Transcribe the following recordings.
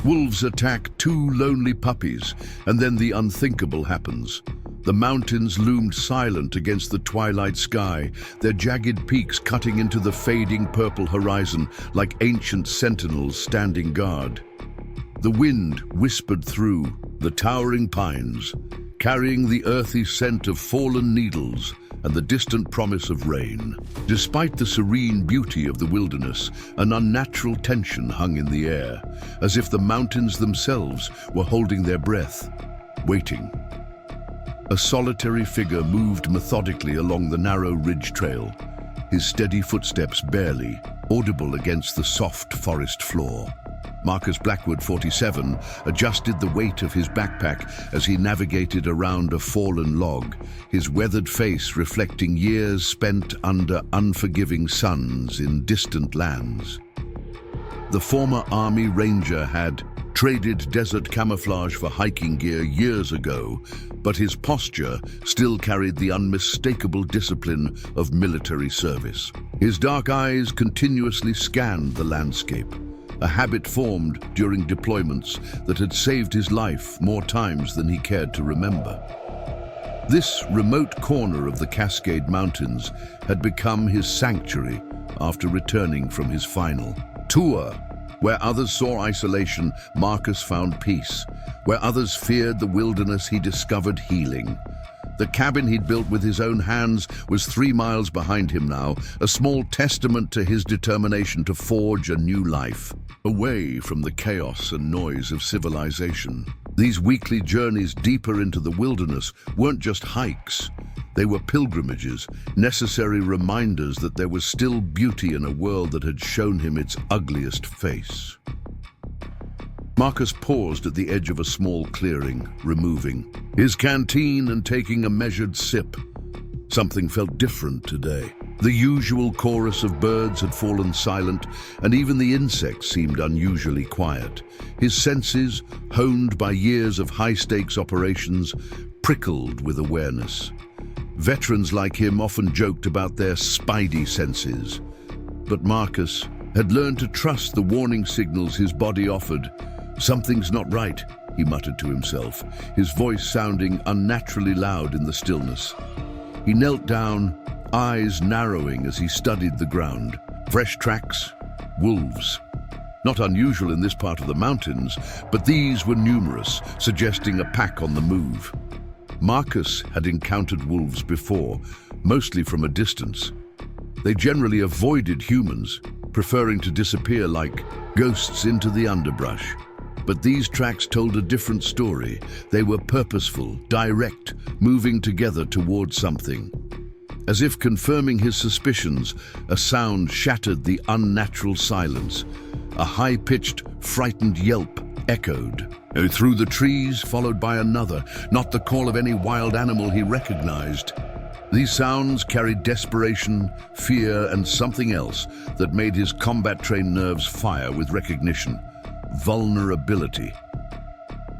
Wolves attack two lonely puppies, and then the unthinkable happens. The mountains loomed silent against the twilight sky, their jagged peaks cutting into the fading purple horizon like ancient sentinels standing guard. The wind whispered through the towering pines, carrying the earthy scent of fallen needles and the distant promise of rain. Despite the serene beauty of the wilderness, an unnatural tension hung in the air, as if the mountains themselves were holding their breath, waiting. A solitary figure moved methodically along the narrow ridge trail, his steady footsteps barely audible against the soft forest floor. Marcus Blackwood, 47, adjusted the weight of his backpack as he navigated around a fallen log, his weathered face reflecting years spent under unforgiving suns in distant lands. The former Army Ranger had traded desert camouflage for hiking gear years ago, but his posture still carried the unmistakable discipline of military service. His dark eyes continuously scanned the landscape, a habit formed during deployments that had saved his life more times than he cared to remember. This remote corner of the Cascade Mountains had become his sanctuary after returning from his final tour. Where others saw isolation, Marcus found peace. Where others feared the wilderness, he discovered healing. The cabin he'd built with his own hands was 3 miles behind him now, a small testament to his determination to forge a new life, away from the chaos and noise of civilization. These weekly journeys deeper into the wilderness weren't just hikes. They were pilgrimages, necessary reminders that there was still beauty in a world that had shown him its ugliest face. Marcus paused at the edge of a small clearing, removing his canteen and taking a measured sip. Something felt different today. The usual chorus of birds had fallen silent, and even the insects seemed unusually quiet. His senses, honed by years of high-stakes operations, prickled with awareness. Veterans like him often joked about their spidey senses, but Marcus had learned to trust the warning signals his body offered. "Something's not right," he muttered to himself, his voice sounding unnaturally loud in the stillness. He knelt down, eyes narrowing as he studied the ground. Fresh tracks, wolves. Not unusual in this part of the mountains, but these were numerous, suggesting a pack on the move. Marcus had encountered wolves before, mostly from a distance. They generally avoided humans, preferring to disappear like ghosts into the underbrush. But these tracks told a different story. They were purposeful, direct, moving together towards something. As if confirming his suspicions, a sound shattered the unnatural silence. A high-pitched, frightened yelp echoed through the trees, followed by another, not the call of any wild animal he recognized. These sounds carried desperation, fear, and something else that made his combat-trained nerves fire with recognition. Vulnerability.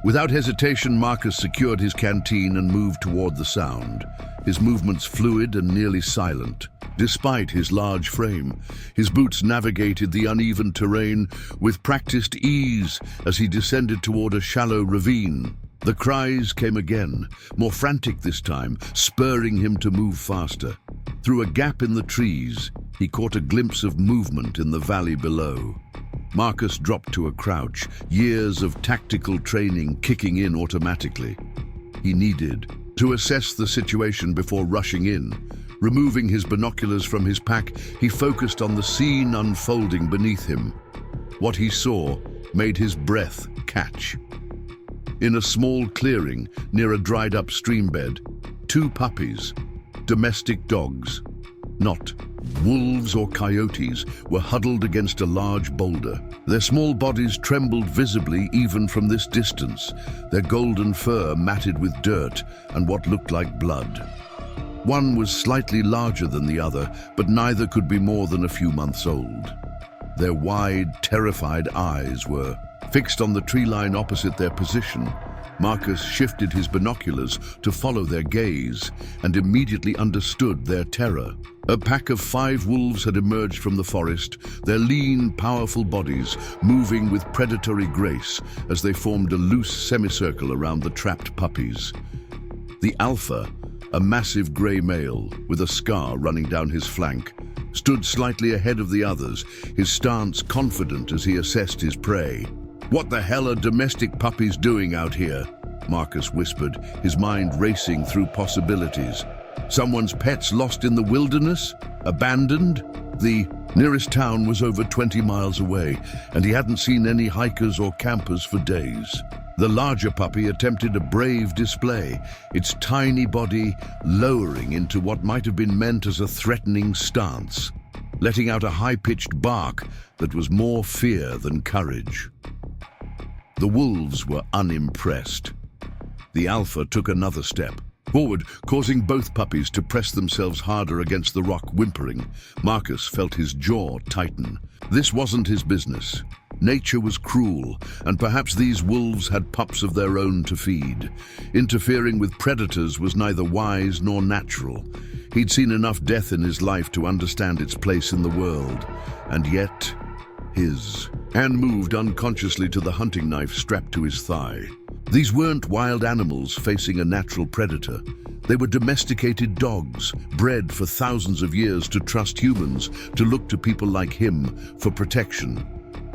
Without hesitation, Marcus secured his canteen and moved toward the sound, his movements fluid and nearly silent. Despite his large frame, his boots navigated the uneven terrain with practiced ease as he descended toward a shallow ravine. The cries came again, more frantic this time, spurring him to move faster. Through a gap in the trees, he caught a glimpse of movement in the valley below. Marcus dropped to a crouch, years of tactical training kicking in automatically. He needed to assess the situation before rushing in. Removing his binoculars from his pack, he focused on the scene unfolding beneath him. What he saw made his breath catch. In a small clearing near a dried-up streambed, 2 puppies, domestic dogs, not wolves or coyotes, were huddled against a large boulder. Their small bodies trembled visibly even from this distance, their golden fur matted with dirt and what looked like blood. One was slightly larger than the other, but neither could be more than a few months old. Their wide, terrified eyes were fixed on the tree line opposite their position, Marcus shifted his binoculars to follow their gaze and immediately understood their terror. A pack of 5 wolves had emerged from the forest, their lean, powerful bodies moving with predatory grace as they formed a loose semicircle around the trapped puppies. The alpha, a massive grey male with a scar running down his flank, stood slightly ahead of the others, his stance confident as he assessed his prey. "What the hell are domestic puppies doing out here?" Marcus whispered, his mind racing through possibilities. Someone's pets lost in the wilderness? Abandoned? The nearest town was over 20 miles away, and he hadn't seen any hikers or campers for days. The larger puppy attempted a brave display, its tiny body lowering into what might have been meant as a threatening stance, letting out a high-pitched bark that was more fear than courage. The wolves were unimpressed. The alpha took another step forward, causing both puppies to press themselves harder against the rock, whimpering. Marcus felt his jaw tighten. This wasn't his business. Nature was cruel, and perhaps these wolves had pups of their own to feed. Interfering with predators was neither wise nor natural. He'd seen enough death in his life to understand its place in the world, and yet his hand moved unconsciously to the hunting knife strapped to his thigh. These weren't wild animals facing a natural predator. They were domesticated dogs, bred for thousands of years to trust humans, to look to people like him for protection.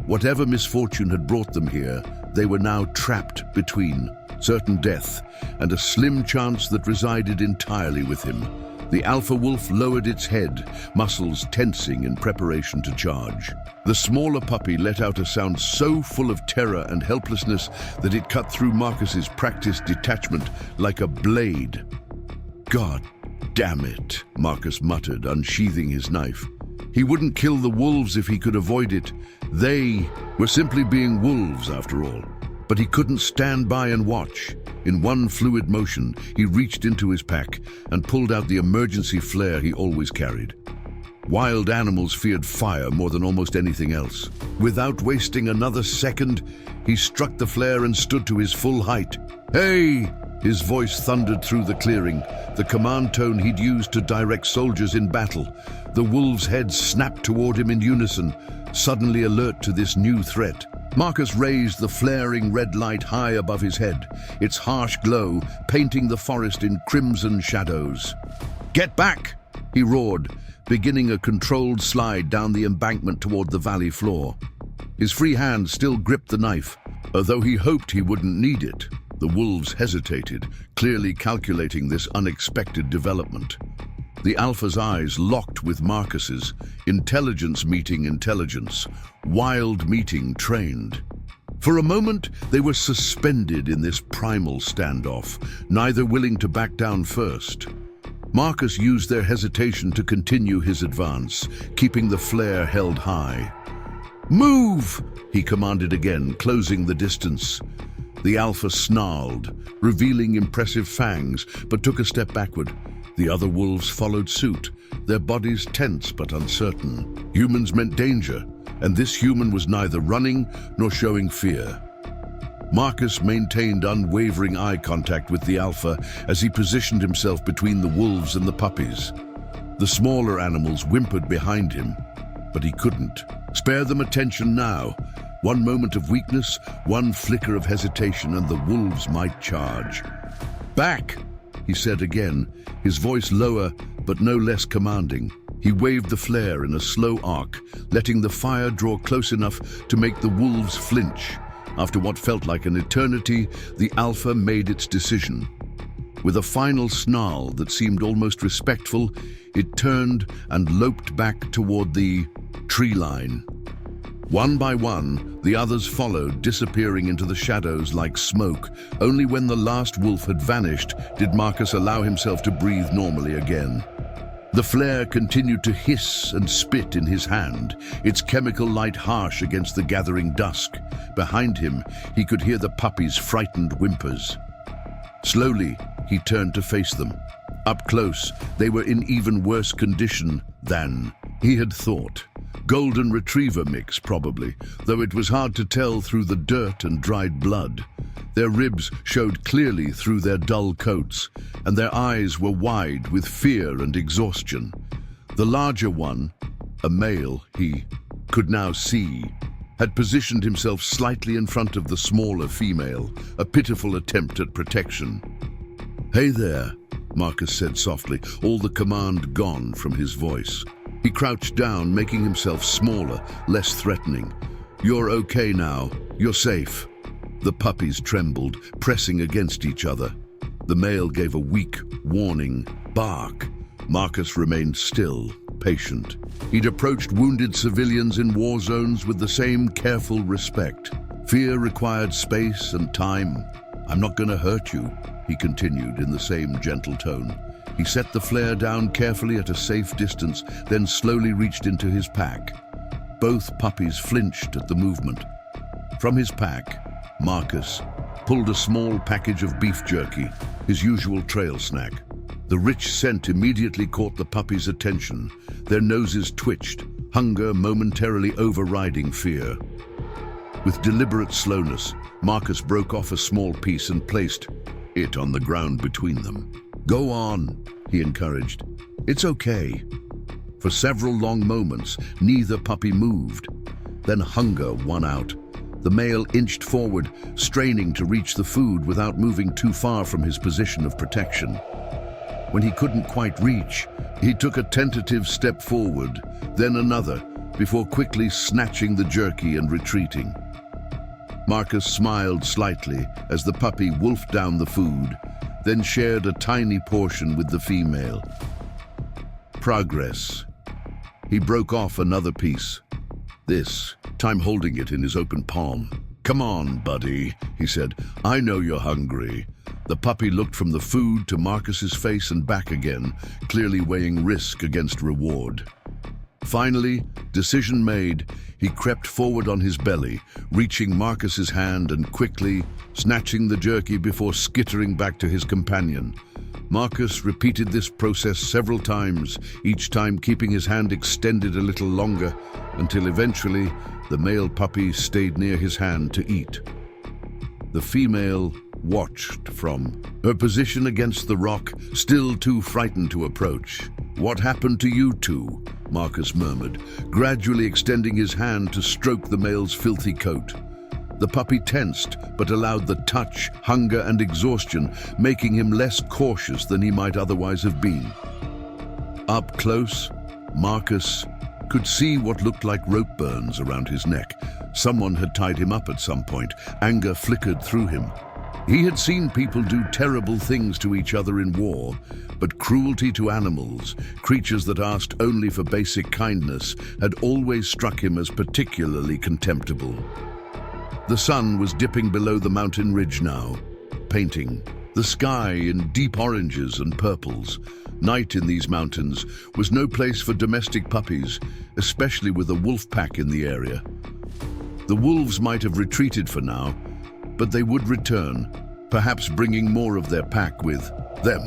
Whatever misfortune had brought them here, they were now trapped between certain death and a slim chance that resided entirely with him. The alpha wolf lowered its head, muscles tensing in preparation to charge. The smaller puppy let out a sound so full of terror and helplessness that it cut through Marcus's practiced detachment like a blade. "God damn it," Marcus muttered, unsheathing his knife. He wouldn't kill the wolves if he could avoid it. They were simply being wolves, after all. But he couldn't stand by and watch. In one fluid motion, he reached into his pack and pulled out the emergency flare he always carried. Wild animals feared fire more than almost anything else. Without wasting another second, he struck the flare and stood to his full height. "Hey!" His voice thundered through the clearing, the command tone he'd used to direct soldiers in battle. The wolves' heads snapped toward him in unison, suddenly alert to this new threat. Marcus raised the flaring red light high above his head, its harsh glow painting the forest in crimson shadows. "Get back!" he roared, beginning a controlled slide down the embankment toward the valley floor. His free hand still gripped the knife, although he hoped he wouldn't need it. The wolves hesitated, clearly calculating this unexpected development. The alpha's eyes locked with Marcus's, intelligence meeting intelligence, wild meeting trained. For a moment, they were suspended in this primal standoff, neither willing to back down first. Marcus used their hesitation to continue his advance, keeping the flare held high. "Move!" he commanded again, closing the distance. The alpha snarled, revealing impressive fangs, but took a step backward. The other wolves followed suit, their bodies tense but uncertain. Humans meant danger, and this human was neither running nor showing fear. Marcus maintained unwavering eye contact with the alpha as he positioned himself between the wolves and the puppies. The smaller animals whimpered behind him, but he couldn't spare them attention now. One moment of weakness, one flicker of hesitation, and the wolves might charge. "Back!" he said again, his voice lower but no less commanding. He waved the flare in a slow arc, letting the fire draw close enough to make the wolves flinch. After what felt like an eternity, the alpha made its decision. With a final snarl that seemed almost respectful, it turned and loped back toward the tree line. One by one, the others followed, disappearing into the shadows like smoke. Only when the last wolf had vanished did Marcus allow himself to breathe normally again. The flare continued to hiss and spit in his hand, its chemical light harsh against the gathering dusk. Behind him, he could hear the puppies' frightened whimpers. Slowly, he turned to face them. Up close, they were in even worse condition than he had thought. Golden retriever mix, probably, though it was hard to tell through the dirt and dried blood. Their ribs showed clearly through their dull coats, and their eyes were wide with fear and exhaustion. The larger one, a male he could now see, had positioned himself slightly in front of the smaller female, a pitiful attempt at protection. "Hey there," Marcus said softly, all the command gone from his voice. He crouched down, making himself smaller, less threatening. "You're okay now. You're safe." The puppies trembled, pressing against each other. The male gave a weak, warning bark. Marcus remained still, patient. He'd approached wounded civilians in war zones with the same careful respect. Fear required space and time. "I'm not going to hurt you," he continued in the same gentle tone. He set the flare down carefully at a safe distance, then slowly reached into his pack. Both puppies flinched at the movement. From his pack, Marcus pulled a small package of beef jerky, his usual trail snack. The rich scent immediately caught the puppies' attention. Their noses twitched, hunger momentarily overriding fear. With deliberate slowness, Marcus broke off a small piece and placed it on the ground between them. "Go on," he encouraged. "It's okay." For several long moments, neither puppy moved. Then hunger won out. The male inched forward, straining to reach the food without moving too far from his position of protection. When he couldn't quite reach, he took a tentative step forward, then another, before quickly snatching the jerky and retreating. Marcus smiled slightly as the puppy wolfed down the food, then shared a tiny portion with the female. Progress. He broke off another piece, this time holding it in his open palm. "Come on, buddy," he said. "I know you're hungry." The puppy looked from the food to Marcus's face and back again, clearly weighing risk against reward. Finally, decision made, he crept forward on his belly, reaching Marcus's hand and quickly snatching the jerky before skittering back to his companion. Marcus repeated this process several times, each time keeping his hand extended a little longer, until eventually the male puppy stayed near his hand to eat. The female watched from her position against the rock, still too frightened to approach. "What happened to you two?" Marcus murmured, gradually extending his hand to stroke the male's filthy coat. The puppy tensed, but allowed the touch, hunger, and exhaustion, making him less cautious than he might otherwise have been. Up close, Marcus could see what looked like rope burns around his neck. Someone had tied him up at some point. Anger flickered through him. He had seen people do terrible things to each other in war, but cruelty to animals, creatures that asked only for basic kindness, had always struck him as particularly contemptible. The sun was dipping below the mountain ridge now, painting the sky in deep oranges and purples. Night in these mountains was no place for domestic puppies, especially with a wolf pack in the area. The wolves might have retreated for now, but they would return, perhaps bringing more of their pack with them.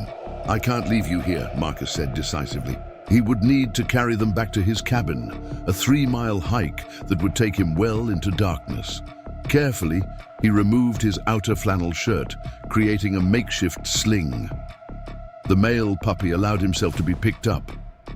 "I can't leave you here," Marcus said decisively. He would need to carry them back to his cabin, a 3-mile hike that would take him well into darkness. Carefully, he removed his outer flannel shirt, creating a makeshift sling. The male puppy allowed himself to be picked up,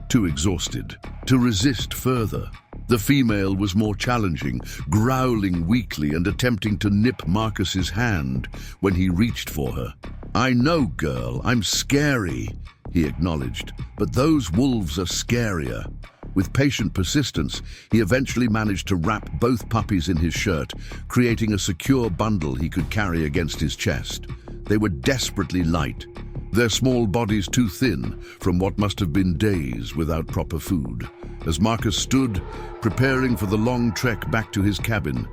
too exhausted to resist further. The female was more challenging, growling weakly and attempting to nip Marcus's hand when he reached for her. "I know, girl, I'm scary," he acknowledged, "but those wolves are scarier." With patient persistence, he eventually managed to wrap both puppies in his shirt, creating a secure bundle he could carry against his chest. They were desperately light, their small bodies too thin from what must have been days without proper food. As Marcus stood, preparing for the long trek back to his cabin,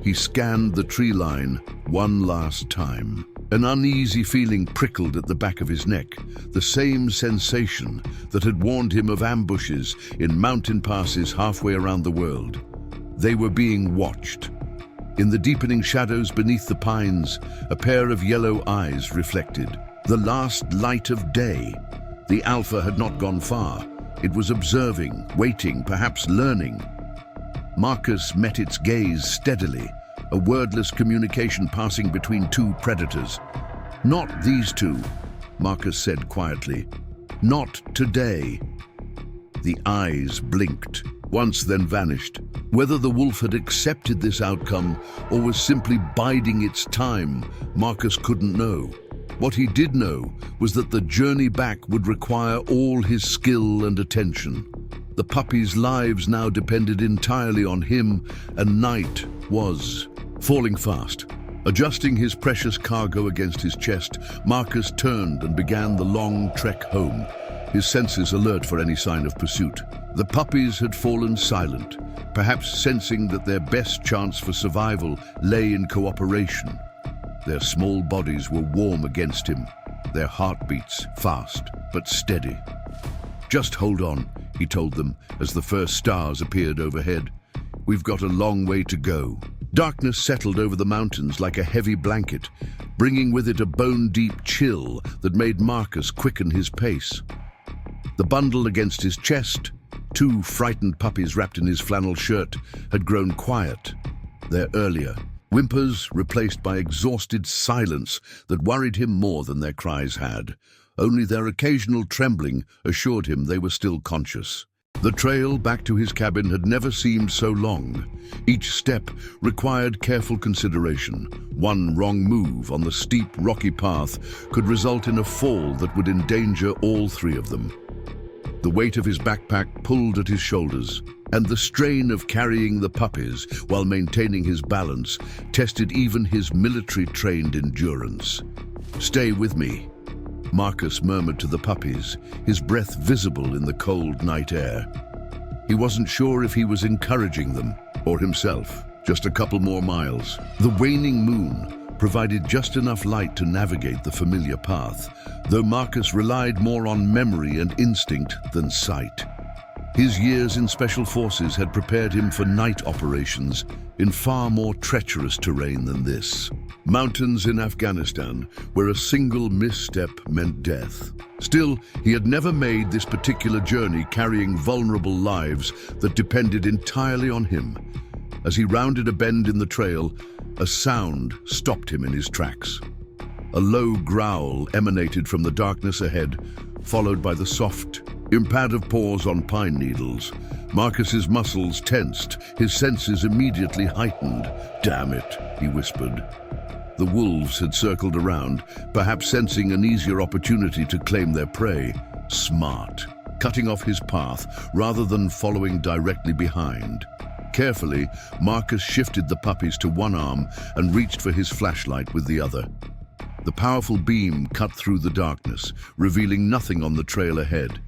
he scanned the tree line one last time. An uneasy feeling prickled at the back of his neck, the same sensation that had warned him of ambushes in mountain passes halfway around the world. They were being watched. In the deepening shadows beneath the pines, a pair of yellow eyes reflected. The last light of day. The alpha had not gone far. It was observing, waiting, perhaps learning. Marcus met its gaze steadily, a wordless communication passing between two predators. "Not these two," Marcus said quietly. "Not today." The eyes blinked, once then vanished. Whether the wolf had accepted this outcome or was simply biding its time, Marcus couldn't know. What he did know was that the journey back would require all his skill and attention. The puppies' lives now depended entirely on him, and night was falling fast. Adjusting his precious cargo against his chest, Marcus turned and began the long trek home, his senses alert for any sign of pursuit. The puppies had fallen silent, perhaps sensing that their best chance for survival lay in cooperation. Their small bodies were warm against him, their heartbeats fast but steady. "Just hold on," he told them as the first stars appeared overhead. "We've got a long way to go." Darkness settled over the mountains like a heavy blanket, bringing with it a bone-deep chill that made Marcus quicken his pace. The bundle against his chest, two frightened puppies wrapped in his flannel shirt, had grown quiet. Their earlier whimpers replaced by exhausted silence that worried him more than their cries had. Only their occasional trembling assured him they were still conscious. The trail back to his cabin had never seemed so long. Each step required careful consideration. One wrong move on the steep, rocky path could result in a fall that would endanger all three of them. The weight of his backpack pulled at his shoulders, and the strain of carrying the puppies while maintaining his balance tested even his military-trained endurance. "Stay with me," Marcus murmured to the puppies, his breath visible in the cold night air. He wasn't sure if he was encouraging them or himself. Just a couple more miles. The waning moon provided just enough light to navigate the familiar path, though Marcus relied more on memory and instinct than sight. His years in Special Forces had prepared him for night operations in far more treacherous terrain than this. Mountains in Afghanistan, where a single misstep meant death. Still, he had never made this particular journey carrying vulnerable lives that depended entirely on him. As he rounded a bend in the trail, a sound stopped him in his tracks. A low growl emanated from the darkness ahead, followed by the soft impad of paws on pine needles. Marcus's muscles tensed, his senses immediately heightened. "Damn it," he whispered. The wolves had circled around, perhaps sensing an easier opportunity to claim their prey. Smart, cutting off his path rather than following directly behind. Carefully, Marcus shifted the puppies to one arm and reached for his flashlight with the other. The powerful beam cut through the darkness, revealing nothing on the trail ahead.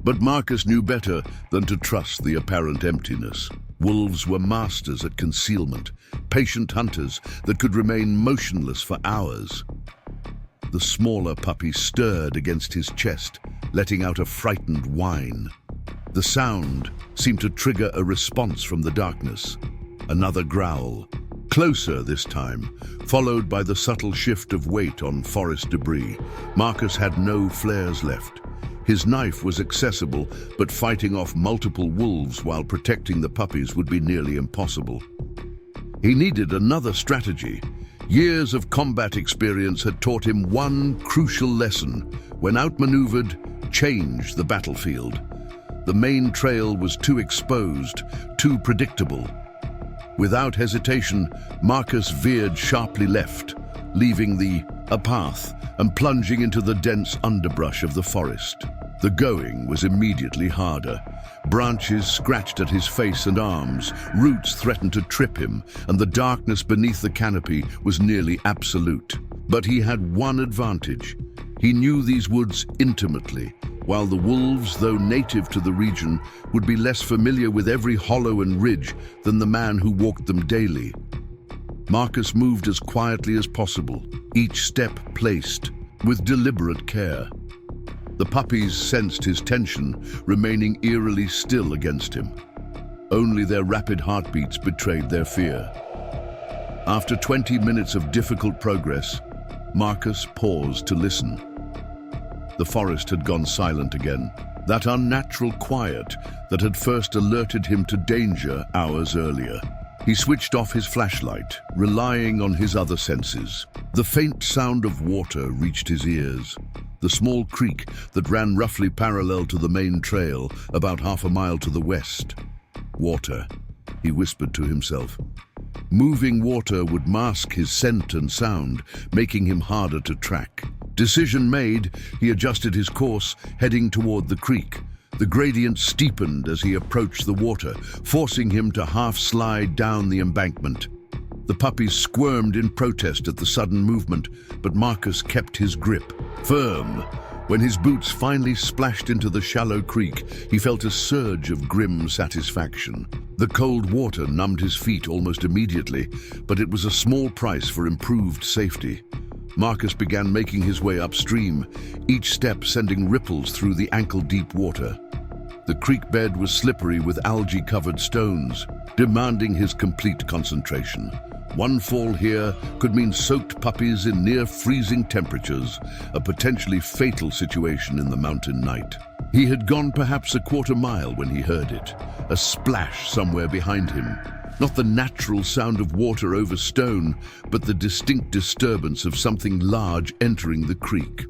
But Marcus knew better than to trust the apparent emptiness. Wolves were masters at concealment, patient hunters that could remain motionless for hours. The smaller puppy stirred against his chest, letting out a frightened whine. The sound seemed to trigger a response from the darkness. Another growl, closer this time, followed by the subtle shift of weight on forest debris. Marcus had no flares left. His knife was accessible, but fighting off multiple wolves while protecting the puppies would be nearly impossible. He needed another strategy. Years of combat experience had taught him one crucial lesson: when outmaneuvered, change the battlefield. The main trail was too exposed, too predictable. Without hesitation, Marcus veered sharply left, leaving a path and plunging into the dense underbrush of the forest. The going was immediately harder. Branches scratched at his face and arms, roots threatened to trip him, and the darkness beneath the canopy was nearly absolute. But he had one advantage. He knew these woods intimately, while the wolves, though native to the region, would be less familiar with every hollow and ridge than the man who walked them daily. Marcus moved as quietly as possible, each step placed with deliberate care. The puppies sensed his tension, remaining eerily still against him. Only their rapid heartbeats betrayed their fear. After 20 minutes of difficult progress, Marcus paused to listen. The forest had gone silent again, that unnatural quiet that had first alerted him to danger hours earlier. He switched off his flashlight, relying on his other senses. The faint sound of water reached his ears. The small creek that ran roughly parallel to the main trail, about half a mile to the west. Water, he whispered to himself. Moving water would mask his scent and sound, making him harder to track. Decision made, he adjusted his course, heading toward the creek. The gradient steepened as he approached the water, forcing him to half-slide down the embankment. The puppies squirmed in protest at the sudden movement, but Marcus kept his grip firm. When his boots finally splashed into the shallow creek, he felt a surge of grim satisfaction. The cold water numbed his feet almost immediately, but it was a small price for improved safety. Marcus began making his way upstream, each step sending ripples through the ankle-deep water. The creek bed was slippery with algae-covered stones, demanding his complete concentration. One fall here could mean soaked puppies in near-freezing temperatures, a potentially fatal situation in the mountain night. He had gone perhaps a quarter mile when he heard it, a splash somewhere behind him. Not the natural sound of water over stone, but the distinct disturbance of something large entering the creek.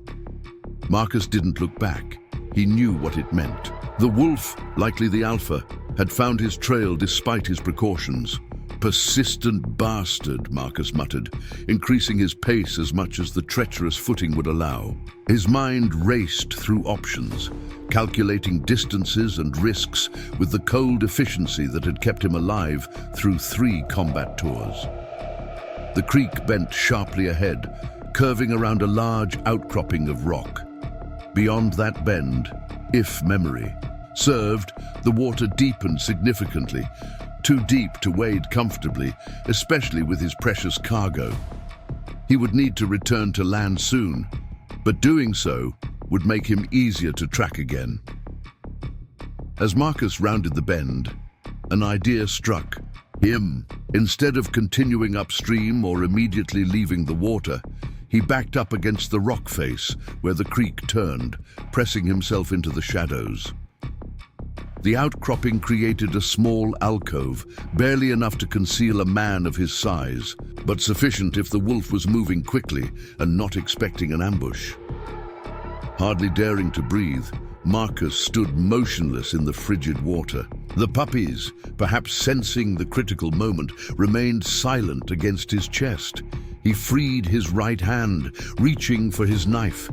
Marcus didn't look back. He knew what it meant. The wolf, likely the alpha, had found his trail despite his precautions. Persistent bastard, Marcus muttered, increasing his pace as much as the treacherous footing would allow. His mind raced through options, calculating distances and risks with the cold efficiency that had kept him alive through 3 combat tours. The creek bent sharply ahead, curving around a large outcropping of rock. Beyond that bend, if memory served, the water deepened significantly, too deep to wade comfortably, especially with his precious cargo. He would need to return to land soon, but doing so would make him easier to track again. As Marcus rounded the bend, an idea struck him. Instead of continuing upstream or immediately leaving the water, he backed up against the rock face where the creek turned, pressing himself into the shadows. The outcropping created a small alcove, barely enough to conceal a man of his size, but sufficient if the wolf was moving quickly and not expecting an ambush. Hardly daring to breathe, Marcus stood motionless in the frigid water. The puppies, perhaps sensing the critical moment, remained silent against his chest. He freed his right hand, reaching for his knife.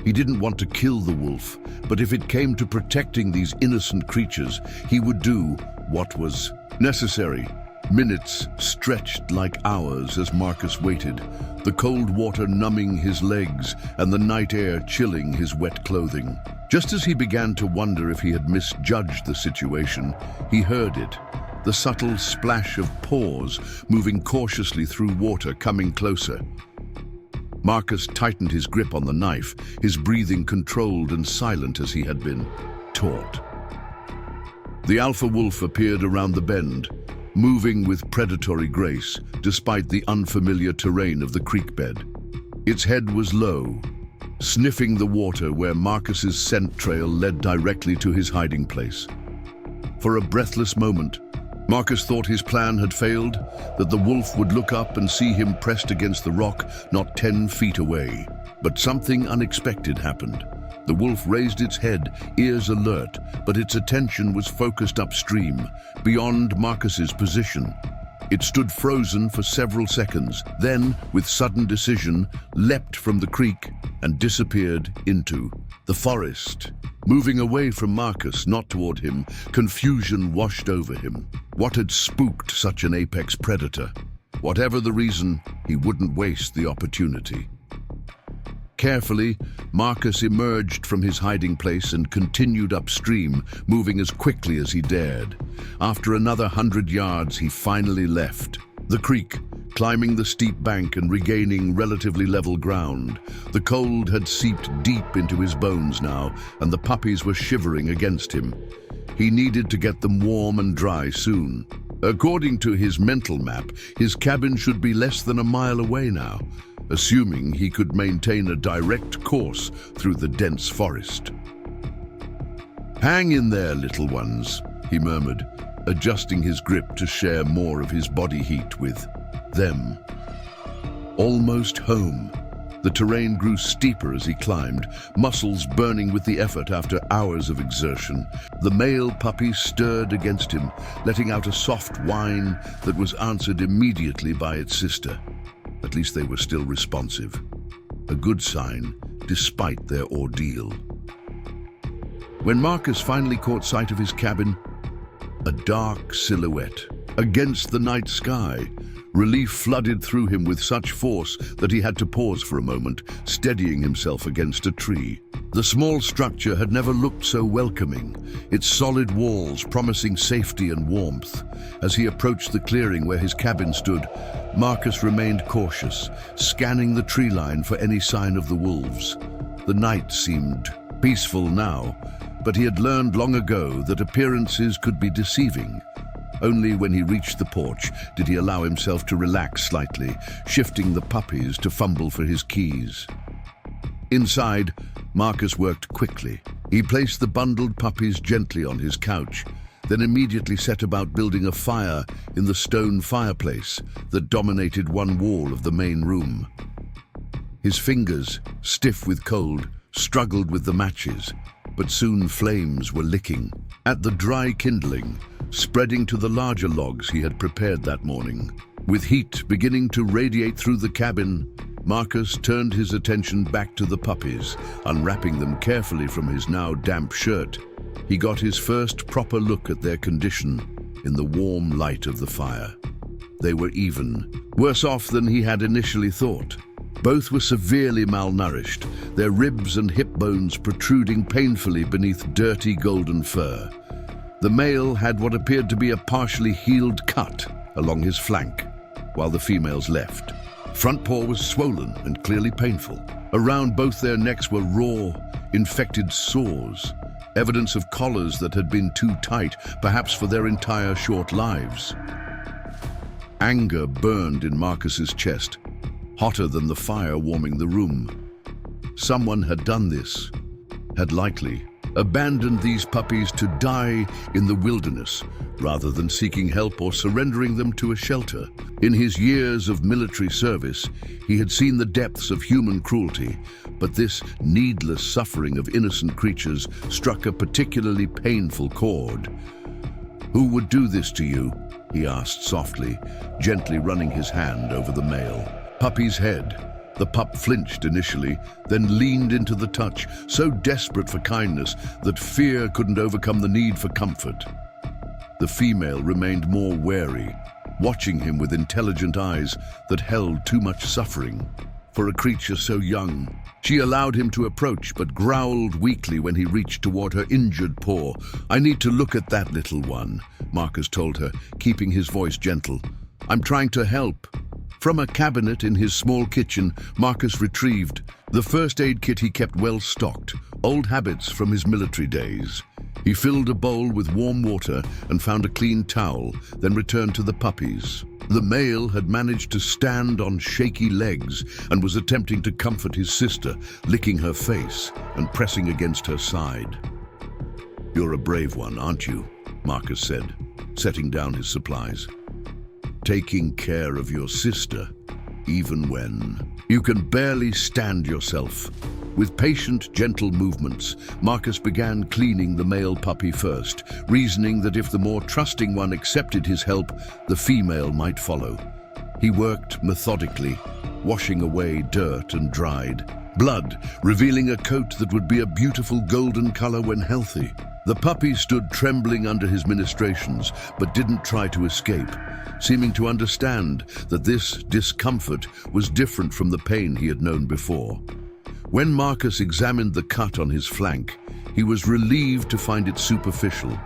He didn't want to kill the wolf, but if it came to protecting these innocent creatures, he would do what was necessary. Minutes stretched like hours as Marcus waited, the cold water numbing his legs and the night air chilling his wet clothing. Just as he began to wonder if he had misjudged the situation, he heard it, the subtle splash of paws moving cautiously through water coming closer. Marcus tightened his grip on the knife, his breathing controlled and silent as he had been taught. The alpha wolf appeared around the bend, moving with predatory grace despite the unfamiliar terrain of the creek bed. Its head was low, sniffing the water where Marcus's scent trail led directly to his hiding place. For a breathless moment, Marcus thought his plan had failed, that the wolf would look up and see him pressed against the rock not 10 feet away. But something unexpected happened. The wolf raised its head, ears alert, but its attention was focused upstream, beyond Marcus's position. It stood frozen for several seconds, then, with sudden decision, leapt from the creek and disappeared into the forest. Moving away from Marcus, not toward him, confusion washed over him. What had spooked such an apex predator? Whatever the reason, he wouldn't waste the opportunity. Carefully, Marcus emerged from his hiding place and continued upstream, moving as quickly as he dared. After another 100 yards, he finally left the creek, climbing the steep bank and regaining relatively level ground. The cold had seeped deep into his bones now, and the puppies were shivering against him. He needed to get them warm and dry soon. According to his mental map, his cabin should be less than a mile away now, assuming he could maintain a direct course through the dense forest. "Hang in there, little ones," he murmured, adjusting his grip to share more of his body heat with them. Almost home. The terrain grew steeper as he climbed, muscles burning with the effort after hours of exertion. The male puppy stirred against him, letting out a soft whine that was answered immediately by its sister. At least they were still responsive. A good sign, despite their ordeal. When Marcus finally caught sight of his cabin, a dark silhouette against the night sky. Relief flooded through him with such force that he had to pause for a moment, steadying himself against a tree. The small structure had never looked so welcoming, its solid walls promising safety and warmth. As he approached the clearing where his cabin stood, Marcus remained cautious, scanning the tree line for any sign of the wolves. The night seemed peaceful now, but he had learned long ago that appearances could be deceiving. Only when he reached the porch did he allow himself to relax slightly, shifting the puppies to fumble for his keys. Inside, Marcus worked quickly. He placed the bundled puppies gently on his couch, then immediately set about building a fire in the stone fireplace that dominated one wall of the main room. His fingers, stiff with cold, struggled with the matches, but soon flames were licking at the dry kindling, spreading to the larger logs he had prepared that morning. With heat beginning to radiate through the cabin, Marcus turned his attention back to the puppies, unwrapping them carefully from his now damp shirt. He got his first proper look at their condition in the warm light of the fire. They were even worse off than he had initially thought. Both were severely malnourished, their ribs and hip bones protruding painfully beneath dirty golden fur. The male had what appeared to be a partially healed cut along his flank, while the female's left. Front paw was swollen and clearly painful. Around both their necks were raw, infected sores, evidence of collars that had been too tight, perhaps for their entire short lives. Anger burned in Marcus's chest, hotter than the fire warming the room. Someone had done this, had likely abandoned these puppies to die in the wilderness, rather than seeking help or surrendering them to a shelter. In his years of military service, he had seen the depths of human cruelty, but this needless suffering of innocent creatures struck a particularly painful chord. "Who would do this to you?" he asked softly, gently running his hand over the male puppy's head. The pup flinched initially, then leaned into the touch, so desperate for kindness that fear couldn't overcome the need for comfort. The female remained more wary, watching him with intelligent eyes that held too much suffering. For a creature so young, she allowed him to approach, but growled weakly when he reached toward her injured paw. "I need to look at that little one," Marcus told her, keeping his voice gentle. "I'm trying to help." From a cabinet in his small kitchen, Marcus retrieved the first aid kit he kept well stocked, old habits from his military days. He filled a bowl with warm water and found a clean towel, then returned to the puppies. The male had managed to stand on shaky legs and was attempting to comfort his sister, licking her face and pressing against her side. "You're a brave one, aren't you?" Marcus said, setting down his supplies. "Taking care of your sister, even when you can barely stand yourself." With patient, gentle movements, Marcus began cleaning the male puppy first, reasoning that if the more trusting one accepted his help, the female might follow. He worked methodically, washing away dirt and dried blood, revealing a coat that would be a beautiful golden color when healthy. The puppy stood trembling under his ministrations, but didn't try to escape, seeming to understand that this discomfort was different from the pain he had known before. When Marcus examined the cut on his flank, he was relieved to find it superficial,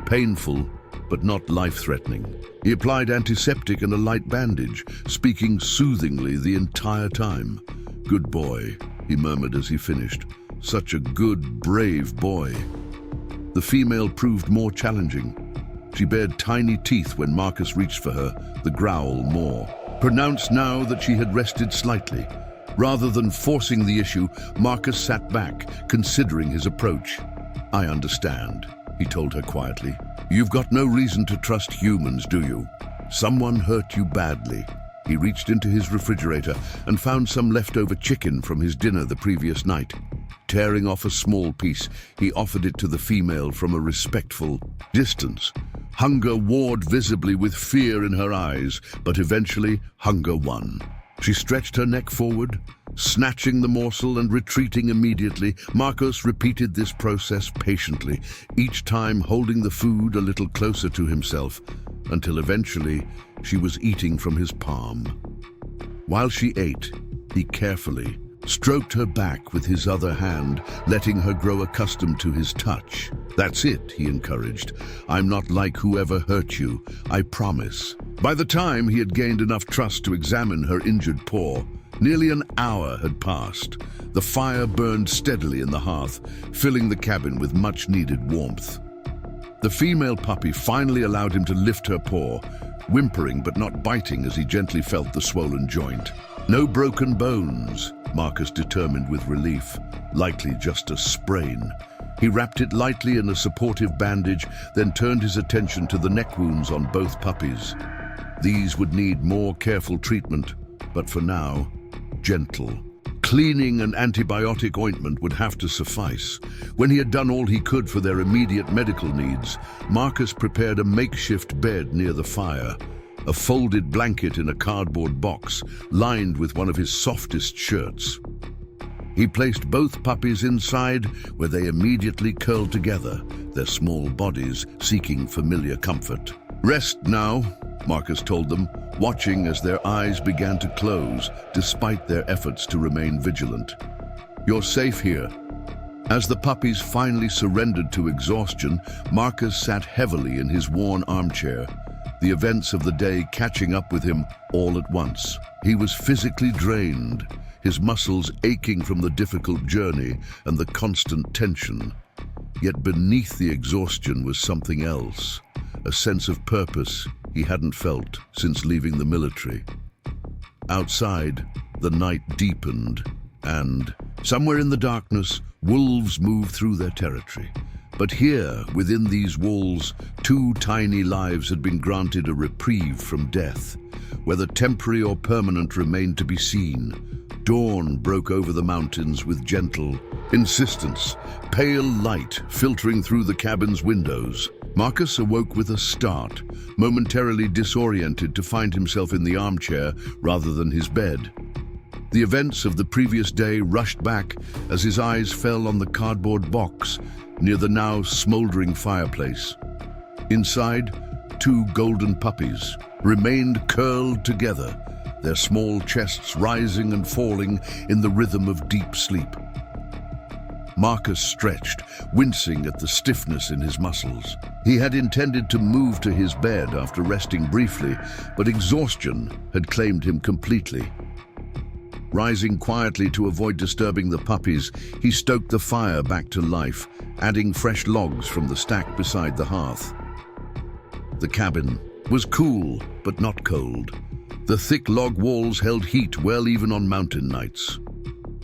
painful, but not life-threatening. He applied antiseptic and a light bandage, speaking soothingly the entire time. "Good boy," he murmured as he finished. "Such a good, brave boy." The female proved more challenging. She bared tiny teeth when Marcus reached for her, the growl more pronounced now that she had rested slightly. Rather than forcing the issue, Marcus sat back, considering his approach. "I understand," he told her quietly. "You've got no reason to trust humans, do you? Someone hurt you badly." He reached into his refrigerator and found some leftover chicken from his dinner the previous night. Tearing off a small piece, he offered it to the female from a respectful distance. Hunger warred visibly with fear in her eyes, but eventually hunger won. She stretched her neck forward, snatching the morsel and retreating immediately. Marcus repeated this process patiently, each time holding the food a little closer to himself, until eventually she was eating from his palm. While she ate, he carefully stroked her back with his other hand, letting her grow accustomed to his touch. "That's it," he encouraged. "I'm not like whoever hurt you, I promise." By the time he had gained enough trust to examine her injured paw, nearly an hour had passed. The fire burned steadily in the hearth, filling the cabin with much-needed warmth. The female puppy finally allowed him to lift her paw, whimpering but not biting as he gently felt the swollen joint. No broken bones, Marcus determined with relief, likely just a sprain. He wrapped it lightly in a supportive bandage, then turned his attention to the neck wounds on both puppies. These would need more careful treatment, but for now, gentle. Cleaning and antibiotic ointment would have to suffice. When he had done all he could for their immediate medical needs, Marcus prepared a makeshift bed near the fire, a folded blanket in a cardboard box lined with one of his softest shirts. He placed both puppies inside, where they immediately curled together, their small bodies seeking familiar comfort. "Rest now," Marcus told them, watching as their eyes began to close despite their efforts to remain vigilant. "You're safe here." As the puppies finally surrendered to exhaustion, Marcus sat heavily in his worn armchair, the events of the day catching up with him all at once. He was physically drained, his muscles aching from the difficult journey and the constant tension. Yet beneath the exhaustion was something else, a sense of purpose he hadn't felt since leaving the military. Outside, the night deepened, and somewhere in the darkness, wolves moved through their territory. But here, within these walls, two tiny lives had been granted a reprieve from death. Whether temporary or permanent remained to be seen. Dawn broke over the mountains with gentle insistence, pale light filtering through the cabin's windows. Marcus awoke with a start, momentarily disoriented to find himself in the armchair rather than his bed. The events of the previous day rushed back as his eyes fell on the cardboard box near the now smoldering fireplace. Inside, two golden puppies remained curled together, their small chests rising and falling in the rhythm of deep sleep. Marcus stretched, wincing at the stiffness in his muscles. He had intended to move to his bed after resting briefly, but exhaustion had claimed him completely. Rising quietly to avoid disturbing the puppies, he stoked the fire back to life, adding fresh logs from the stack beside the hearth. The cabin was cool, but not cold. The thick log walls held heat well even on mountain nights.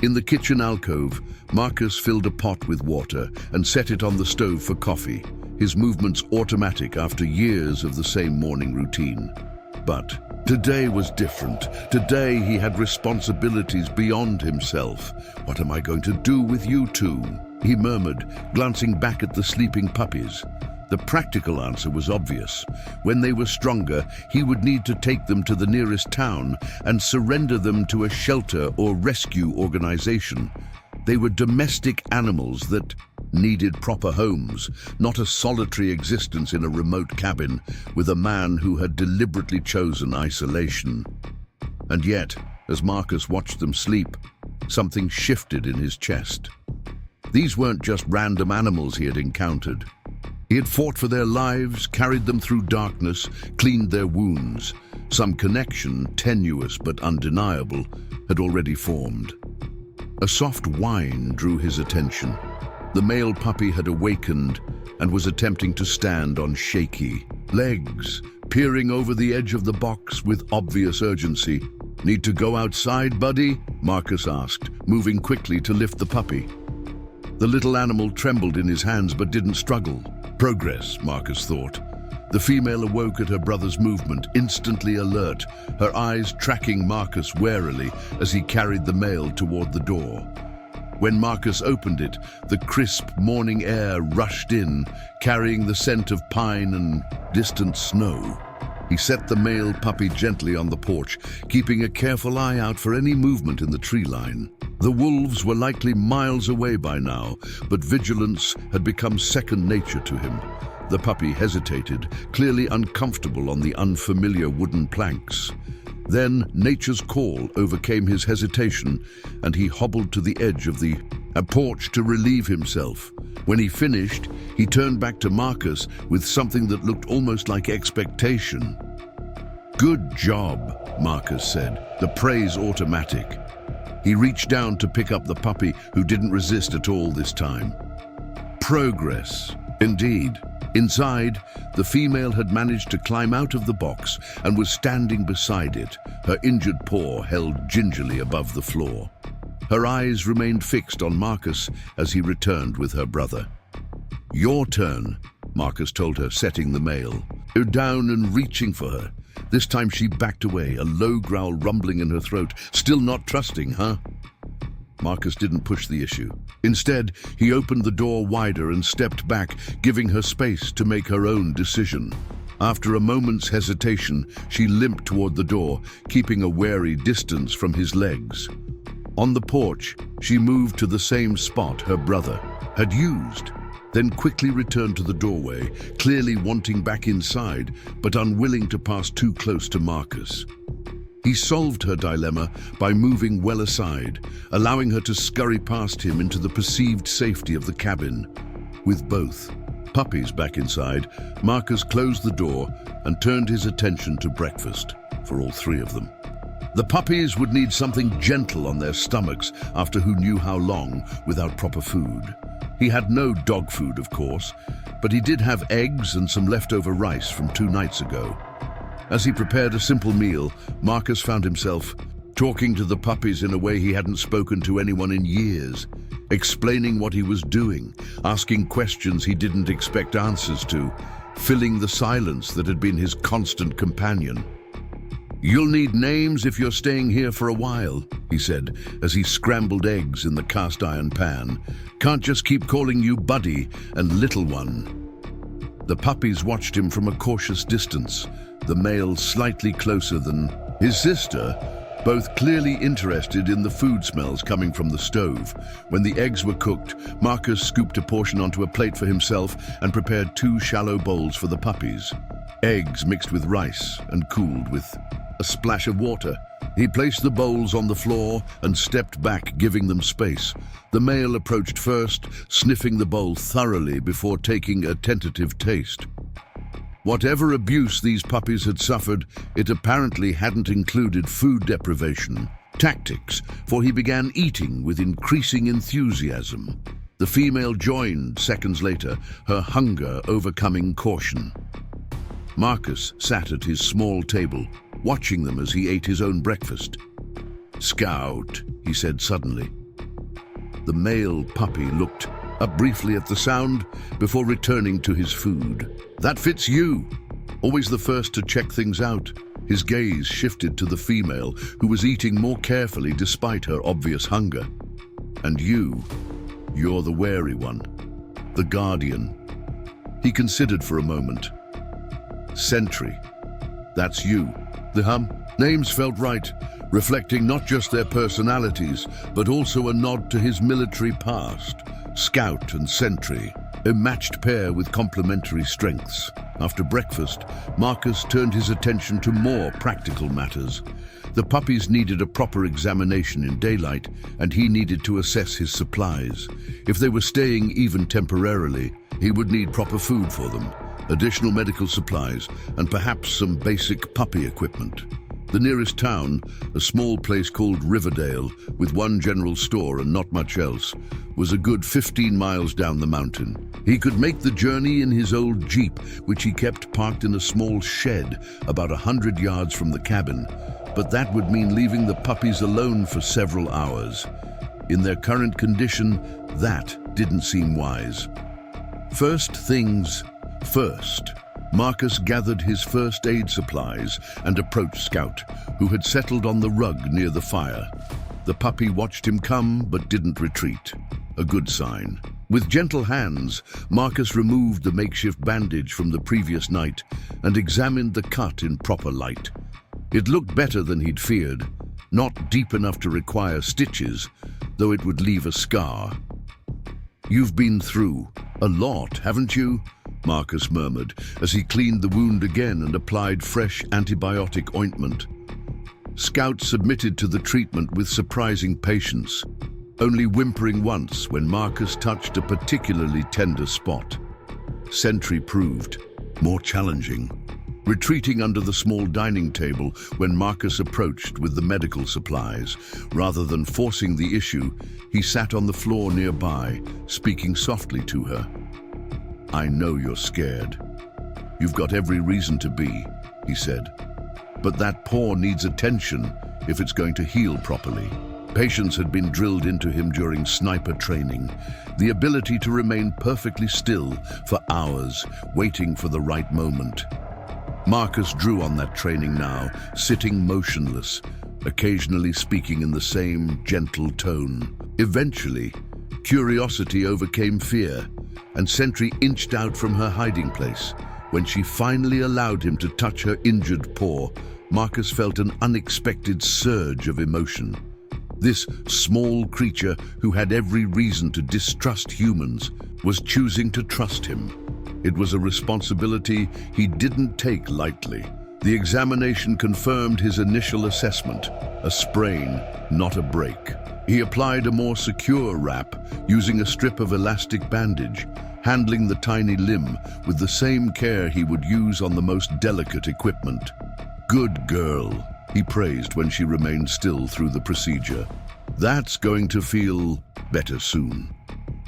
In the kitchen alcove, Marcus filled a pot with water and set it on the stove for coffee, his movements automatic after years of the same morning routine. But today was different. Today he had responsibilities beyond himself. "What am I going to do with you two?" he murmured, glancing back at the sleeping puppies. The practical answer was obvious. When they were stronger, he would need to take them to the nearest town and surrender them to a shelter or rescue organization. They were domestic animals that needed proper homes, not a solitary existence in a remote cabin with a man who had deliberately chosen isolation. And yet, as Marcus watched them sleep, something shifted in his chest. These weren't just random animals he had encountered. He had fought for their lives, carried them through darkness, cleaned their wounds. Some connection, tenuous but undeniable, had already formed. A soft whine drew his attention. The male puppy had awakened and was attempting to stand on shaky legs, peering over the edge of the box with obvious urgency. "Need to go outside, buddy?" Marcus asked, moving quickly to lift the puppy. The little animal trembled in his hands but didn't struggle. Progress, Marcus thought. The female awoke at her brother's movement, instantly alert, her eyes tracking Marcus warily as he carried the male toward the door. When Marcus opened it, the crisp morning air rushed in, carrying the scent of pine and distant snow. He set the male puppy gently on the porch, keeping a careful eye out for any movement in the tree line. The wolves were likely miles away by now, but vigilance had become second nature to him. The puppy hesitated, clearly uncomfortable on the unfamiliar wooden planks. Then nature's call overcame his hesitation, and he hobbled to the edge of the porch to relieve himself. When he finished, he turned back to Marcus with something that looked almost like expectation. "Good job," Marcus said, the praise automatic. He reached down to pick up the puppy, who didn't resist at all this time. Progress, indeed. Inside, the female had managed to climb out of the box and was standing beside it, her injured paw held gingerly above the floor. Her eyes remained fixed on Marcus as he returned with her brother. "Your turn," Marcus told her, setting the male. Down and reaching for her. This time she backed away, a low growl rumbling in her throat. "Still not trusting, huh?" Marcus didn't push the issue. Instead, he opened the door wider and stepped back, giving her space to make her own decision. After a moment's hesitation, she limped toward the door, keeping a wary distance from his legs. On the porch, she moved to the same spot her brother had used, then quickly returned to the doorway, clearly wanting back inside, but unwilling to pass too close to Marcus. He solved her dilemma by moving well aside, allowing her to scurry past him into the perceived safety of the cabin. With both puppies back inside, Marcus closed the door and turned his attention to breakfast for all three of them. The puppies would need something gentle on their stomachs after who knew how long without proper food. He had no dog food, of course, but he did have eggs and some leftover rice from 2 nights ago. As he prepared a simple meal, Marcus found himself talking to the puppies in a way he hadn't spoken to anyone in years, explaining what he was doing, asking questions he didn't expect answers to, filling the silence that had been his constant companion. "You'll need names if you're staying here for a while," he said as he scrambled eggs in the cast iron pan. "Can't just keep calling you Buddy and Little One." The puppies watched him from a cautious distance, the male slightly closer than his sister, both clearly interested in the food smells coming from the stove. When the eggs were cooked, Marcus scooped a portion onto a plate for himself and prepared 2 shallow bowls for the puppies. Eggs mixed with rice and cooled with a splash of water. He placed the bowls on the floor and stepped back, giving them space. The male approached first, sniffing the bowl thoroughly before taking a tentative taste. Whatever abuse these puppies had suffered, it apparently hadn't included food deprivation tactics, for he began eating with increasing enthusiasm. The female joined seconds later, her hunger overcoming caution. Marcus sat at his small table, watching them as he ate his own breakfast. "Scout," he said suddenly. The male puppy looked up briefly at the sound before returning to his food. "That fits you." Always the first to check things out, his gaze shifted to the female, who was eating more carefully despite her obvious hunger. "And you're the wary one, the guardian." He considered for a moment. "Sentry, that's you." The names felt right, reflecting not just their personalities, but also a nod to his military past. Scout and Sentry, a matched pair with complementary strengths. After breakfast, Marcus turned his attention to more practical matters. The puppies needed a proper examination in daylight, and he needed to assess his supplies. If they were staying even temporarily, he would need proper food for them, additional medical supplies, and perhaps some basic puppy equipment. The nearest town, a small place called Riverdale, with 1 general store and not much else, was a good 15 miles down the mountain. He could make the journey in his old Jeep, which he kept parked in a small shed about 100 yards from the cabin, but that would mean leaving the puppies alone for several hours. In their current condition, that didn't seem wise. First things First, Marcus gathered his first aid supplies and approached Scout, who had settled on the rug near the fire. The puppy watched him come but didn't retreat. A good sign. With gentle hands, Marcus removed the makeshift bandage from the previous night and examined the cut in proper light. It looked better than he'd feared, not deep enough to require stitches, though it would leave a scar. "You've been through a lot, haven't you?" Marcus murmured as he cleaned the wound again and applied fresh antibiotic ointment. Scout submitted to the treatment with surprising patience, only whimpering once when Marcus touched a particularly tender spot. Sentry proved more challenging, retreating under the small dining table when Marcus approached with the medical supplies. Rather than forcing the issue, he sat on the floor nearby, speaking softly to her. "I know you're scared. You've got every reason to be," he said. "But that paw needs attention if it's going to heal properly." Patience had been drilled into him during sniper training, the ability to remain perfectly still for hours, waiting for the right moment. Marcus drew on that training now, sitting motionless, occasionally speaking in the same gentle tone. Eventually, curiosity overcame fear, and Sentry inched out from her hiding place. When she finally allowed him to touch her injured paw, Marcus felt an unexpected surge of emotion. This small creature, who had every reason to distrust humans, was choosing to trust him. It was a responsibility he didn't take lightly. The examination confirmed his initial assessment, a sprain, not a break. He applied a more secure wrap, using a strip of elastic bandage, handling the tiny limb with the same care he would use on the most delicate equipment. "Good girl," he praised when she remained still through the procedure. "That's going to feel better soon."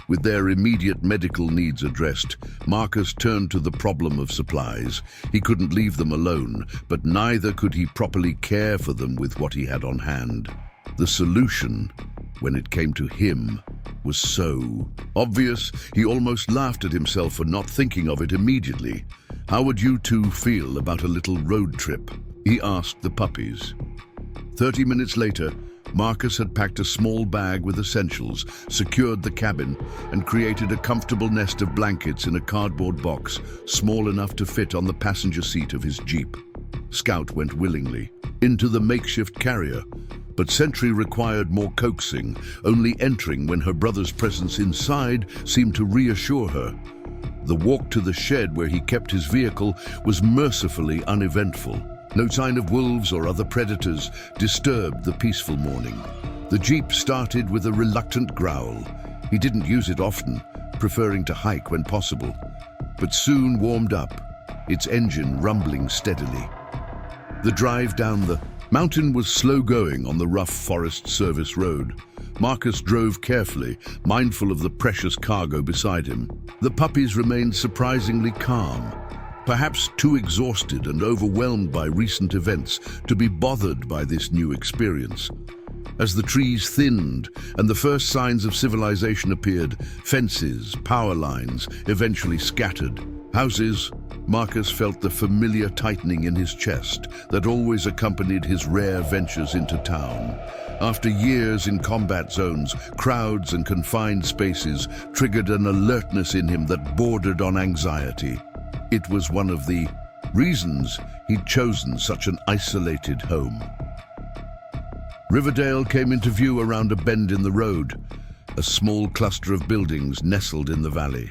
With their immediate medical needs addressed, Marcus turned to the problem of supplies. He couldn't leave them alone, but neither could he properly care for them with what he had on hand. The solution, when it came to him, was so obvious he almost laughed at himself for not thinking of it immediately. "How would you two feel about a little road trip?" he asked the puppies. 30 minutes later, Marcus had packed a small bag with essentials, secured the cabin, and created a comfortable nest of blankets in a cardboard box, small enough to fit on the passenger seat of his Jeep. Scout went willingly into the makeshift carrier, but Sentry required more coaxing, only entering when her brother's presence inside seemed to reassure her. The walk to the shed where he kept his vehicle was mercifully uneventful. No sign of wolves or other predators disturbed the peaceful morning. The Jeep started with a reluctant growl. He didn't use it often, preferring to hike when possible, but soon warmed up, its engine rumbling steadily. The drive down the mountain was slow going on the rough Forest Service road. Marcus drove carefully, mindful of the precious cargo beside him. The puppies remained surprisingly calm, perhaps too exhausted and overwhelmed by recent events to be bothered by this new experience. As the trees thinned and the first signs of civilization appeared, fences, power lines eventually scattered. Houses, Marcus felt the familiar tightening in his chest that always accompanied his rare ventures into town. After years in combat zones, crowds and confined spaces triggered an alertness in him that bordered on anxiety. It was one of the reasons he'd chosen such an isolated home. Riverdale came into view around a bend in the road, a small cluster of buildings nestled in the valley.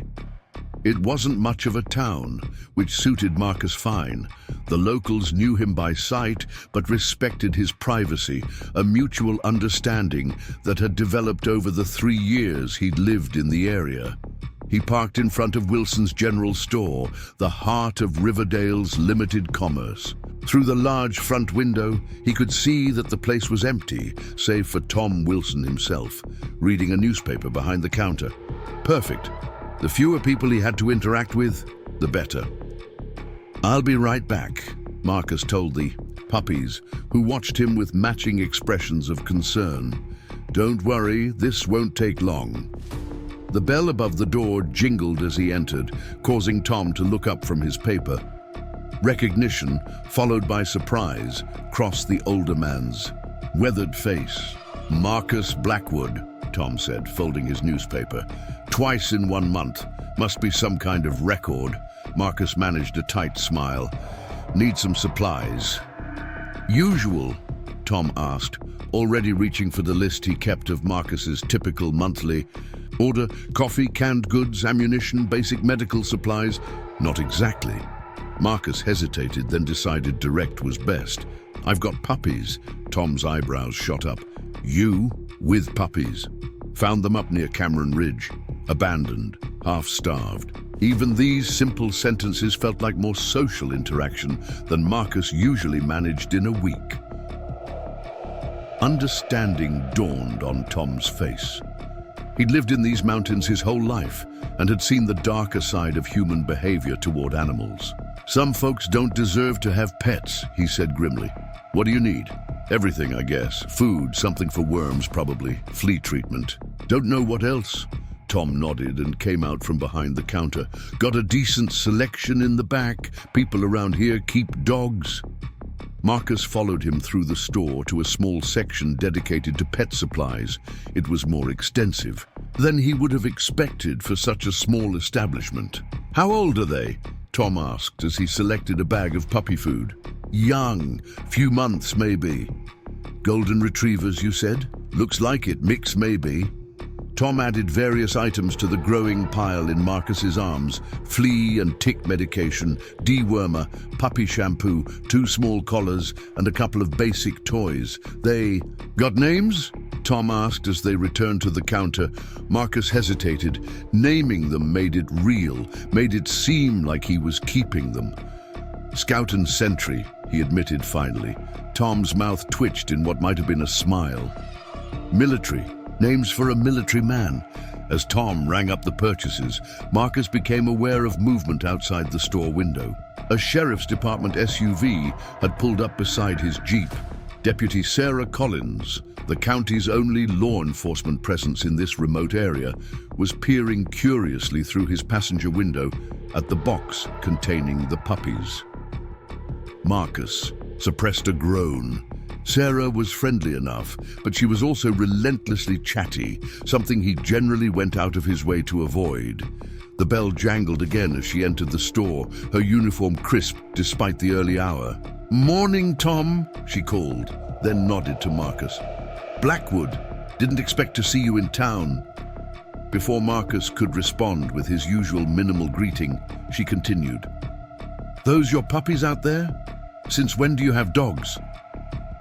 It wasn't much of a town, which suited Marcus fine. The locals knew him by sight, but respected his privacy, a mutual understanding that had developed over the 3 years he'd lived in the area. He parked in front of Wilson's General Store, the heart of Riverdale's limited commerce. Through the large front window, he could see that the place was empty, save for Tom Wilson himself, reading a newspaper behind the counter. Perfect. The fewer people he had to interact with, the better. "I'll be right back," Marcus told the puppies, who watched him with matching expressions of concern. "Don't worry, this won't take long." The bell above the door jingled as he entered, causing Tom to look up from his paper. Recognition, followed by surprise, crossed the older man's weathered face. "Marcus Blackwood," Tom said, folding his newspaper. "Twice in 1 month. Must be some kind of record." Marcus managed a tight smile. "Need some supplies." "Usual?" Tom asked, already reaching for the list he kept of Marcus's typical monthly order. "Coffee, canned goods, ammunition, basic medical supplies?" "Not exactly." Marcus hesitated, then decided direct was best. "I've got puppies." Tom's eyebrows shot up. "You? With puppies?" "Found them up near Cameron Ridge. Abandoned, half-starved." Even these simple sentences felt like more social interaction than Marcus usually managed in a week. Understanding dawned on Tom's face. He'd lived in these mountains his whole life and had seen the darker side of human behavior toward animals. "Some folks don't deserve to have pets," he said grimly. "What do you need?" "Everything, I guess. Food, something for worms probably, flea treatment." "Don't know what else." Tom nodded and came out from behind the counter. "Got a decent selection in the back. People around here keep dogs." Marcus followed him through the store to a small section dedicated to pet supplies. It was more extensive than he would have expected for such a small establishment. "How old are they?" Tom asked as he selected a bag of puppy food. "Young, few months maybe." "Golden retrievers, you said?" "Looks like it, mix maybe." Tom added various items to the growing pile in Marcus's arms: flea and tick medication, dewormer, puppy shampoo, 2 small collars, and a couple of basic toys. "They got names?" Tom asked as they returned to the counter. Marcus hesitated. Naming them made it real, made it seem like he was keeping them. "Scout and Sentry," he admitted finally. Tom's mouth twitched in what might have been a smile. "Military. Names for a military man." As Tom rang up the purchases, Marcus became aware of movement outside the store window. A sheriff's department SUV had pulled up beside his Jeep. Deputy Sarah Collins, the county's only law enforcement presence in this remote area, was peering curiously through his passenger window at the box containing the puppies. Marcus suppressed a groan. Sarah was friendly enough, but she was also relentlessly chatty, something he generally went out of his way to avoid. The bell jangled again as she entered the store, her uniform crisp despite the early hour. "Morning, Tom," she called, then nodded to Marcus. "Blackwood, didn't expect to see you in town." Before Marcus could respond with his usual minimal greeting, she continued. "Those your puppies out there? Since when do you have dogs?"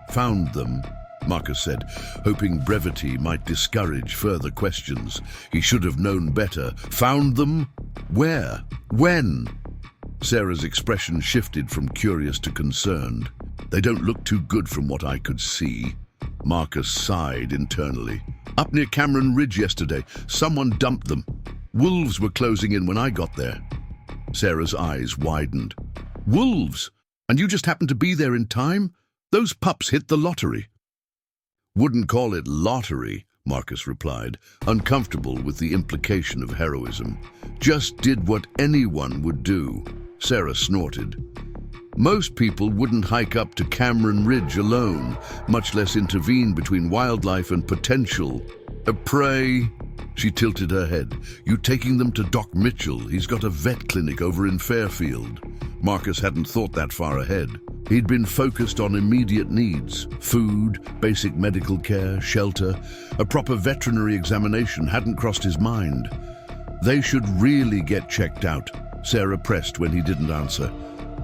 "Found them," Marcus said, hoping brevity might discourage further questions. He should have known better. "Found them? Where? When?" Sarah's expression shifted from curious to concerned. "They don't look too good from what I could see." Marcus sighed internally. "Up near Cameron Ridge yesterday. Someone dumped them. Wolves were closing in when I got there." Sarah's eyes widened. "Wolves? And you just happened to be there in time? Those pups hit the lottery." "Wouldn't call it lottery," Marcus replied, uncomfortable with the implication of heroism. "Just did what anyone would do." Sarah snorted. "Most people wouldn't hike up to Cameron Ridge alone, much less intervene between wildlife and potential prey." She tilted her head. "You taking them to Doc Mitchell? He's got a vet clinic over in Fairfield." Marcus hadn't thought that far ahead. He'd been focused on immediate needs: food, basic medical care, shelter. A proper veterinary examination hadn't crossed his mind. "They should really get checked out," Sarah pressed when he didn't answer.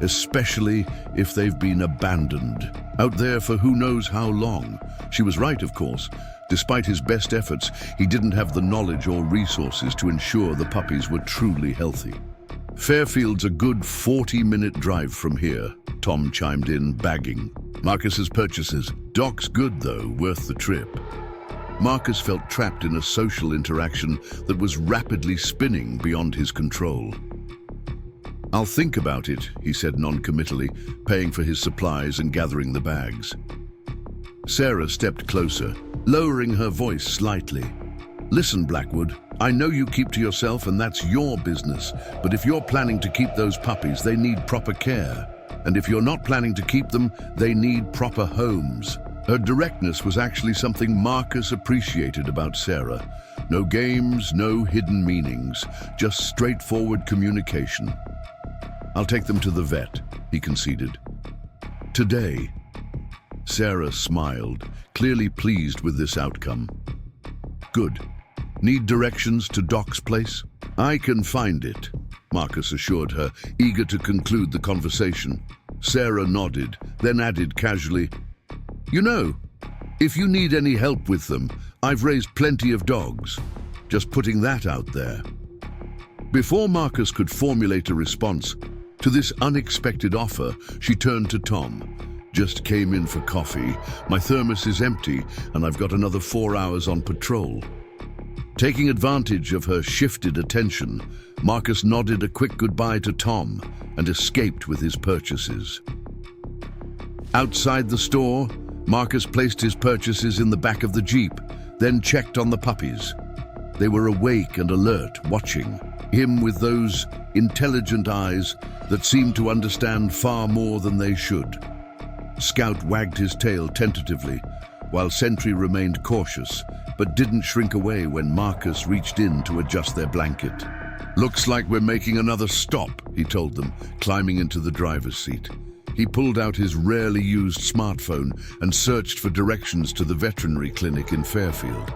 "Especially if they've been abandoned. Out there for who knows how long." She was right, of course. Despite his best efforts, he didn't have the knowledge or resources to ensure the puppies were truly healthy. "Fairfield's a good 40-minute drive from here," Tom chimed in, bagging Marcus's purchases. "Doc's good, though, worth the trip." Marcus felt trapped in a social interaction that was rapidly spinning beyond his control. "I'll think about it," he said non-committally, paying for his supplies and gathering the bags. Sarah stepped closer, lowering her voice slightly. "Listen, Blackwood, I know you keep to yourself and that's your business, but if you're planning to keep those puppies, they need proper care. And if you're not planning to keep them, they need proper homes. Her directness was actually something Marcus appreciated about Sarah. No games, no hidden meanings, just straightforward communication. I'll take them to the vet, he conceded. Today. Sarah smiled, clearly pleased with this outcome. Good. Need directions to Doc's place? I can find it, Marcus assured her, eager to conclude the conversation. Sarah nodded, then added casually, "You know, if you need any help with them, I've raised plenty of dogs. Just putting that out there." Before Marcus could formulate a response to this unexpected offer, she turned to Tom. "Just came in for coffee. My thermos is empty, and I've got another 4 hours on patrol." Taking advantage of her shifted attention, Marcus nodded a quick goodbye to Tom and escaped with his purchases. Outside the store, Marcus placed his purchases in the back of the Jeep, then checked on the puppies. They were awake and alert, watching him with those intelligent eyes that seemed to understand far more than they should. Scout wagged his tail tentatively, while Sentry remained cautious, but didn't shrink away when Marcus reached in to adjust their blanket. "Looks like we're making another stop," he told them, climbing into the driver's seat. He pulled out his rarely used smartphone and searched for directions to the veterinary clinic in Fairfield.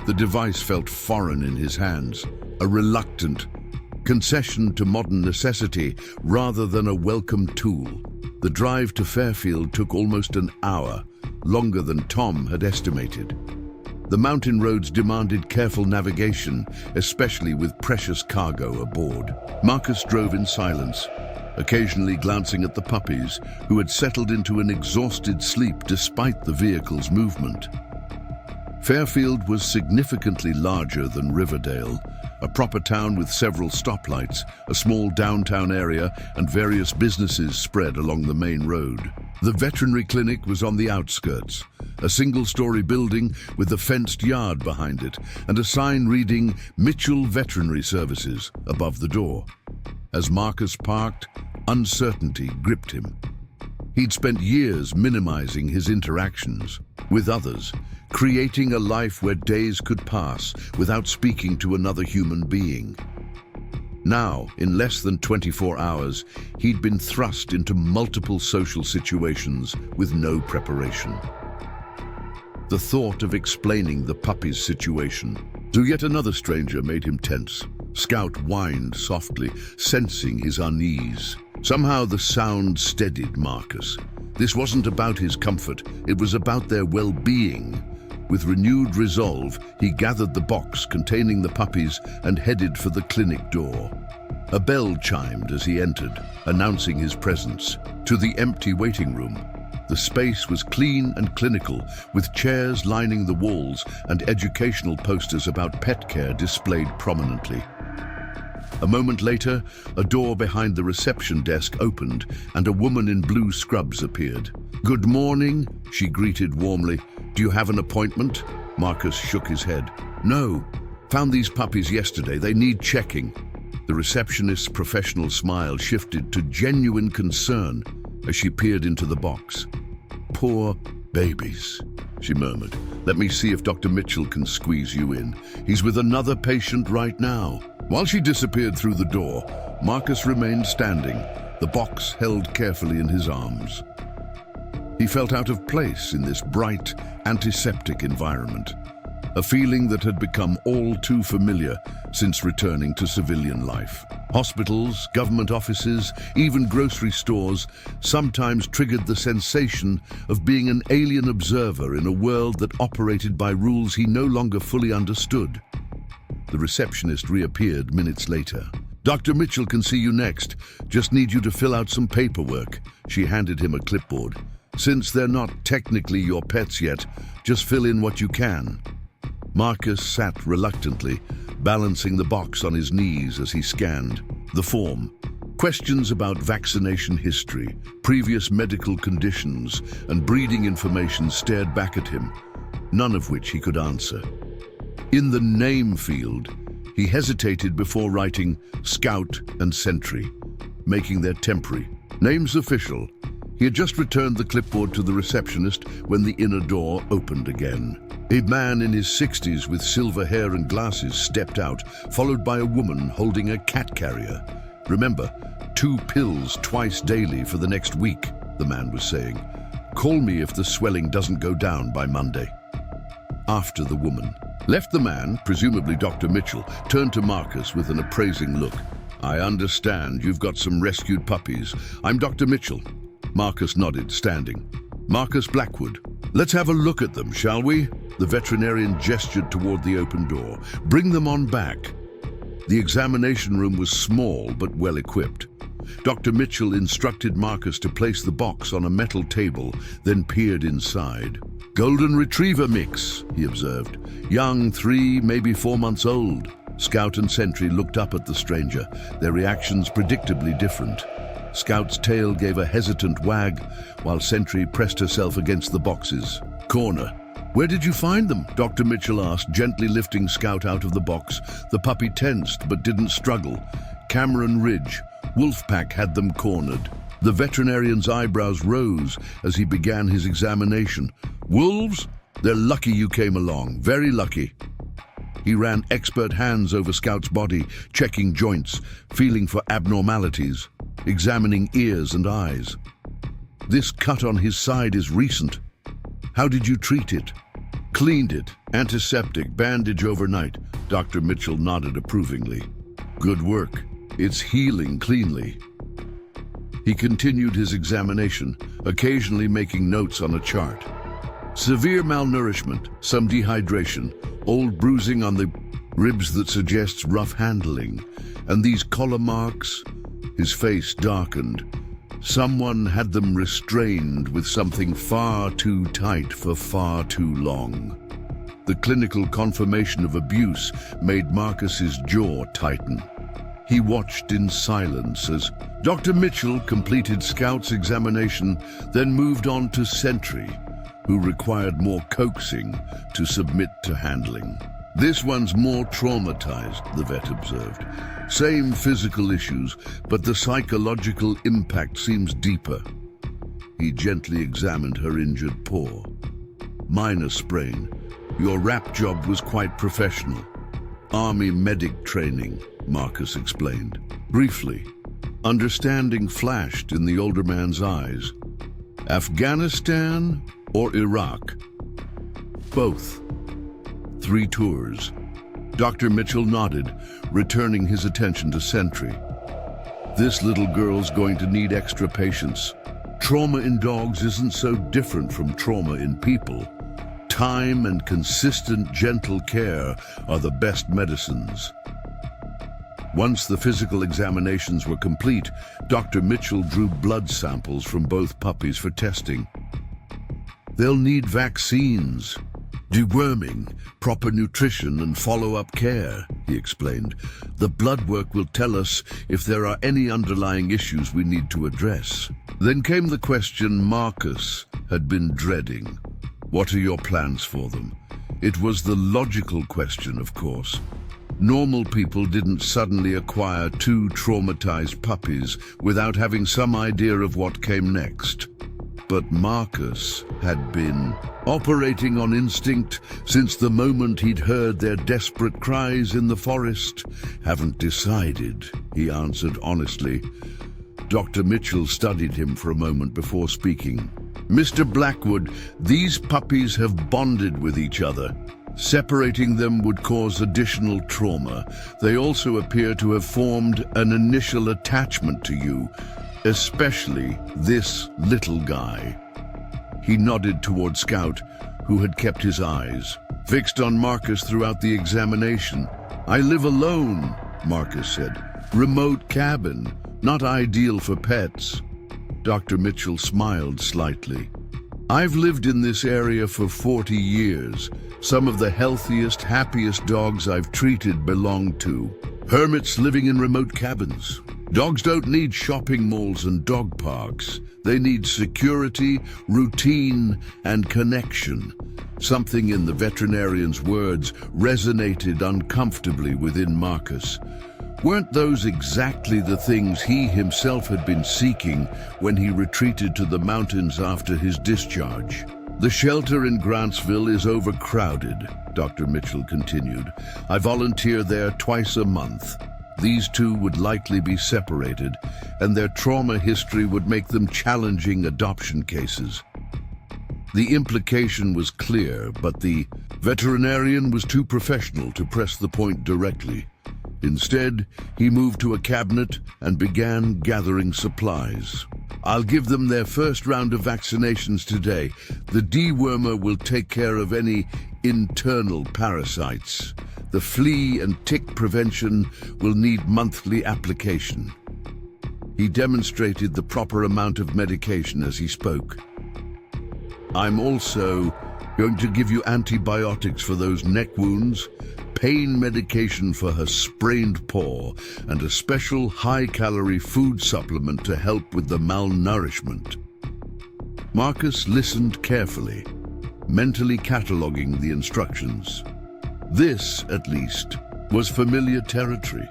The device felt foreign in his hands, a reluctant concession to modern necessity rather than a welcome tool. The drive to Fairfield took almost an hour, longer than Tom had estimated. The mountain roads demanded careful navigation, especially with precious cargo aboard. Marcus drove in silence, occasionally glancing at the puppies, who had settled into an exhausted sleep despite the vehicle's movement. Fairfield was significantly larger than Riverdale, a proper town with several stoplights, a small downtown area, and various businesses spread along the main road. The veterinary clinic was on the outskirts, a single-story building with a fenced yard behind it, and a sign reading Mitchell Veterinary Services above the door. As Marcus parked, uncertainty gripped him. He'd spent years minimizing his interactions with others, creating a life where days could pass without speaking to another human being. Now, in less than 24 hours, he'd been thrust into multiple social situations with no preparation. The thought of explaining the puppy's situation to yet another stranger made him tense. Scout whined softly, sensing his unease. Somehow the sound steadied Marcus. This wasn't about his comfort, it was about their well-being. With renewed resolve, he gathered the box containing the puppies and headed for the clinic door. A bell chimed as he entered, announcing his presence. To the empty waiting room. The space was clean and clinical, with chairs lining the walls and educational posters about pet care displayed prominently. A moment later, a door behind the reception desk opened and a woman in blue scrubs appeared. "Good morning," she greeted warmly. "Do you have an appointment?" Marcus shook his head. "No. Found these puppies yesterday. They need checking." The receptionist's professional smile shifted to genuine concern as she peered into the box. "Poor babies," she murmured. "Let me see if Dr. Mitchell can squeeze you in. He's with another patient right now." While she disappeared through the door, Marcus remained standing, the box held carefully in his arms. He felt out of place in this bright, antiseptic environment, a feeling that had become all too familiar since returning to civilian life. Hospitals, government offices, even grocery stores sometimes triggered the sensation of being an alien observer in a world that operated by rules he no longer fully understood. The receptionist reappeared minutes later. "Dr. Mitchell can see you next. Just need you to fill out some paperwork." She handed him a clipboard. "Since they're not technically your pets yet, just fill in what you can." Marcus sat reluctantly, balancing the box on his knees as he scanned the form. Questions about vaccination history, previous medical conditions, and breeding information stared back at him, none of which he could answer. In the name field, He hesitated before writing Scout and Sentry, making their temporary names official. He had just returned the clipboard to the receptionist when the inner door opened again. A man in his 60s with silver hair and glasses stepped out, followed by a woman holding a cat carrier. "Remember, 2 pills twice daily for the next week," the man was saying. "Call me if the swelling doesn't go down by Monday." After the woman left, the man, presumably Dr. Mitchell, turned to Marcus with an appraising look. "I understand you've got some rescued puppies. I'm Dr. Mitchell." Marcus nodded, standing. "Marcus Blackwood. Let's have a look at them, shall we?" The veterinarian gestured toward the open door. "Bring them on back." The examination room was small but well equipped. Dr. Mitchell instructed Marcus to place the box on a metal table, then peered inside. "Golden Retriever mix," he observed. "Young, 3, maybe 4 months old." Scout and Sentry looked up at the stranger, their reactions predictably different. Scout's tail gave a hesitant wag, while Sentry pressed herself against the box's corner. "Where did you find them?" Dr. Mitchell asked, gently lifting Scout out of the box. The puppy tensed but didn't struggle. "Cameron Ridge. Wolfpack had them cornered." The veterinarian's eyebrows rose as he began his examination. "Wolves? They're lucky you came along, very lucky." He ran expert hands over Scout's body, checking joints, feeling for abnormalities, examining ears and eyes. "This cut on his side is recent. How did you treat it?" "Cleaned it. Antiseptic, bandage overnight." Dr. Mitchell nodded approvingly. "Good work. It's healing cleanly." He continued his examination, occasionally making notes on a chart. "Severe malnourishment, some dehydration, old bruising on the ribs that suggests rough handling, and these collar marks." His face darkened. "Someone had them restrained with something far too tight for far too long." The clinical confirmation of abuse made Marcus's jaw tighten. He watched in silence as Dr. Mitchell completed Scout's examination, then moved on to Sentry, who required more coaxing to submit to handling. "This one's more traumatized," the vet observed. "Same physical issues, but the psychological impact seems deeper." He gently examined her injured paw. "Minor sprain. Your wrap job was quite professional. Army medic training," Marcus explained. Briefly, understanding flashed in the older man's eyes. "Afghanistan or Iraq?" "Both. 3 tours." Dr. Mitchell nodded, returning his attention to Sentry. "This little girl's going to need extra patience. Trauma in dogs isn't so different from trauma in people. Time and consistent, gentle care are the best medicines." Once the physical examinations were complete, Dr. Mitchell drew blood samples from both puppies for testing. "They'll need vaccines, deworming, proper nutrition and follow-up care," he explained. "The blood work will tell us if there are any underlying issues we need to address." Then came the question Marcus had been dreading. "What are your plans for them?" It was the logical question, of course. Normal people didn't suddenly acquire 2 traumatized puppies without having some idea of what came next. But Marcus had been operating on instinct since the moment he'd heard their desperate cries in the forest. "Haven't decided," he answered honestly. Dr. Mitchell studied him for a moment before speaking. "Mr. Blackwood, these puppies have bonded with each other. Separating them would cause additional trauma. They also appear to have formed an initial attachment to you, especially this little guy." He nodded toward Scout, who had kept his eyes fixed on Marcus throughout the examination. "I live alone," Marcus said. "Remote cabin, not ideal for pets." Dr. Mitchell smiled slightly. "I've lived in this area for 40 years. Some of the healthiest, happiest dogs I've treated belong to hermits living in remote cabins." Dogs don't need shopping malls and dog parks. They need security, routine, and connection. Something in the veterinarian's words resonated uncomfortably within Marcus. Weren't those exactly the things he himself had been seeking when he retreated to the mountains after his discharge? The shelter in Grantsville is overcrowded, Dr. Mitchell continued. I volunteer there twice a month. These two would likely be separated, and their trauma history would make them challenging adoption cases. The implication was clear, but the veterinarian was too professional to press the point directly. Instead, he moved to a cabinet and began gathering supplies. I'll give them their first round of vaccinations today. The dewormer will take care of any internal parasites. The flea and tick prevention will need monthly application. He demonstrated the proper amount of medication as he spoke. I'm also going to give you antibiotics for those neck wounds, pain medication for her sprained paw, and a special high-calorie food supplement to help with the malnourishment. Marcus listened carefully, mentally cataloging the instructions. This, at least, was familiar territory.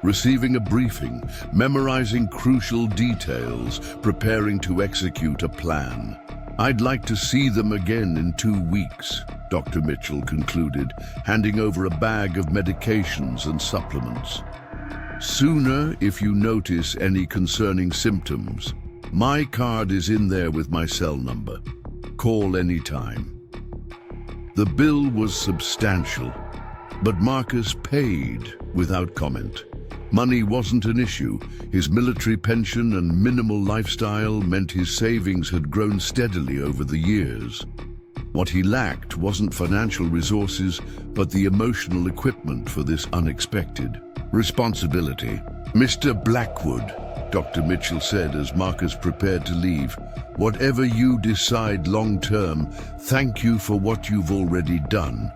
Receiving a briefing, memorizing crucial details, preparing to execute a plan. I'd like to see them again in 2 weeks, Dr. Mitchell concluded, handing over a bag of medications and supplements. Sooner if you notice any concerning symptoms. My card is in there with my cell number. Call anytime. The bill was substantial, but Marcus paid without comment. Money wasn't an issue. His military pension and minimal lifestyle meant his savings had grown steadily over the years. What he lacked wasn't financial resources, but the emotional equipment for this unexpected responsibility. Mr. Blackwood, Dr. Mitchell said as Marcus prepared to leave, whatever you decide long-term, thank you for what you've already done.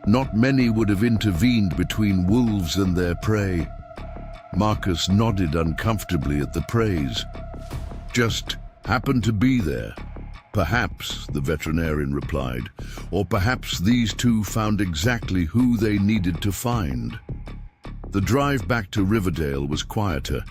Not many would have intervened between wolves and their prey. Marcus nodded uncomfortably at the praise. Just happened to be there. Perhaps, the veterinarian replied, or perhaps these two found exactly who they needed to find. The drive back to Riverdale was quieter,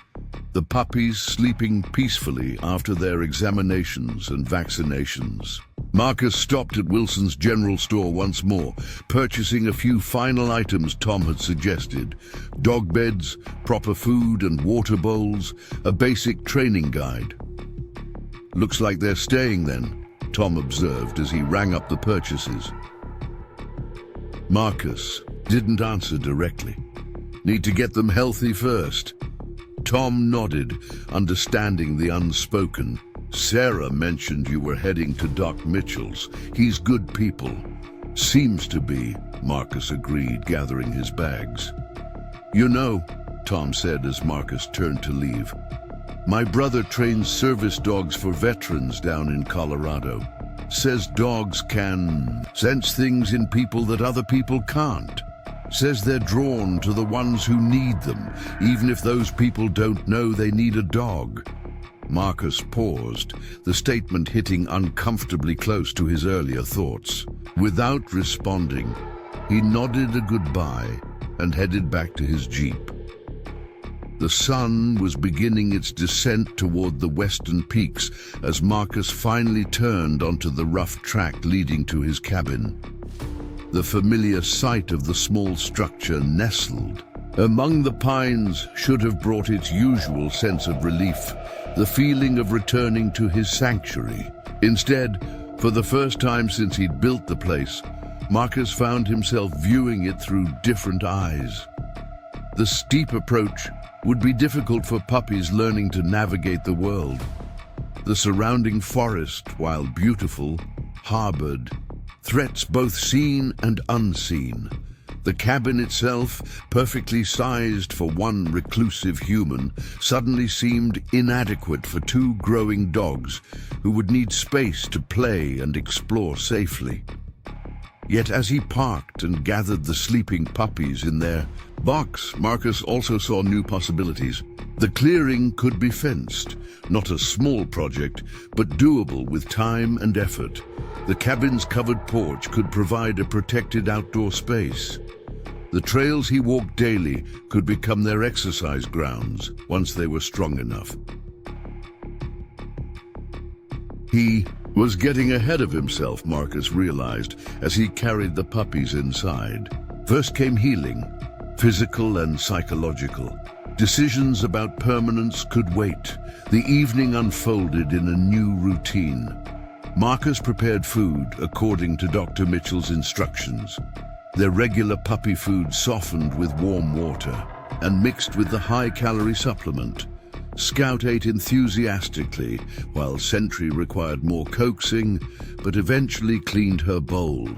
the puppies sleeping peacefully after their examinations and vaccinations. Marcus stopped at Wilson's general store once more, purchasing a few final items Tom had suggested. Dog beds, proper food and water bowls, a basic training guide. Looks like they're staying then, Tom observed as he rang up the purchases. Marcus didn't answer directly. Need to get them healthy first. Tom nodded, understanding the unspoken. Sarah mentioned you were heading to Doc Mitchell's. He's good people. Seems to be, Marcus agreed, gathering his bags. You know, Tom said as Marcus turned to leave, my brother trains service dogs for veterans down in Colorado. Says dogs can sense things in people that other people can't. Says they're drawn to the ones who need them, even if those people don't know they need a dog. Marcus paused, the statement hitting uncomfortably close to his earlier thoughts. Without responding, he nodded a goodbye and headed back to his jeep. The sun was beginning its descent toward the western peaks as Marcus finally turned onto the rough track leading to his cabin. The familiar sight of the small structure nestled among the pines should have brought its usual sense of relief, the feeling of returning to his sanctuary. Instead, for the first time since he'd built the place, Marcus found himself viewing it through different eyes. The steep approach would be difficult for puppies learning to navigate the world. The surrounding forest, while beautiful, harbored threats both seen and unseen. The cabin itself, perfectly sized for one reclusive human, suddenly seemed inadequate for two growing dogs who would need space to play and explore safely. Yet as he parked and gathered the sleeping puppies in their box, Marcus also saw new possibilities. The clearing could be fenced, not a small project, but doable with time and effort. The cabin's covered porch could provide a protected outdoor space. The trails he walked daily could become their exercise grounds once they were strong enough. He was getting ahead of himself, Marcus realized, as he carried the puppies inside. First came healing, physical and psychological. Decisions about permanence could wait. The evening unfolded in a new routine. Marcus prepared food according to Dr. Mitchell's instructions. Their regular puppy food softened with warm water and mixed with the high-calorie supplement. Scout ate enthusiastically, while Sentry required more coaxing, but eventually cleaned her bowl.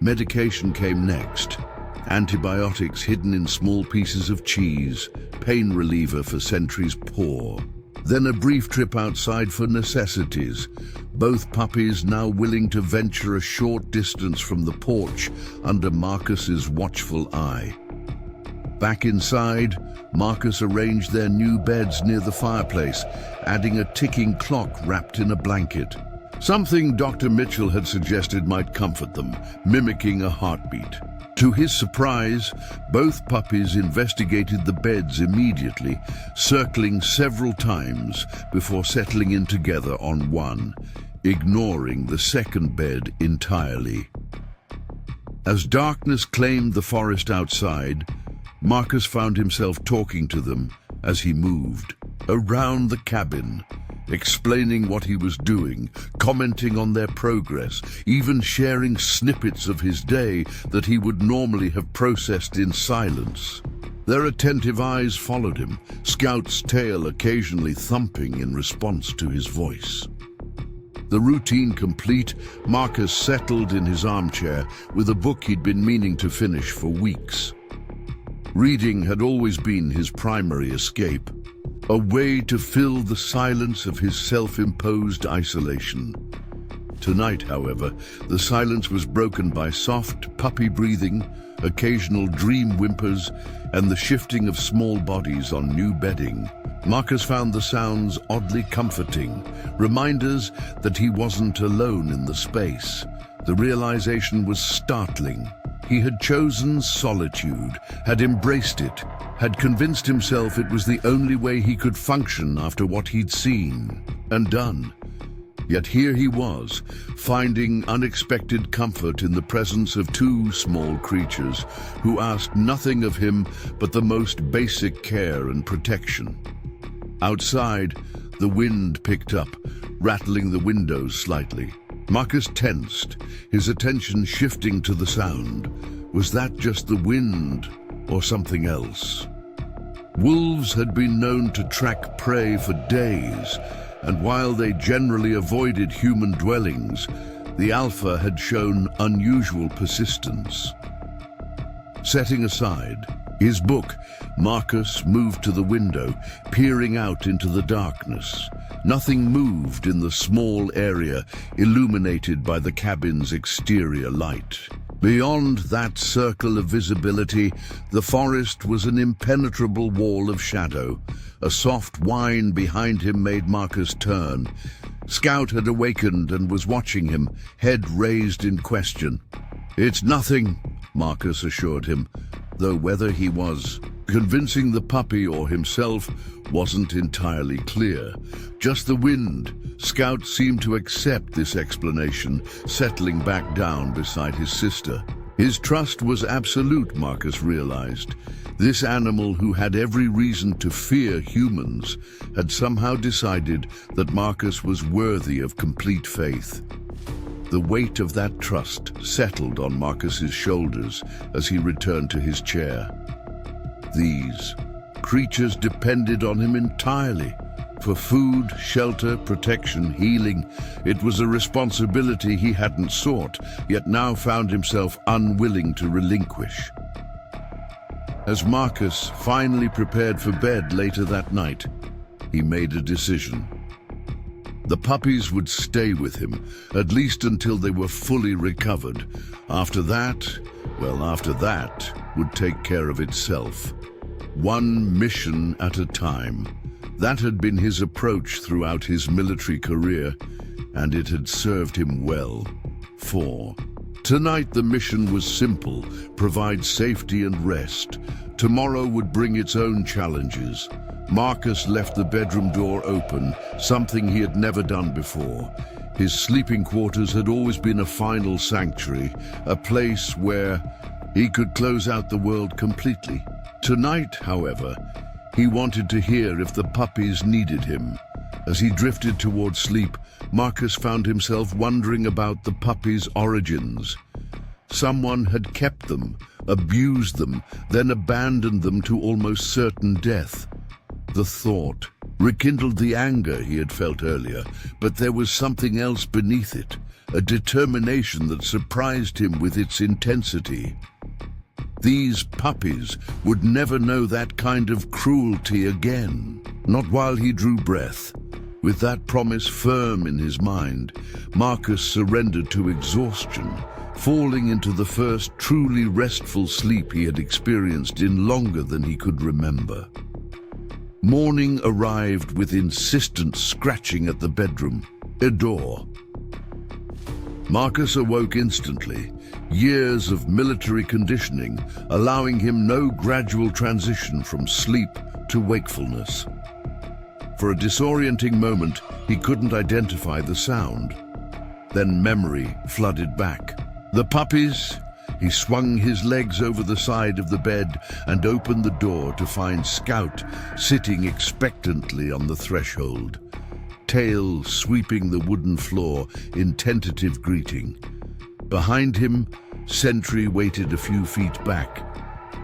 Medication came next. Antibiotics hidden in small pieces of cheese, pain reliever for Sentry's paw. Then a brief trip outside for necessities, both puppies now willing to venture a short distance from the porch under Marcus's watchful eye. Back inside, Marcus arranged their new beds near the fireplace, adding a ticking clock wrapped in a blanket. Something Dr. Mitchell had suggested might comfort them, mimicking a heartbeat. To his surprise, both puppies investigated the beds immediately, circling several times before settling in together on one, ignoring the second bed entirely. As darkness claimed the forest outside, Marcus found himself talking to them as he moved around the cabin, explaining what he was doing, commenting on their progress, even sharing snippets of his day that he would normally have processed in silence. Their attentive eyes followed him, Scout's tail occasionally thumping in response to his voice. The routine complete, Marcus settled in his armchair with a book he'd been meaning to finish for weeks. Reading had always been his primary escape, a way to fill the silence of his self-imposed isolation. Tonight, however, the silence was broken by soft puppy breathing, occasional dream whimpers, and the shifting of small bodies on new bedding. Marcus found the sounds oddly comforting, reminders that he wasn't alone in the space. The realization was startling. He had chosen solitude, had embraced it, had convinced himself it was the only way he could function after what he'd seen and done. Yet here he was, finding unexpected comfort in the presence of two small creatures who asked nothing of him but the most basic care and protection. Outside, the wind picked up, rattling the windows slightly. Marcus tensed, his attention shifting to the sound. Was that just the wind or something else? Wolves had been known to track prey for days, and while they generally avoided human dwellings, the alpha had shown unusual persistence. Setting aside his book, Marcus moved to the window, peering out into the darkness. Nothing moved in the small area illuminated by the cabin's exterior light. Beyond that circle of visibility, the forest was an impenetrable wall of shadow. A soft whine behind him made Marcus turn. Scout had awakened and was watching him, head raised in question. "It's nothing," Marcus assured him, though whether he was convincing the puppy or himself wasn't entirely clear. Just the wind. Scout seemed to accept this explanation, settling back down beside his sister. His trust was absolute, Marcus realized. This animal, who had every reason to fear humans, had somehow decided that Marcus was worthy of complete faith. The weight of that trust settled on Marcus's shoulders as he returned to his chair. These creatures depended on him entirely. For food, shelter, protection, healing. It was a responsibility he hadn't sought, yet now found himself unwilling to relinquish. As Marcus finally prepared for bed later that night, he made a decision. The puppies would stay with him, at least until they were fully recovered. After that would take care of itself. One mission at a time. That had been his approach throughout his military career, and it had served him well. 4. Tonight the mission was simple: provide safety and rest. Tomorrow would bring its own challenges. Marcus left the bedroom door open, something he had never done before. His sleeping quarters had always been a final sanctuary, a place where he could close out the world completely. Tonight, however, he wanted to hear if the puppies needed him. As he drifted towards sleep, Marcus found himself wondering about the puppies' origins. Someone had kept them, abused them, then abandoned them to almost certain death. The thought rekindled the anger he had felt earlier, but there was something else beneath it, a determination that surprised him with its intensity. These puppies would never know that kind of cruelty again, not while he drew breath. With that promise firm in his mind, Marcus surrendered to exhaustion, falling into the first truly restful sleep he had experienced in longer than he could remember. Morning arrived with insistent scratching at the bedroom door. Marcus awoke instantly, years of military conditioning allowing him no gradual transition from sleep to wakefulness. For a disorienting moment, he couldn't identify the sound. Then memory flooded back. The puppies. He swung his legs over the side of the bed and opened the door to find Scout sitting expectantly on the threshold, tail sweeping the wooden floor in tentative greeting. Behind him, Sentry waited a few feet back,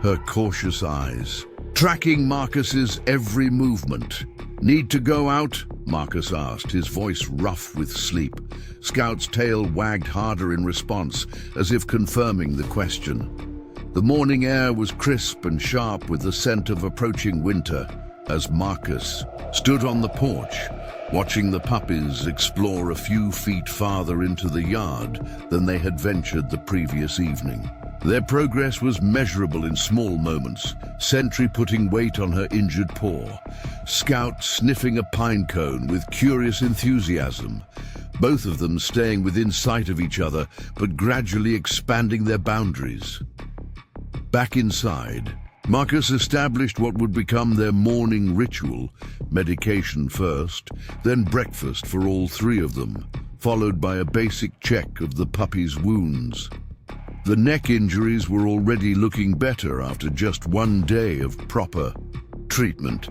her cautious eyes tracking Marcus's every movement. "Need to go out?" Marcus asked, his voice rough with sleep. Scout's tail wagged harder in response, as if confirming the question. The morning air was crisp and sharp with the scent of approaching winter, as Marcus stood on the porch, watching the puppies explore a few feet farther into the yard than they had ventured the previous evening. Their progress was measurable in small moments, Sentry putting weight on her injured paw, Scout sniffing a pine cone with curious enthusiasm, both of them staying within sight of each other but gradually expanding their boundaries. Back inside, Marcus established what would become their morning ritual: medication first, then breakfast for all three of them, followed by a basic check of the puppies' wounds. The neck injuries were already looking better after just one day of proper treatment,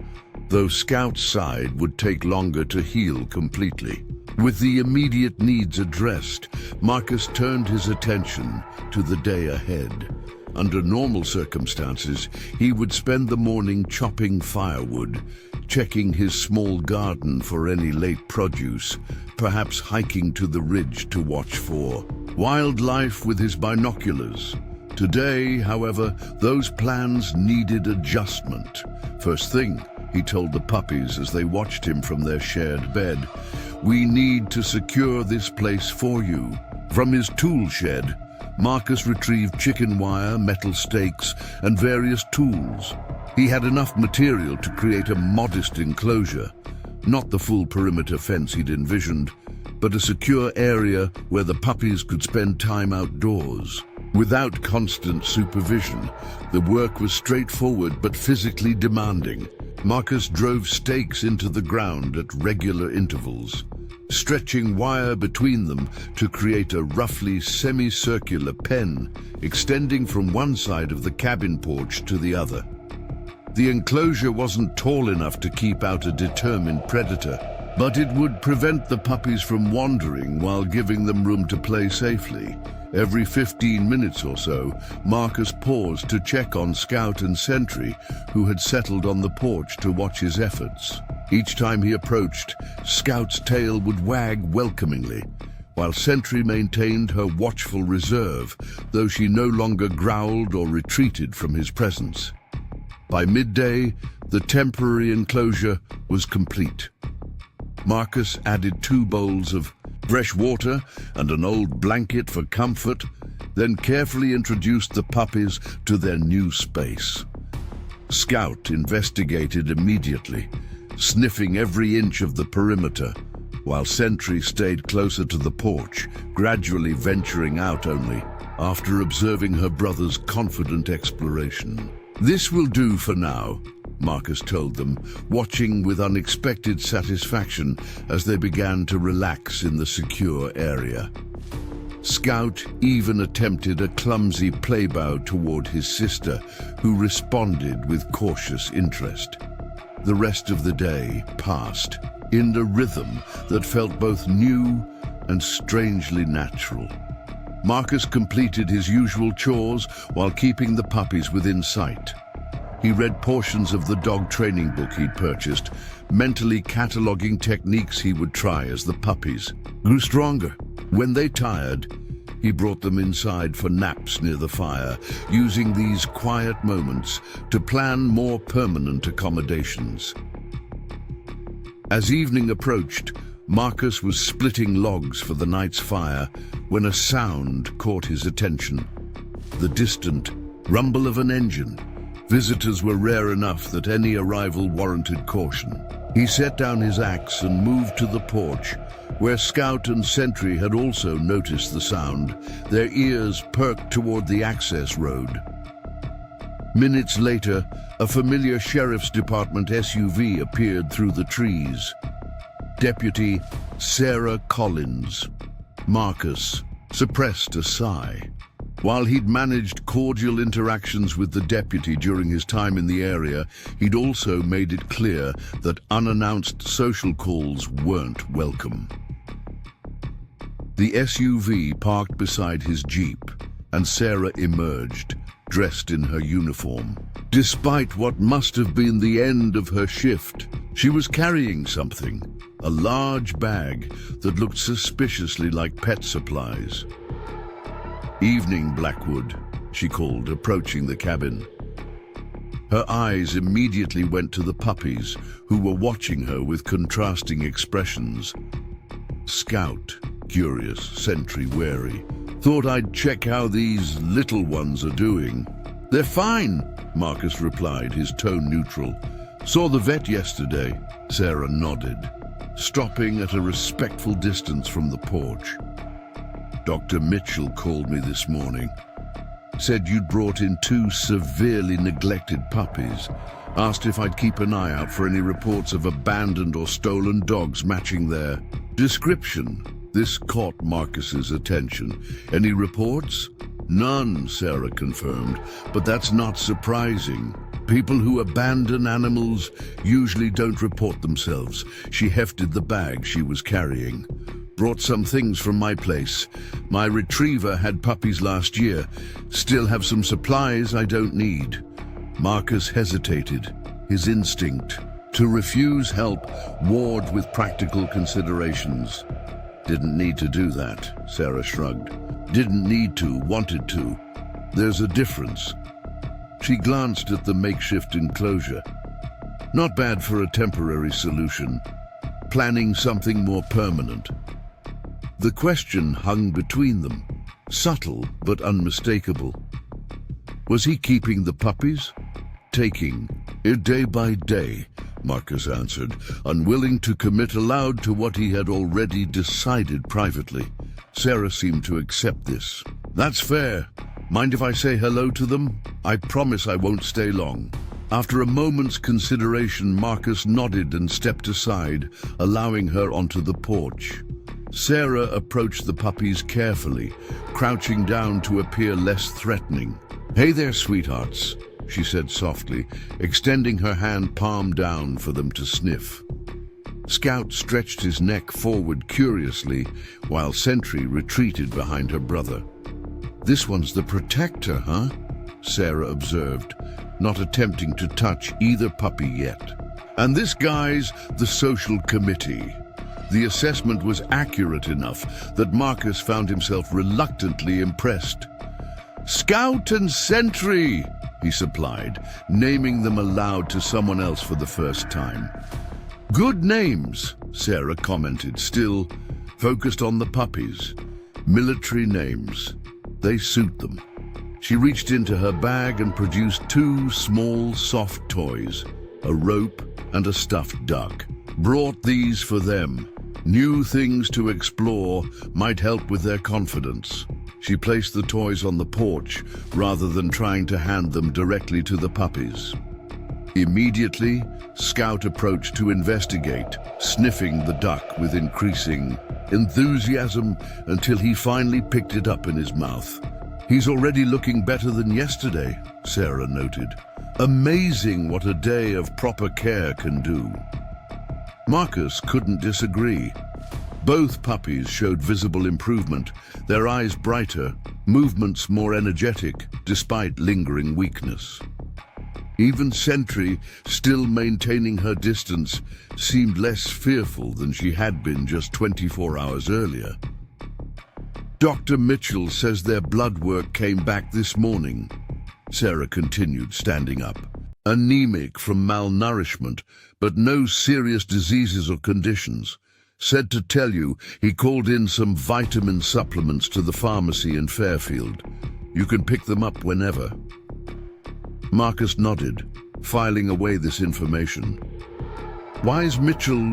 though Scout's side would take longer to heal completely. With the immediate needs addressed, Marcus turned his attention to the day ahead. Under normal circumstances, he would spend the morning chopping firewood, checking his small garden for any late produce, perhaps hiking to the ridge to watch for wildlife with his binoculars. Today, however, those plans needed adjustment. First thing, he told the puppies as they watched him from their shared bed, "We need to secure this place for you." From his tool shed, Marcus retrieved chicken wire, metal stakes, and various tools. He had enough material to create a modest enclosure, not the full perimeter fence he'd envisioned, but a secure area where the puppies could spend time outdoors. Without constant supervision, the work was straightforward but physically demanding. Marcus drove stakes into the ground at regular intervals, stretching wire between them to create a roughly semicircular pen extending from one side of the cabin porch to the other. The enclosure wasn't tall enough to keep out a determined predator, but it would prevent the puppies from wandering while giving them room to play safely. Every 15 minutes or so, Marcus paused to check on Scout and Sentry, who had settled on the porch to watch his efforts. Each time he approached, Scout's tail would wag welcomingly, while Sentry maintained her watchful reserve, though she no longer growled or retreated from his presence. By midday, the temporary enclosure was complete. Marcus added 2 bowls of fresh water and an old blanket for comfort, then carefully introduced the puppies to their new space. Scout investigated immediately, sniffing every inch of the perimeter, while Sentry stayed closer to the porch, gradually venturing out only after observing her brother's confident exploration. "This will do for now," Marcus told them, watching with unexpected satisfaction as they began to relax in the secure area. Scout even attempted a clumsy playbow toward his sister, who responded with cautious interest. The rest of the day passed in a rhythm that felt both new and strangely natural. Marcus completed his usual chores while keeping the puppies within sight. He read portions of the dog training book he'd purchased, mentally cataloging techniques he would try as the puppies grew stronger. When they tired, he brought them inside for naps near the fire, using these quiet moments to plan more permanent accommodations. As evening approached, Marcus was splitting logs for the night's fire when a sound caught his attention. The distant rumble of an engine. Visitors were rare enough that any arrival warranted caution. He set down his axe and moved to the porch, where Scout and Sentry had also noticed the sound, their ears perked toward the access road. Minutes later, a familiar Sheriff's Department SUV appeared through the trees. Deputy Sarah Collins. Marcus suppressed a sigh. While he'd managed cordial interactions with the deputy during his time in the area, he'd also made it clear that unannounced social calls weren't welcome. The SUV parked beside his Jeep, and Sarah emerged, dressed in her uniform. Despite what must have been the end of her shift, she was carrying something, a large bag that looked suspiciously like pet supplies. "Evening, Blackwood," she called, approaching the cabin. Her eyes immediately went to the puppies, who were watching her with contrasting expressions. Scout, curious, Sentry wary. "Thought I'd check how these little ones are doing." "They're fine," Marcus replied, his tone neutral. "Saw the vet yesterday." Sarah nodded, stopping at a respectful distance from the porch. "Dr. Mitchell called me this morning. Said you'd brought in 2 severely neglected puppies. Asked if I'd keep an eye out for any reports of abandoned or stolen dogs matching their description." This caught Marcus's attention. "Any reports?" "None," Sarah confirmed, "but that's not surprising. People who abandon animals usually don't report themselves." She hefted the bag she was carrying. "Brought some things from my place. My retriever had puppies last year. Still have some supplies I don't need." Marcus hesitated, his instinct to refuse help warred with practical considerations. "Didn't need to do that," Sarah shrugged. "Didn't need to, wanted to. There's a difference." She glanced at the makeshift enclosure. Not bad for a temporary solution. Planning something more permanent. The question hung between them, subtle but unmistakable. Was he keeping the puppies? "Taking it day by day," Marcus answered, unwilling to commit aloud to what he had already decided privately. Sarah seemed to accept this. "That's fair. Mind if I say hello to them? I promise I won't stay long." After a moment's consideration, Marcus nodded and stepped aside, allowing her onto the porch. Sarah approached the puppies carefully, crouching down to appear less threatening. "Hey there, sweethearts," she said softly, extending her hand palm down for them to sniff. Scout stretched his neck forward curiously, while Sentry retreated behind her brother. "This one's the protector, huh?" Sarah observed, not attempting to touch either puppy yet. "And this guy's the social committee." The assessment was accurate enough that Marcus found himself reluctantly impressed. "Scout and Sentry," he supplied, naming them aloud to someone else for the first time. "Good names," Sarah commented, still focused on the puppies. "Military names. They suit them." She reached into her bag and produced 2 small, soft toys. a rope, and a stuffed duck. Brought these for them. New things to explore might help with their confidence. She placed the toys on the porch rather than trying to hand them directly to the puppies. Immediately, Scout approached to investigate, sniffing the duck with increasing enthusiasm until he finally picked it up in his mouth. "He's already looking better than yesterday," Sarah noted. "Amazing what a day of proper care can do." Marcus couldn't disagree. Both puppies showed visible improvement, their eyes brighter, movements more energetic, despite lingering weakness. Even Sentry, still maintaining her distance, seemed less fearful than she had been just 24 hours earlier. "Dr. Mitchell says their blood work came back this morning," Sarah continued, standing up. "Anemic from malnourishment, but no serious diseases or conditions. Said to tell you he called in some vitamin supplements to the pharmacy in Fairfield. You can pick them up whenever." Marcus nodded, filing away this information. "Why is Mitchell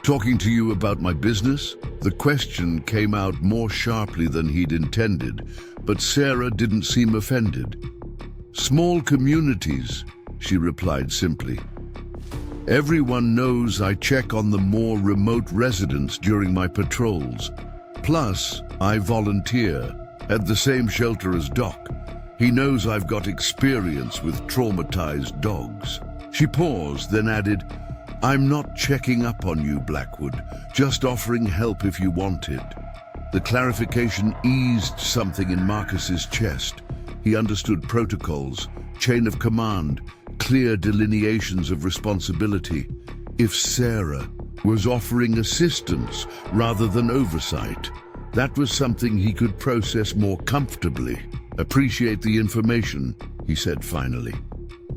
talking to you about my business?" The question came out more sharply than he'd intended, but Sarah didn't seem offended. "Small communities," she replied simply. "Everyone knows I check on the more remote residents during my patrols. Plus, I volunteer at the same shelter as Doc. He knows I've got experience with traumatized dogs." She paused, then added, "I'm not checking up on you, Blackwood, just offering help if you want it." The clarification eased something in Marcus's chest. He understood protocols, chain of command, clear delineations of responsibility. If Sarah was offering assistance rather than oversight, that was something he could process more comfortably. "Appreciate the information," he said finally.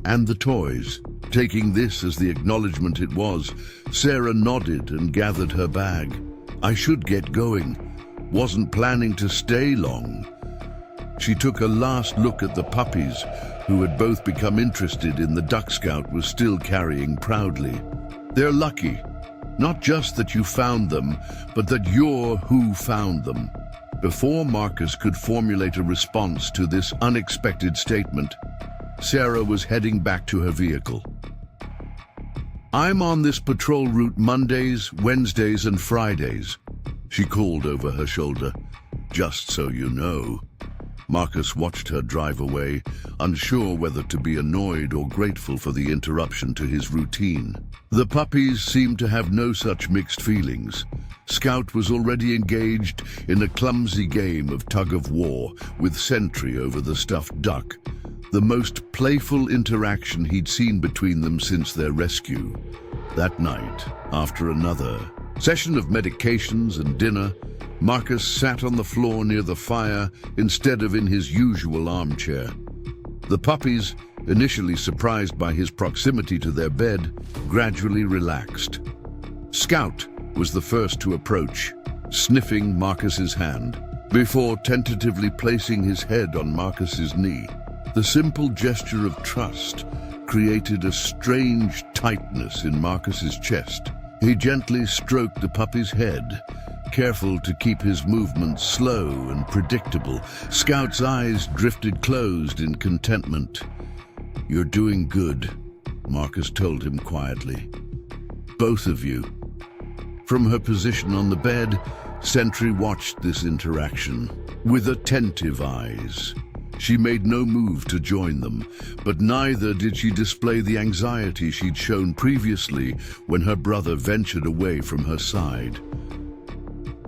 "And the toys." Taking this as the acknowledgement it was, Sarah nodded and gathered her bag. "I should get going. Wasn't planning to stay long." She took a last look at the puppies, who had both become interested in the Duck Scout was still carrying proudly. "They're lucky. Not just that you found them, but that you're who found them." Before Marcus could formulate a response to this unexpected statement, Sarah was heading back to her vehicle. "I'm on this patrol route Mondays, Wednesdays, and Fridays," she called over her shoulder. "Just so you know." Marcus watched her drive away, unsure whether to be annoyed or grateful for the interruption to his routine. The puppies seemed to have no such mixed feelings. Scout was already engaged in a clumsy game of tug-of-war with Sentry over the stuffed duck, the most playful interaction he'd seen between them since their rescue. That night, after another session of medications and dinner, Marcus sat on the floor near the fire instead of in his usual armchair. The puppies, initially surprised by his proximity to their bed, gradually relaxed. Scout was the first to approach, sniffing Marcus's hand, before tentatively placing his head on Marcus's knee. The simple gesture of trust created a strange tightness in Marcus's chest. He gently stroked the puppy's head, careful to keep his movements slow and predictable. Scout's eyes drifted closed in contentment. "You're doing good," Marcus told him quietly. "Both of you." From her position on the bed, Sentry watched this interaction with attentive eyes. She made no move to join them, but neither did she display the anxiety she'd shown previously when her brother ventured away from her side.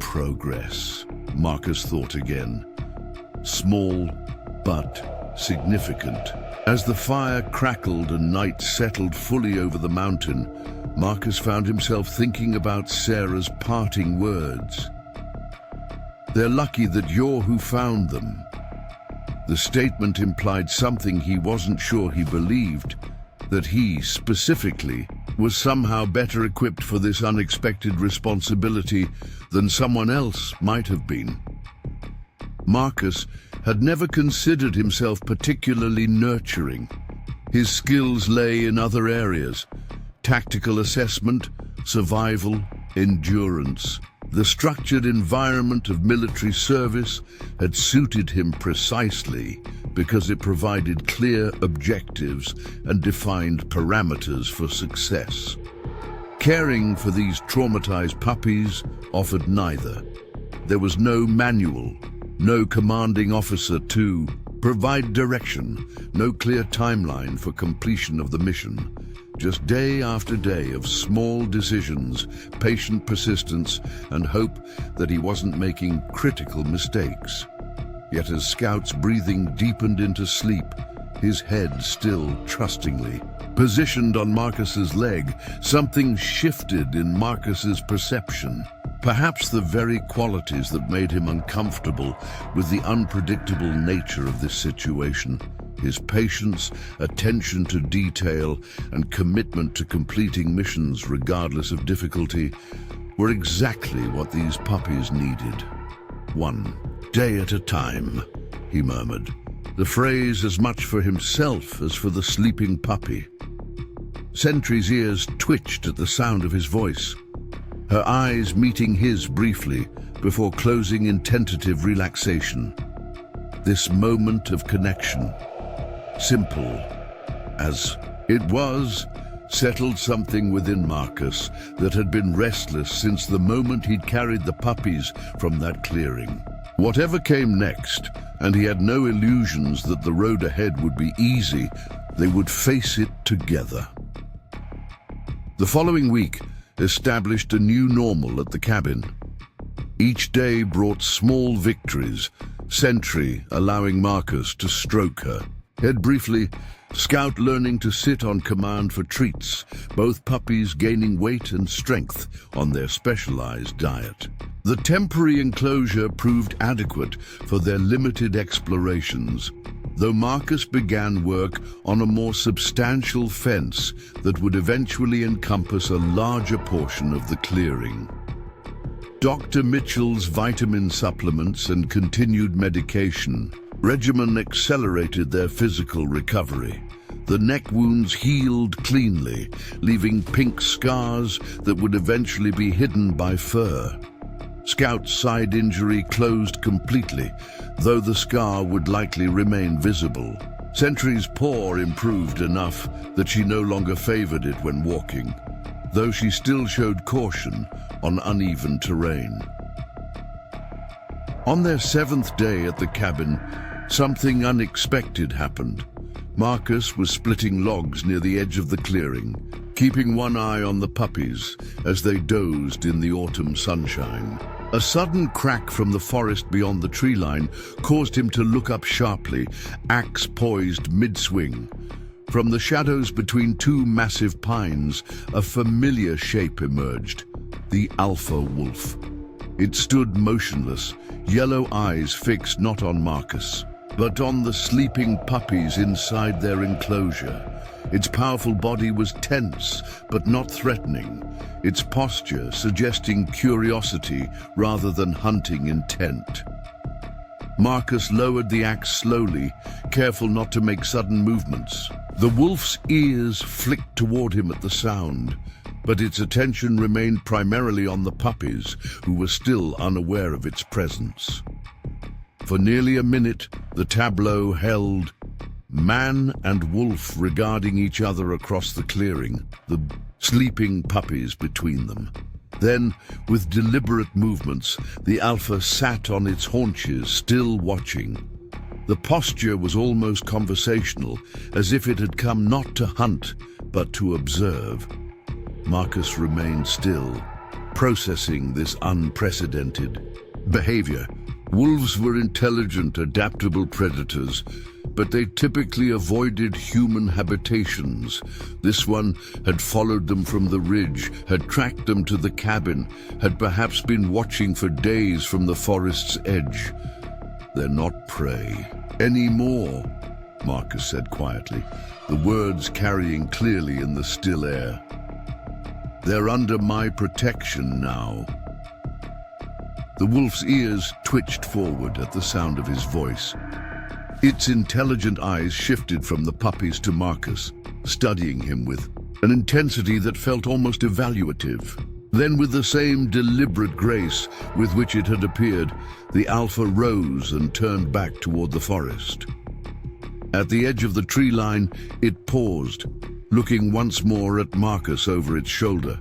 Progress, Marcus thought again. Small, but significant. As the fire crackled and night settled fully over the mountain, Marcus found himself thinking about Sarah's parting words. "They're lucky that you're who found them." The statement implied something he wasn't sure he believed, that he, specifically, was somehow better equipped for this unexpected responsibility than someone else might have been. Marcus had never considered himself particularly nurturing. His skills lay in other areas: tactical assessment, survival, endurance. The structured environment of military service had suited him precisely because it provided clear objectives and defined parameters for success. Caring for these traumatized puppies offered neither. There was no manual, no commanding officer to provide direction, no clear timeline for completion of the mission. Just day after day of small decisions, patient persistence, and hope that he wasn't making critical mistakes. Yet as Scout's breathing deepened into sleep, his head still trustingly positioned on Marcus's leg, something shifted in Marcus's perception. Perhaps the very qualities that made him uncomfortable with the unpredictable nature of this situation. His patience, attention to detail, and commitment to completing missions regardless of difficulty were exactly what these puppies needed. "One day at a time," he murmured, the phrase as much for himself as for the sleeping puppy. Sentry's ears twitched at the sound of his voice, her eyes meeting his briefly before closing in tentative relaxation. This moment of connection, simple as it was, settled something within Marcus that had been restless since the moment he'd carried the puppies from that clearing. Whatever came next, and he had no illusions that the road ahead would be easy, they would face it together. The following week established a new normal at the cabin. Each day brought small victories, Sentry allowing Marcus to stroke her. Head briefly, Scout learning to sit on command for treats, both puppies gaining weight and strength on their specialized diet. The temporary enclosure proved adequate for their limited explorations, though Marcus began work on a more substantial fence that would eventually encompass a larger portion of the clearing. Dr. Mitchell's vitamin supplements and continued medication regimen accelerated their physical recovery. The neck wounds healed cleanly, leaving pink scars that would eventually be hidden by fur. Scout's side injury closed completely, though the scar would likely remain visible. Sentry's paw improved enough that she no longer favored it when walking, though she still showed caution on uneven terrain. On their 7th day at the cabin, something unexpected happened. Marcus was splitting logs near the edge of the clearing, keeping one eye on the puppies as they dozed in the autumn sunshine. A sudden crack from the forest beyond the tree line caused him to look up sharply, axe poised mid-swing. From the shadows between two massive pines, a familiar shape emerged, the alpha wolf. It stood motionless, yellow eyes fixed not on Marcus, but on the sleeping puppies inside their enclosure. Its powerful body was tense, but not threatening, its posture suggesting curiosity rather than hunting intent. Marcus lowered the axe slowly, careful not to make sudden movements. The wolf's ears flicked toward him at the sound, but its attention remained primarily on the puppies, who were still unaware of its presence. For nearly a minute, the tableau held man and wolf regarding each other across the clearing, the sleeping puppies between them. Then, with deliberate movements, the alpha sat on its haunches, still watching. The posture was almost conversational, as if it had come not to hunt, but to observe. Marcus remained still, processing this unprecedented behavior. Wolves were intelligent, adaptable predators, but they typically avoided human habitations. This one had followed them from the ridge, had tracked them to the cabin, had perhaps been watching for days from the forest's edge. "They're not prey anymore," Marcus said quietly, the words carrying clearly in the still air. "They're under my protection now." The wolf's ears twitched forward at the sound of his voice. Its intelligent eyes shifted from the puppies to Marcus, studying him with an intensity that felt almost evaluative. Then, with the same deliberate grace with which it had appeared, the alpha rose and turned back toward the forest. At the edge of the tree line, it paused, looking once more at Marcus over its shoulder,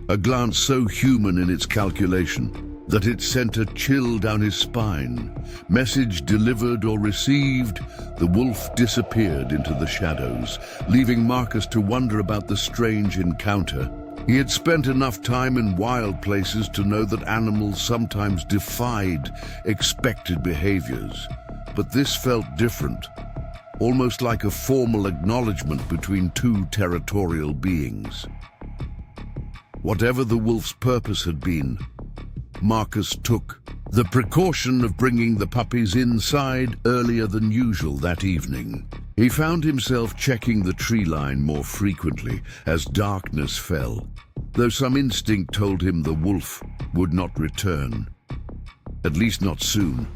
a glance so human in its calculation that it sent a chill down his spine. Message delivered or received, the wolf disappeared into the shadows, leaving Marcus to wonder about the strange encounter. He had spent enough time in wild places to know that animals sometimes defied expected behaviors, but this felt different, almost like a formal acknowledgement between two territorial beings. Whatever the wolf's purpose had been, Marcus took the precaution of bringing the puppies inside earlier than usual that evening. He found himself checking the tree line more frequently as darkness fell, though some instinct told him the wolf would not return, at least not soon.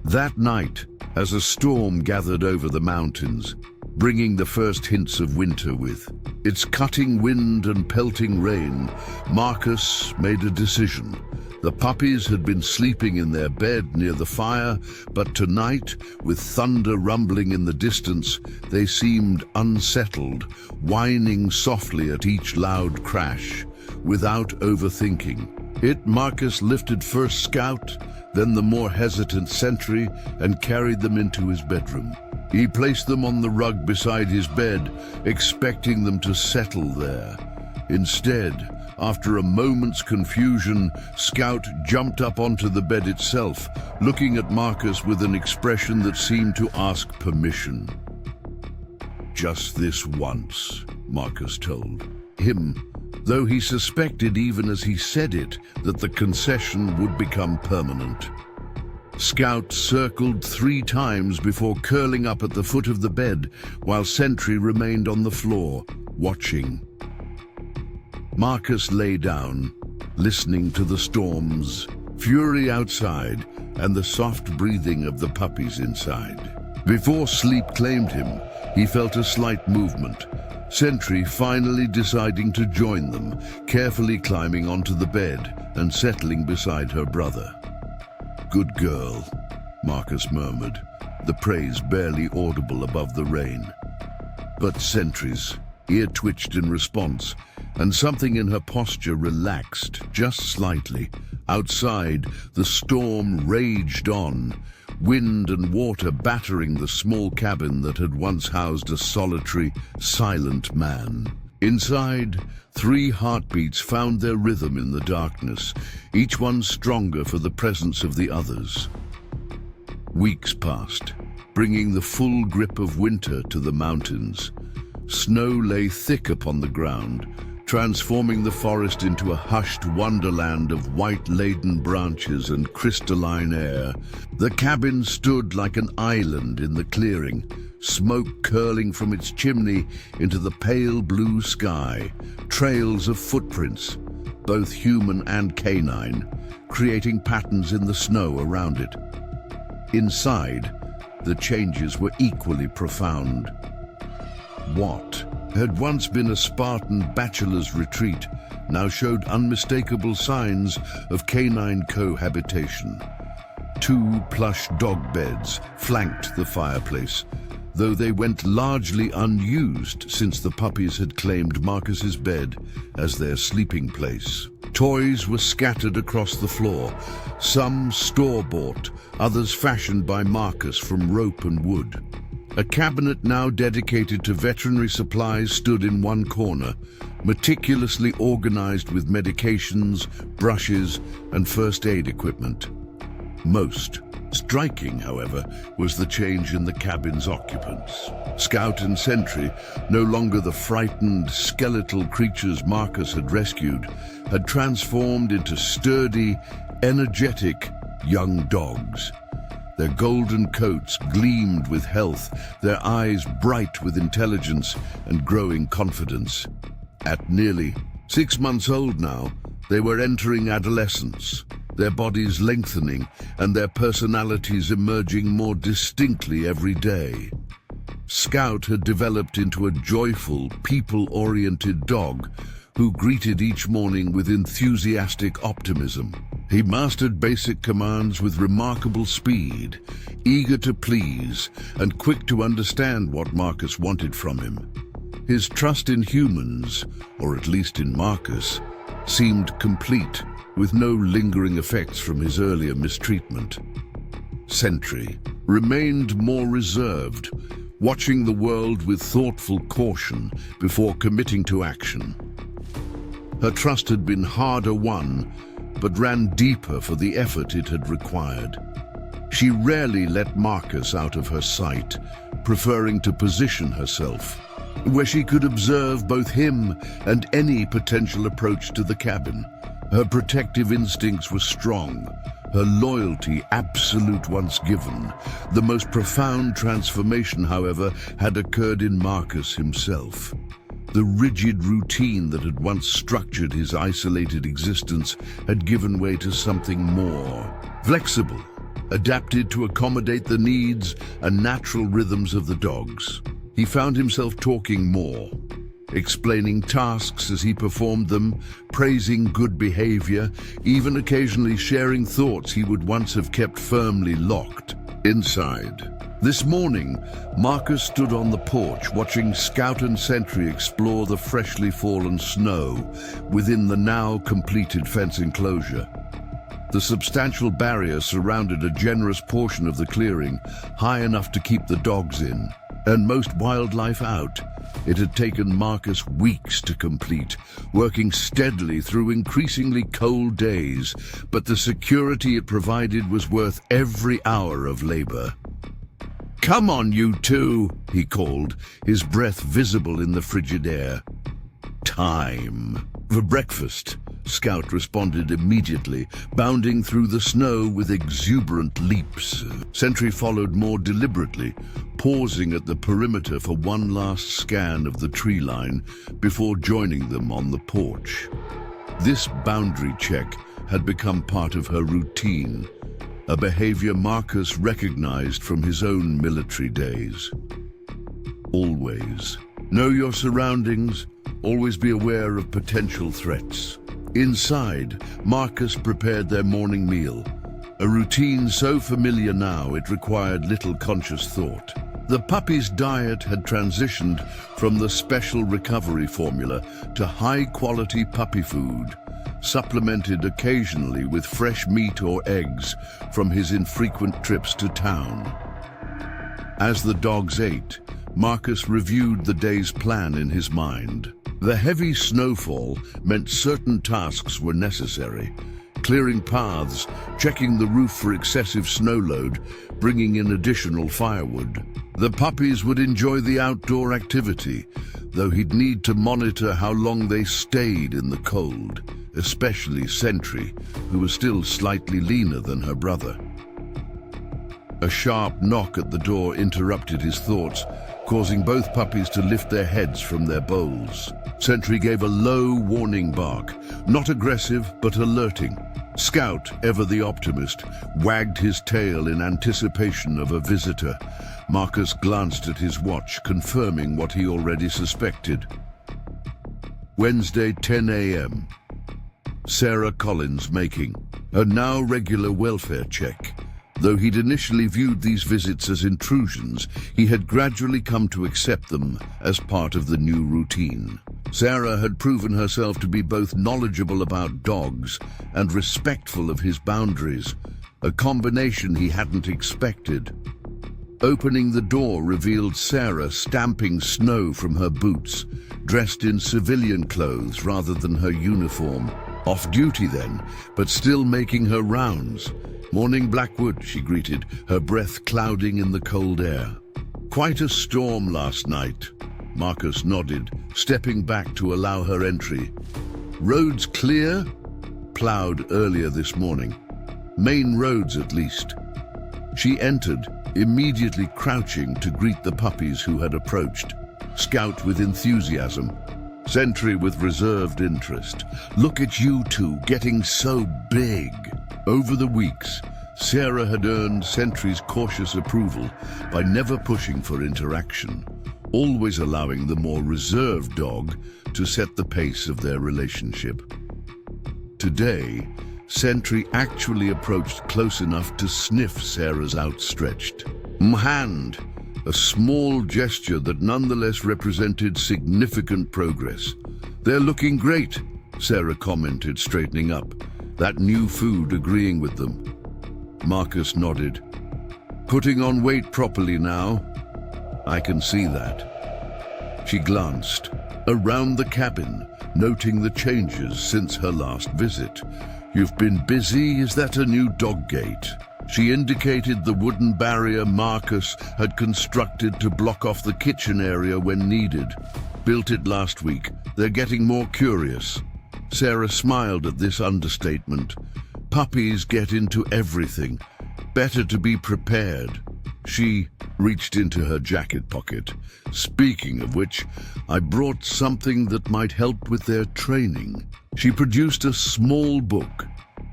That night, as a storm gathered over the mountains, bringing the first hints of winter with its cutting wind and pelting rain, Marcus made a decision. The puppies had been sleeping in their bed near the fire, but tonight, with thunder rumbling in the distance, they seemed unsettled, whining softly at each loud crash, without overthinking. Marcus lifted first Scout, then the more hesitant Sentry, and carried them into his bedroom. He placed them on the rug beside his bed, expecting them to settle there. Instead, after a moment's confusion, Scout jumped up onto the bed itself, looking at Marcus with an expression that seemed to ask permission. "Just this once," Marcus told him, though he suspected even as he said it that the concession would become permanent. Scout circled 3 times before curling up at the foot of the bed, while Sentry remained on the floor, watching. Marcus lay down, listening to the storm's fury outside and the soft breathing of the puppies inside. Before sleep claimed him, he felt a slight movement, Sentry finally deciding to join them, carefully climbing onto the bed and settling beside her brother. "Good girl," Marcus murmured, the praise barely audible above the rain. But Sentry's ear twitched in response, and something in her posture relaxed just slightly. Outside, the storm raged on, wind and water battering the small cabin that had once housed a solitary, silent man. Inside, 3 heartbeats found their rhythm in the darkness, each one stronger for the presence of the others. Weeks passed, bringing the full grip of winter to the mountains. Snow lay thick upon the ground, transforming the forest into a hushed wonderland of white-laden branches and crystalline air. The cabin stood like an island in the clearing, smoke curling from its chimney into the pale blue sky, trails of footprints, both human and canine, creating patterns in the snow around it. Inside, the changes were equally profound. What had once been a Spartan bachelor's retreat now showed unmistakable signs of canine cohabitation. 2 plush dog beds flanked the fireplace, though they went largely unused since the puppies had claimed Marcus's bed as their sleeping place. Toys were scattered across the floor, some store-bought, others fashioned by Marcus from rope and wood. A cabinet now dedicated to veterinary supplies stood in one corner, meticulously organized with medications, brushes, and first aid equipment. Most striking, however, was the change in the cabin's occupants. Scout and Sentry, no longer the frightened, skeletal creatures Marcus had rescued, had transformed into sturdy, energetic young dogs. Their golden coats gleamed with health, their eyes bright with intelligence and growing confidence. At nearly 6 months old now, they were entering adolescence, their bodies lengthening and their personalities emerging more distinctly every day. Scout had developed into a joyful, people-oriented dog who greeted each morning with enthusiastic optimism. He mastered basic commands with remarkable speed, eager to please and quick to understand what Marcus wanted from him. His trust in humans, or at least in Marcus, seemed complete, with no lingering effects from his earlier mistreatment. Sentry remained more reserved, watching the world with thoughtful caution before committing to action. Her trust had been harder won, but ran deeper for the effort it had required. She rarely let Marcus out of her sight, preferring to position herself where she could observe both him and any potential approach to the cabin. Her protective instincts were strong, her loyalty absolute once given. The most profound transformation, however, had occurred in Marcus himself. The rigid routine that had once structured his isolated existence had given way to something more flexible, adapted to accommodate the needs and natural rhythms of the dogs. He found himself talking more, explaining tasks as he performed them, praising good behavior, even occasionally sharing thoughts he would once have kept firmly locked inside. This morning, Marcus stood on the porch watching Scout and Sentry explore the freshly fallen snow within the now completed fence enclosure. The substantial barrier surrounded a generous portion of the clearing, high enough to keep the dogs in, and most wildlife out. It had taken Marcus weeks to complete, working steadily through increasingly cold days, but the security it provided was worth every hour of labor. "Come on, you two," he called, his breath visible in the frigid air. "Time for breakfast," Scout responded immediately, bounding through the snow with exuberant leaps. Sentry followed more deliberately, pausing at the perimeter for one last scan of the tree line before joining them on the porch. This boundary check had become part of her routine, a behavior Marcus recognized from his own military days. Always know your surroundings, always be aware of potential threats. Inside, Marcus prepared their morning meal, a routine so familiar now it required little conscious thought. The puppy's diet had transitioned from the special recovery formula to high-quality puppy food, supplemented occasionally with fresh meat or eggs from his infrequent trips to town. As the dogs ate, Marcus reviewed the day's plan in his mind. The heavy snowfall meant certain tasks were necessary: clearing paths, checking the roof for excessive snow load, bringing in additional firewood. The puppies would enjoy the outdoor activity, though he'd need to monitor how long they stayed in the cold, especially Sentry, who was still slightly leaner than her brother. A sharp knock at the door interrupted his thoughts, causing both puppies to lift their heads from their bowls. Sentry gave a low, warning bark, not aggressive but alerting. Scout, ever the optimist, wagged his tail in anticipation of a visitor. Marcus glanced at his watch, confirming what he already suspected. Wednesday, 10 a.m. Sarah Collins making a now regular welfare check. Though he'd initially viewed these visits as intrusions, he had gradually come to accept them as part of the new routine. Sarah had proven herself to be both knowledgeable about dogs and respectful of his boundaries, a combination he hadn't expected. Opening the door revealed Sarah stamping snow from her boots, dressed in civilian clothes rather than her uniform. Off duty then, but still making her rounds. "Morning, Blackwood," she greeted, her breath clouding in the cold air. "Quite a storm last night." Marcus nodded, stepping back to allow her entry. "Roads clear?" "Plowed earlier this morning. Main roads, at least." She entered, immediately crouching to greet the puppies who had approached. Scout with enthusiasm, Sentry with reserved interest. "Look at you two getting so big." Over the weeks, Sarah had earned Sentry's cautious approval by never pushing for interaction, always allowing the more reserved dog to set the pace of their relationship. Today, Sentry actually approached close enough to sniff Sarah's outstretched hand, a small gesture that nonetheless represented significant progress. "They're looking great," Sarah commented, straightening up, that new food agreeing with them. Marcus nodded. "Putting on weight properly now. I can see that." She glanced around the cabin, noting the changes since her last visit. "You've been busy. Is that a new dog gate?" She indicated the wooden barrier Marcus had constructed to block off the kitchen area when needed. "Built it last week. They're getting more curious." Sarah smiled at this understatement. Puppies get into everything. Better to be prepared. She reached into her jacket pocket. "Speaking of which, I brought something that might help with their training." She produced a small book,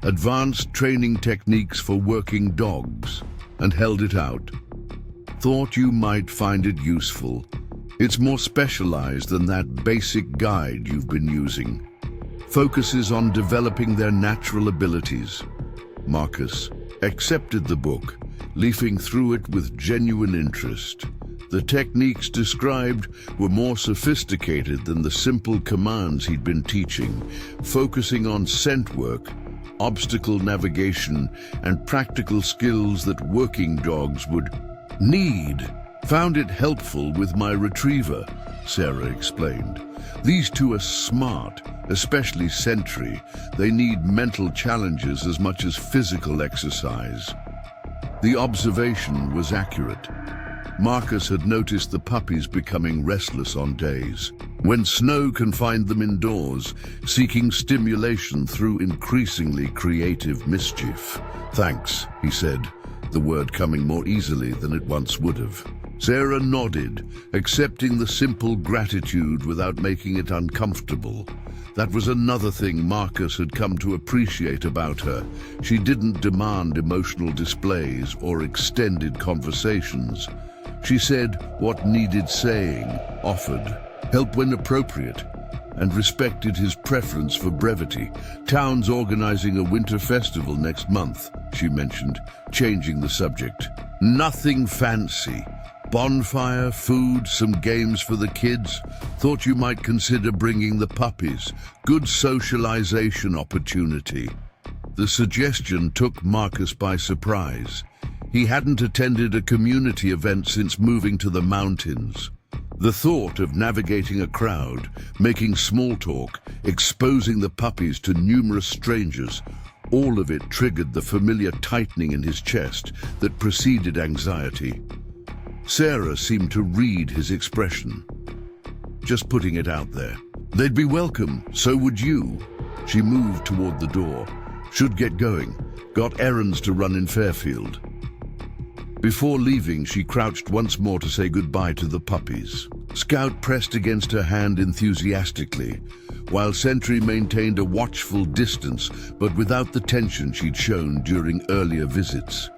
Advanced Training Techniques for Working Dogs, and held it out. "Thought you might find it useful. It's more specialized than that basic guide you've been using. Focuses on developing their natural abilities." Marcus accepted the book, leafing through it with genuine interest. The techniques described were more sophisticated than the simple commands he'd been teaching, focusing on scent work, obstacle navigation, and practical skills that working dogs would need. "Found it helpful with my retriever," Sarah explained. "These two are smart, especially Sentry. They need mental challenges as much as physical exercise." The observation was accurate. Marcus had noticed the puppies becoming restless on days when snow confined them indoors, seeking stimulation through increasingly creative mischief. "Thanks," he said, the word coming more easily than it once would have. Sarah nodded, accepting the simple gratitude without making it uncomfortable. That was another thing Marcus had come to appreciate about her. She didn't demand emotional displays or extended conversations. She said what needed saying, offered help when appropriate, and respected his preference for brevity. "Town's organizing a winter festival next month," she mentioned, changing the subject. "Nothing fancy. Bonfire, food, some games for the kids. Thought you might consider bringing the puppies. Good socialization opportunity." The suggestion took Marcus by surprise. He hadn't attended a community event since moving to the mountains. The thought of navigating a crowd, making small talk, exposing the puppies to numerous strangers, all of it triggered the familiar tightening in his chest that preceded anxiety. Sarah seemed to read his expression. "Just putting it out there. They'd be welcome, so would you." She moved toward the door. "Should get going. Got errands to run in Fairfield." Before leaving, she crouched once more to say goodbye to the puppies. Scout pressed against her hand enthusiastically, while Sentry maintained a watchful distance, but without the tension she'd shown during earlier visits.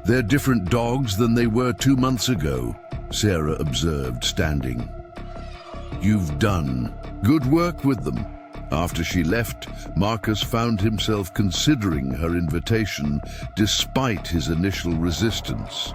"They're different dogs than they were 2 months ago," Sarah observed, standing. "You've done good work with them." After she left, Marcus found himself considering her invitation despite his initial resistance.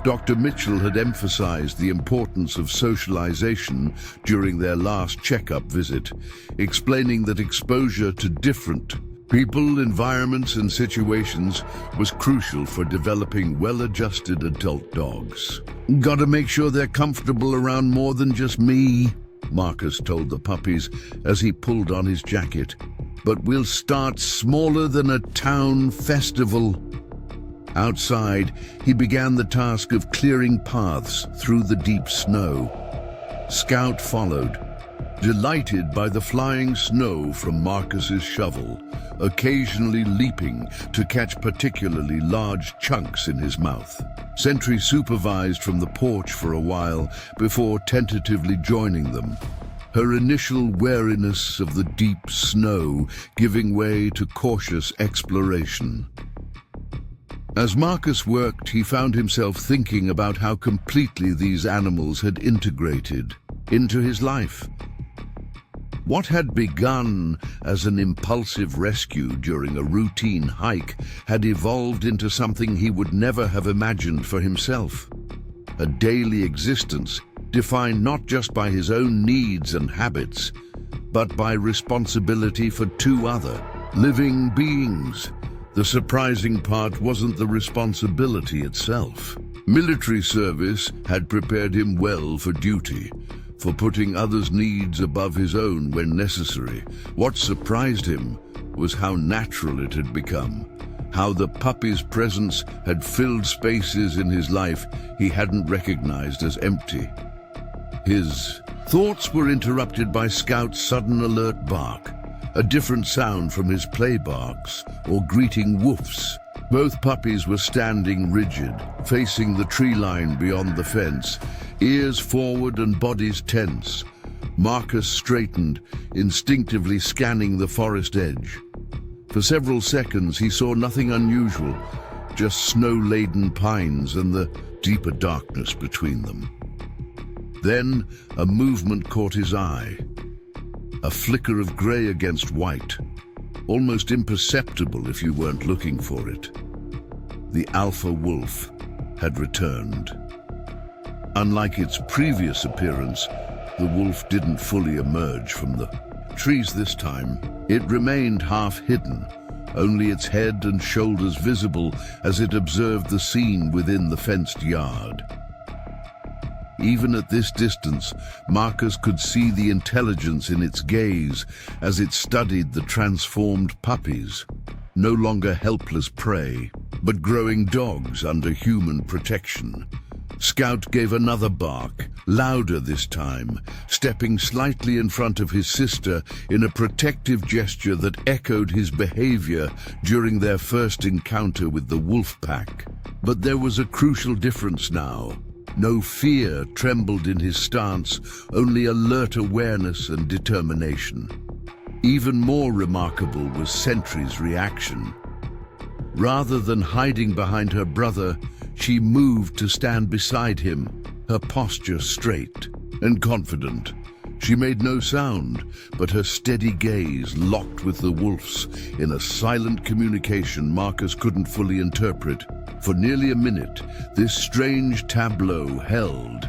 Dr. Mitchell had emphasized the importance of socialization during their last checkup visit, explaining that exposure to different people, environments, and situations was crucial for developing well-adjusted adult dogs. "Gotta make sure they're comfortable around more than just me," Marcus told the puppies as he pulled on his jacket. "But we'll start smaller than a town festival." Outside, he began the task of clearing paths through the deep snow. Scout followed, delighted by the flying snow from Marcus's shovel, occasionally leaping to catch particularly large chunks in his mouth. Sentry supervised from the porch for a while before tentatively joining them. her initial wariness of the deep snow giving way to cautious exploration. As Marcus worked, he found himself thinking about how completely these animals had integrated into his life. What had begun as an impulsive rescue during a routine hike had evolved into something he would never have imagined for himself. A daily existence defined not just by his own needs and habits, but by responsibility for two other living beings. The surprising part wasn't the responsibility itself. Military service had prepared him well for duty, for putting others' needs above his own when necessary. What surprised him was how natural it had become, how the puppy's presence had filled spaces in his life he hadn't recognized as empty. His thoughts were interrupted by Scout's sudden alert bark, a different sound from his play barks or greeting woofs. Both puppies were standing rigid, facing the tree line beyond the fence, ears forward and bodies tense. Marcus straightened, instinctively scanning the forest edge. For several seconds he saw nothing unusual, just snow-laden pines and the deeper darkness between them. Then a movement caught his eye. A flicker of grey against white, almost imperceptible if you weren't looking for it. The alpha wolf had returned. Unlike its previous appearance, the wolf didn't fully emerge from the trees this time. It remained half hidden, only its head and shoulders visible as it observed the scene within the fenced yard. Even at this distance, Marcus could see the intelligence in its gaze as it studied the transformed puppies, no longer helpless prey, but growing dogs under human protection. Scout gave another bark, louder this time, stepping slightly in front of his sister in a protective gesture that echoed his behavior during their first encounter with the wolf pack. But there was a crucial difference now. No fear trembled in his stance, only alert awareness and determination. Even more remarkable was Sentry's reaction. Rather than hiding behind her brother, she moved to stand beside him, her posture straight and confident. She made no sound, but her steady gaze locked with the wolf's in a silent communication Marcus couldn't fully interpret. For nearly a minute, this strange tableau held.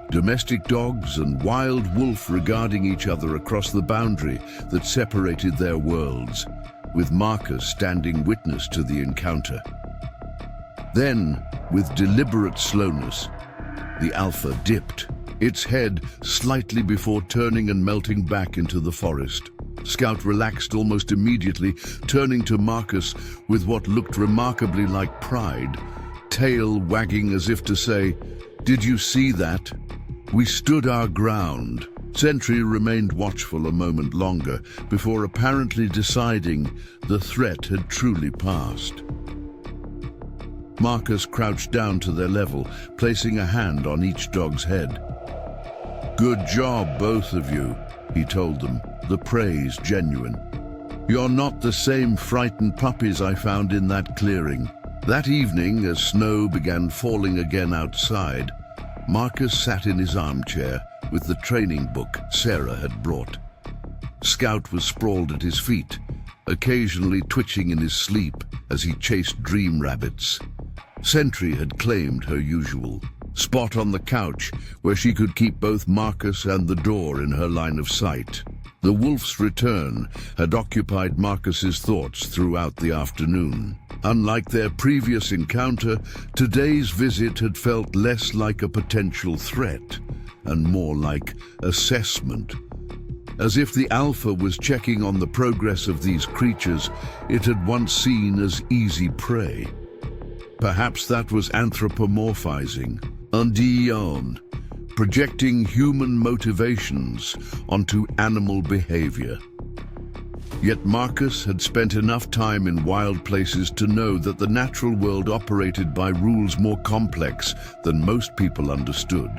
Domestic dogs and wild wolf regarding each other across the boundary that separated their worlds, with Marcus standing witness to the encounter. Then, with deliberate slowness, the alpha dipped, its head slightly before turning and melting back into the forest. Scout relaxed almost immediately, turning to Marcus with what looked remarkably like pride, tail wagging as if to say, "Did you see that? We stood our ground." Sentry remained watchful a moment longer before apparently deciding the threat had truly passed. Marcus crouched down to their level, placing a hand on each dog's head. "Good job, both of you," he told them, the praise genuine. "You're not the same frightened puppies I found in that clearing." That evening, as snow began falling again outside, Marcus sat in his armchair with the training book Sarah had brought. Scout was sprawled at his feet, occasionally twitching in his sleep as he chased dream rabbits. Sentry had claimed her usual spot on the couch where she could keep both Marcus and the door in her line of sight. The wolf's return had occupied Marcus's thoughts throughout the afternoon. Unlike their previous encounter, today's visit had felt less like a potential threat and more like assessment. As if the alpha was checking on the progress of these creatures it had once seen as easy prey. Perhaps that was anthropomorphizing, projecting human motivations onto animal behavior. Yet Marcus had spent enough time in wild places to know that the natural world operated by rules more complex than most people understood.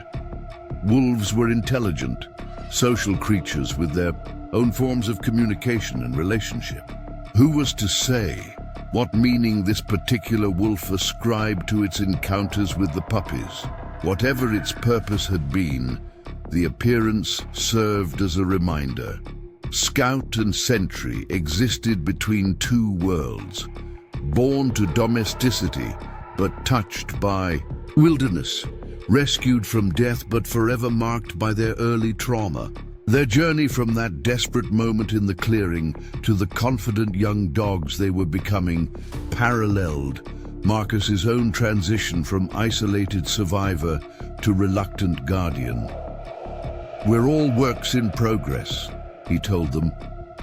Wolves were intelligent, social creatures with their own forms of communication and relationship. Who was to say what meaning this particular wolf ascribed to its encounters with the puppies? Whatever its purpose had been, the appearance served as a reminder. Scout and sentry existed between two worlds, born to domesticity but touched by wilderness, rescued from death but forever marked by their early trauma. Their journey from that desperate moment in the clearing to the confident young dogs they were becoming paralleled Marcus's own transition from isolated survivor to reluctant guardian. "We're all works in progress," he told them.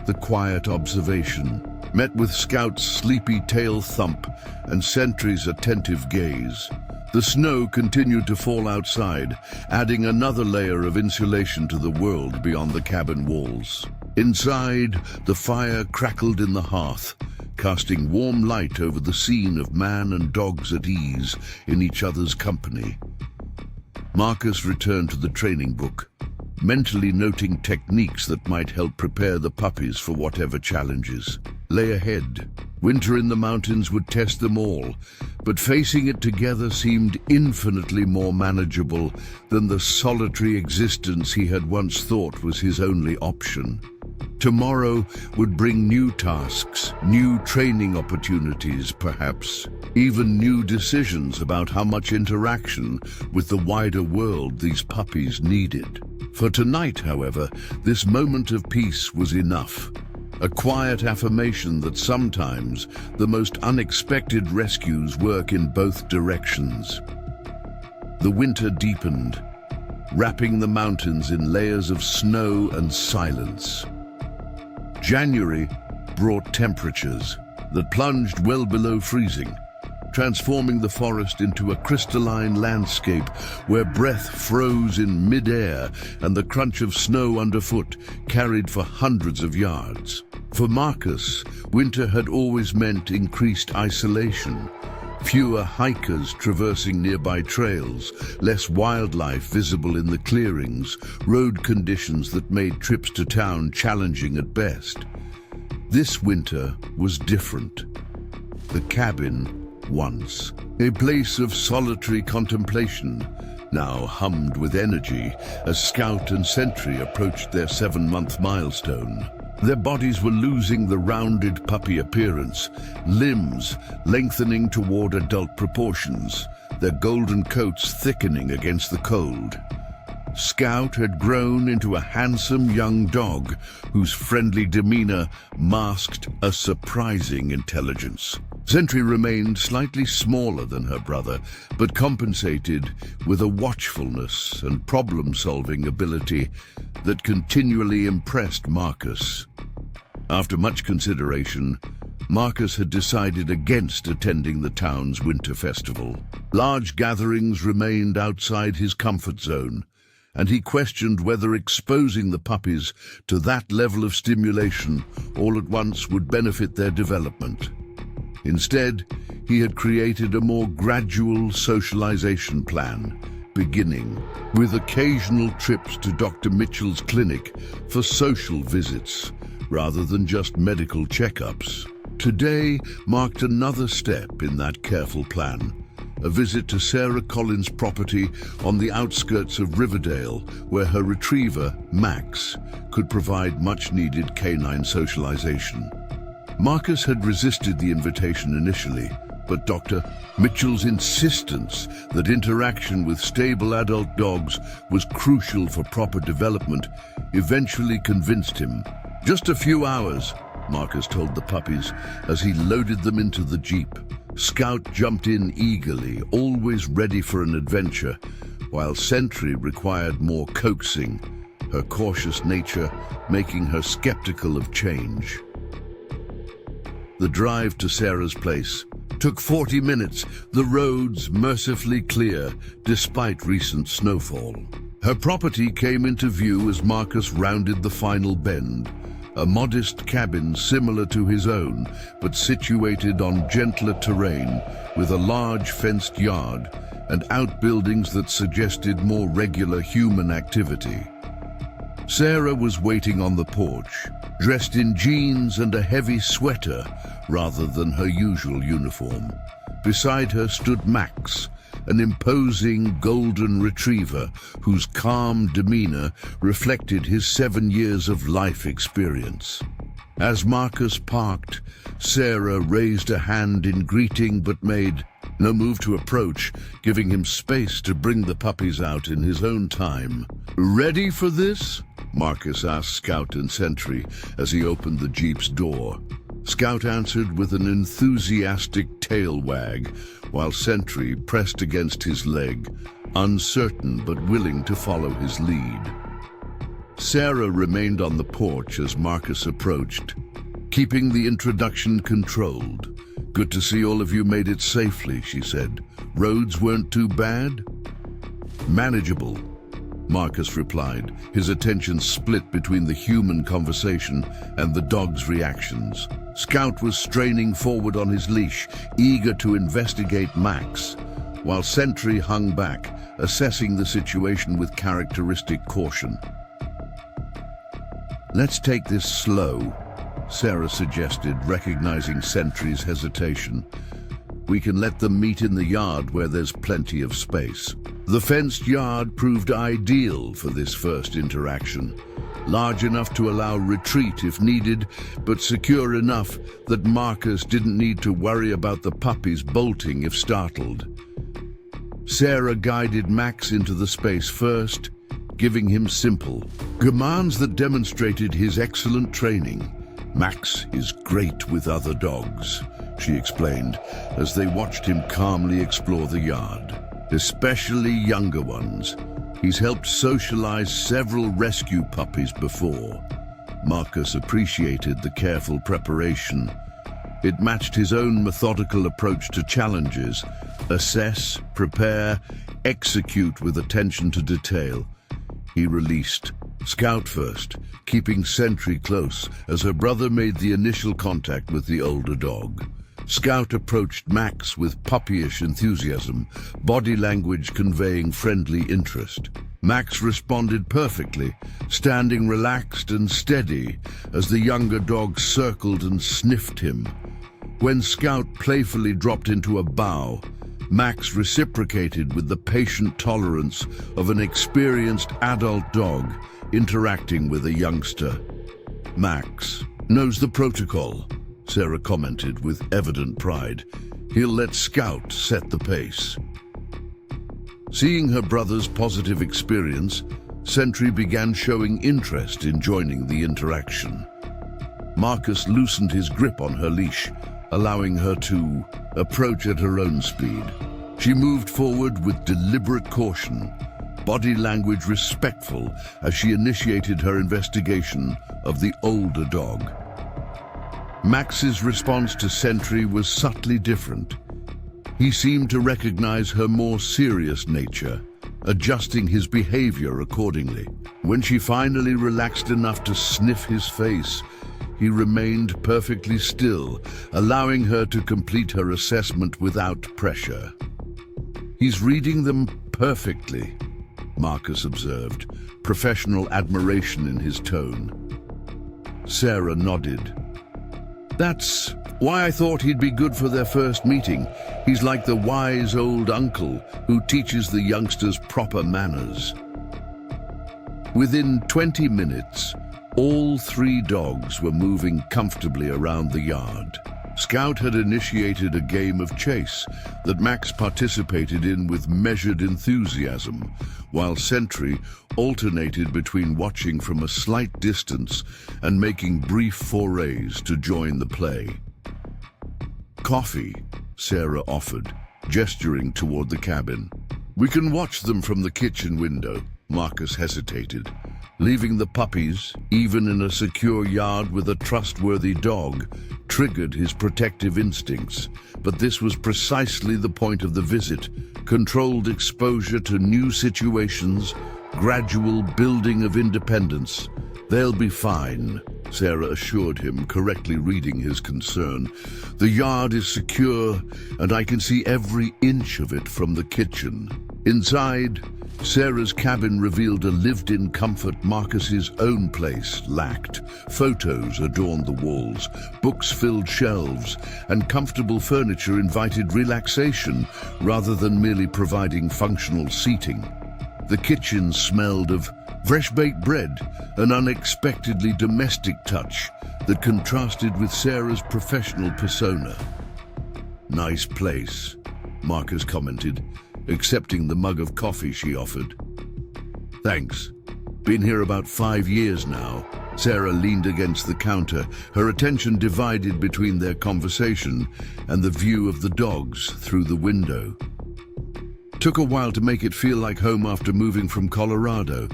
The quiet observation met with Scout's sleepy tail thump and Sentry's attentive gaze. The snow continued to fall outside, adding another layer of insulation to the world beyond the cabin walls. Inside, the fire crackled in the hearth, casting warm light over the scene of man and dogs at ease in each other's company. Marcus returned to the training book, mentally noting techniques that might help prepare the puppies for whatever challenges lay ahead. Winter in the mountains would test them all, but facing it together seemed infinitely more manageable than the solitary existence he had once thought was his only option. Tomorrow would bring new tasks, new training opportunities perhaps, even new decisions about how much interaction with the wider world these puppies needed. For tonight, however, this moment of peace was enough. A quiet affirmation that sometimes the most unexpected rescues work in both directions. The winter deepened, wrapping the mountains in layers of snow and silence. January brought temperatures that plunged well below freezing, transforming the forest into a crystalline landscape where breath froze in mid-air and the crunch of snow underfoot carried for hundreds of yards. For Marcus, winter had always meant increased isolation. Fewer hikers traversing nearby trails, less wildlife visible in the clearings, road conditions that made trips to town challenging at best. This winter was different. The cabin, once a place of solitary contemplation, now hummed with energy as Scout and Sentry approached their 7-month milestone. Their bodies were losing the rounded puppy appearance, limbs lengthening toward adult proportions, their golden coats thickening against the cold. Scout had grown into a handsome young dog whose friendly demeanor masked a surprising intelligence. Sentry remained slightly smaller than her brother, but compensated with a watchfulness and problem-solving ability that continually impressed Marcus. After much consideration, Marcus had decided against attending the town's winter festival. Large gatherings remained outside his comfort zone, and he questioned whether exposing the puppies to that level of stimulation all at once would benefit their development. Instead, he had created a more gradual socialization plan, beginning with occasional trips to Dr. Mitchell's clinic for social visits, rather than just medical checkups. Today marked another step in that careful plan. A visit to Sarah Collins' property on the outskirts of Riverdale, where her retriever, Max, could provide much-needed canine socialization. Marcus had resisted the invitation initially, but Dr. Mitchell's insistence that interaction with stable adult dogs was crucial for proper development eventually convinced him. "Just a few hours," Marcus told the puppies as he loaded them into the Jeep. Scout jumped in eagerly, always ready for an adventure, while Sentry required more coaxing, her cautious nature making her skeptical of change. The drive to Sarah's place took 40 minutes, the roads mercifully clear despite recent snowfall. Her property came into view as Marcus rounded the final bend, a modest cabin similar to his own, but situated on gentler terrain with a large fenced yard and outbuildings that suggested more regular human activity. Sarah was waiting on the porch, dressed in jeans and a heavy sweater rather than her usual uniform. Beside her stood Max, an imposing golden retriever whose calm demeanor reflected his 7 years of life experience. As Marcus parked, Sarah raised a hand in greeting but made no move to approach, giving him space to bring the puppies out in his own time. "Ready for this?" Marcus asked Scout and Sentry as he opened the Jeep's door. Scout answered with an enthusiastic tail wag, while Sentry pressed against his leg, uncertain but willing to follow his lead. Sarah remained on the porch as Marcus approached, keeping the introduction controlled. "Good to see all of you made it safely," she said. "Roads weren't too bad?" "Manageable," Marcus replied, his attention split between the human conversation and the dog's reactions. Scout was straining forward on his leash, eager to investigate Max, while Sentry hung back, assessing the situation with characteristic caution. "Let's take this slow," Sarah suggested, recognizing Sentry's hesitation. "We can let them meet in the yard where there's plenty of space." The fenced yard proved ideal for this first interaction, large enough to allow retreat if needed, but secure enough that Marcus didn't need to worry about the puppies bolting if startled. Sarah guided Max into the space first, giving him simple commands that demonstrated his excellent training. "Max is great with other dogs," she explained as they watched him calmly explore the yard, especially younger ones. He's helped socialize several rescue puppies before. Marcus appreciated the careful preparation. It matched his own methodical approach to challenges: assess, prepare, execute with attention to detail. He released Scout first, keeping Sentry close as her brother made the initial contact with the older dog. Scout approached Max with puppyish enthusiasm, body language conveying friendly interest. Max responded perfectly, standing relaxed and steady as the younger dog circled and sniffed him. When Scout playfully dropped into a bow, Max reciprocated with the patient tolerance of an experienced adult dog interacting with a youngster. "Max knows the protocol," Sarah commented with evident pride. "He'll let Scout set the pace." Seeing her brother's positive experience, Sentry began showing interest in joining the interaction. Marcus loosened his grip on her leash, allowing her to approach at her own speed. She moved forward with deliberate caution, body language respectful as she initiated her investigation of the older dog. Max's response to Sentry was subtly different. He seemed to recognize her more serious nature, adjusting his behavior accordingly. When she finally relaxed enough to sniff his face, he remained perfectly still, allowing her to complete her assessment without pressure. "He's reading them perfectly," Marcus observed, professional admiration in his tone. Sarah nodded. "That's why I thought he'd be good for their first meeting. He's like the wise old uncle who teaches the youngsters proper manners." Within 20 minutes, all 3 dogs were moving comfortably around the yard. Scout had initiated a game of chase that Max participated in with measured enthusiasm, while Sentry alternated between watching from a slight distance and making brief forays to join the play. "Coffee," Sarah offered, gesturing toward the cabin. "We can watch them from the kitchen window," Marcus hesitated. Leaving the puppies, even in a secure yard with a trustworthy dog, triggered his protective instincts. But this was precisely the point of the visit: controlled exposure to new situations, gradual building of independence. "They'll be fine," Sarah assured him, correctly reading his concern. "The yard is secure, and I can see every inch of it from the kitchen." Inside, Sarah's cabin revealed a lived-in comfort Marcus's own place lacked. Photos adorned the walls, books filled shelves, and comfortable furniture invited relaxation rather than merely providing functional seating. The kitchen smelled of fresh-baked bread, an unexpectedly domestic touch that contrasted with Sarah's professional persona. "Nice place," Marcus commented, accepting the mug of coffee she offered. "Thanks. Been here about 5 years now." Sarah leaned against the counter, her attention divided between their conversation and the view of the dogs through the window. "Took a while to make it feel like home after moving from Colorado."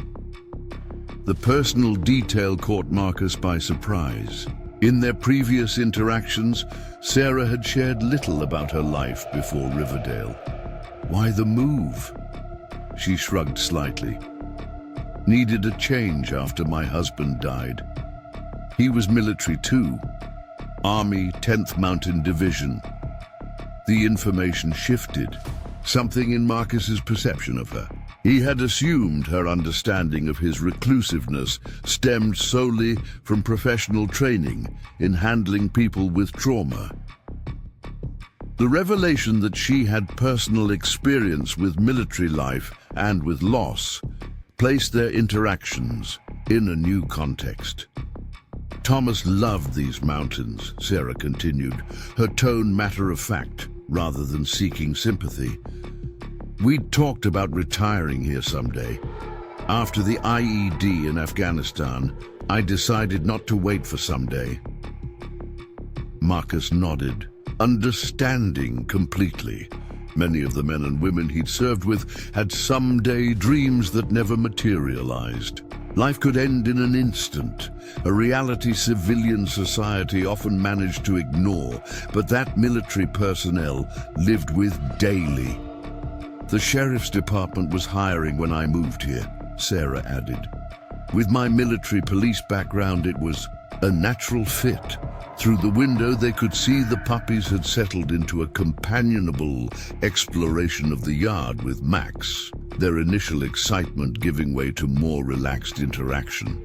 The personal detail caught Marcus by surprise. In their previous interactions, Sarah had shared little about her life before Riverdale. "Why the move?" She shrugged slightly. "Needed a change after my husband died. He was military too. Army 10th Mountain Division." The information shifted, something in Marcus's perception of her. He had assumed her understanding of his reclusiveness stemmed solely from professional training in handling people with trauma. The revelation that she had personal experience with military life and with loss placed their interactions in a new context. "Thomas loved these mountains," Sarah continued, her tone matter-of-fact rather than seeking sympathy. "We'd talked about retiring here someday. After the IED in Afghanistan, I decided not to wait for someday." Marcus nodded, understanding completely. Many of the men and women he'd served with had someday dreams that never materialized. Life could end in an instant, a reality civilian society often managed to ignore, but that military personnel lived with daily. "The sheriff's department was hiring when I moved here," Sarah added. "With my military police background, it was a natural fit." Through the window, they could see the puppies had settled into a companionable exploration of the yard with Max, their initial excitement giving way to more relaxed interaction.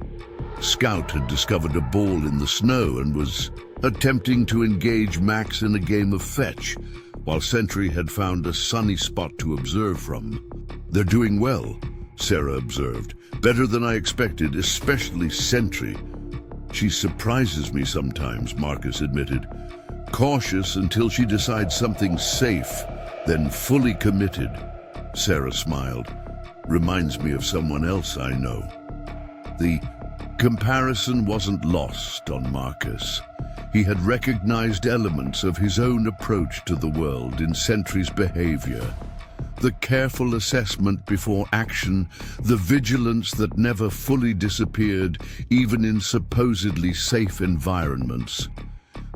Scout had discovered a ball in the snow and was attempting to engage Max in a game of fetch, while Sentry had found a sunny spot to observe from. "They're doing well," Sarah observed. "Better than I expected, especially Sentry." "She surprises me sometimes," Marcus admitted. "Cautious until she decides something's safe, then fully committed." Sarah smiled. "Reminds me of someone else I know." The comparison wasn't lost on Marcus. He had recognized elements of his own approach to the world in Sentry's behavior. The careful assessment before action, the vigilance that never fully disappeared, even in supposedly safe environments.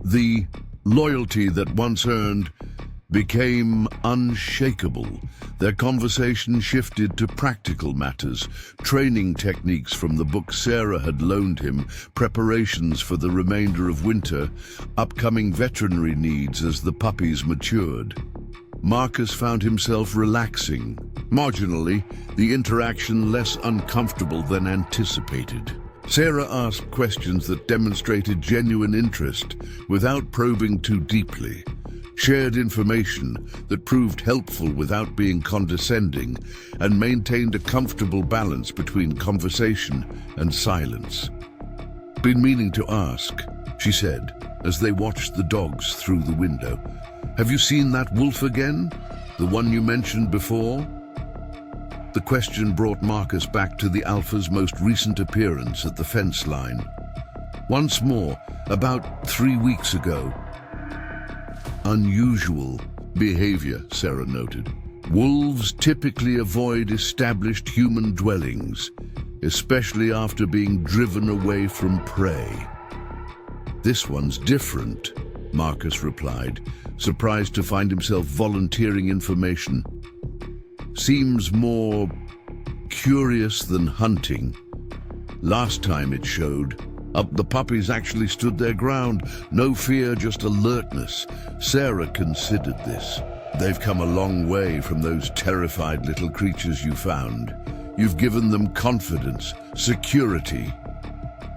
The loyalty that once earned became unshakable. Their conversation shifted to practical matters, training techniques from the book Sarah had loaned him, preparations for the remainder of winter, upcoming veterinary needs as the puppies matured. Marcus found himself relaxing, marginally, the interaction less uncomfortable than anticipated. Sarah asked questions that demonstrated genuine interest without probing too deeply, shared information that proved helpful without being condescending, and maintained a comfortable balance between conversation and silence. "Been meaning to ask," she said, as they watched the dogs through the window. "Have you seen that wolf again? The one you mentioned before?" The question brought Marcus back to the alpha's most recent appearance at the fence line. "Once more, about 3 weeks ago." "Unusual behavior," Sarah noted. "Wolves typically avoid established human dwellings, especially after being driven away from prey." "This one's different," Marcus replied, surprised to find himself volunteering information. "Seems more curious than hunting. Last time it showed up, the puppies actually stood their ground. No fear, just alertness." Sarah considered this. They've come a long way from those terrified little creatures you found. You've given them confidence, security.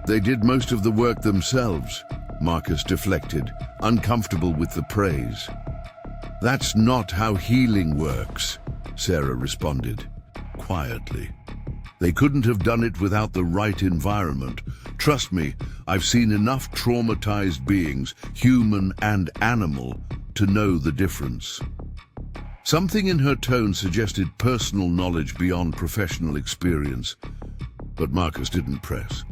They did most of the work themselves, Marcus deflected, uncomfortable with the praise. That's not how healing works, Sarah responded, quietly. They couldn't have done it without the right environment. Trust me, I've seen enough traumatized beings, human and animal, to know the difference. Something in her tone suggested personal knowledge beyond professional experience, but Marcus didn't press.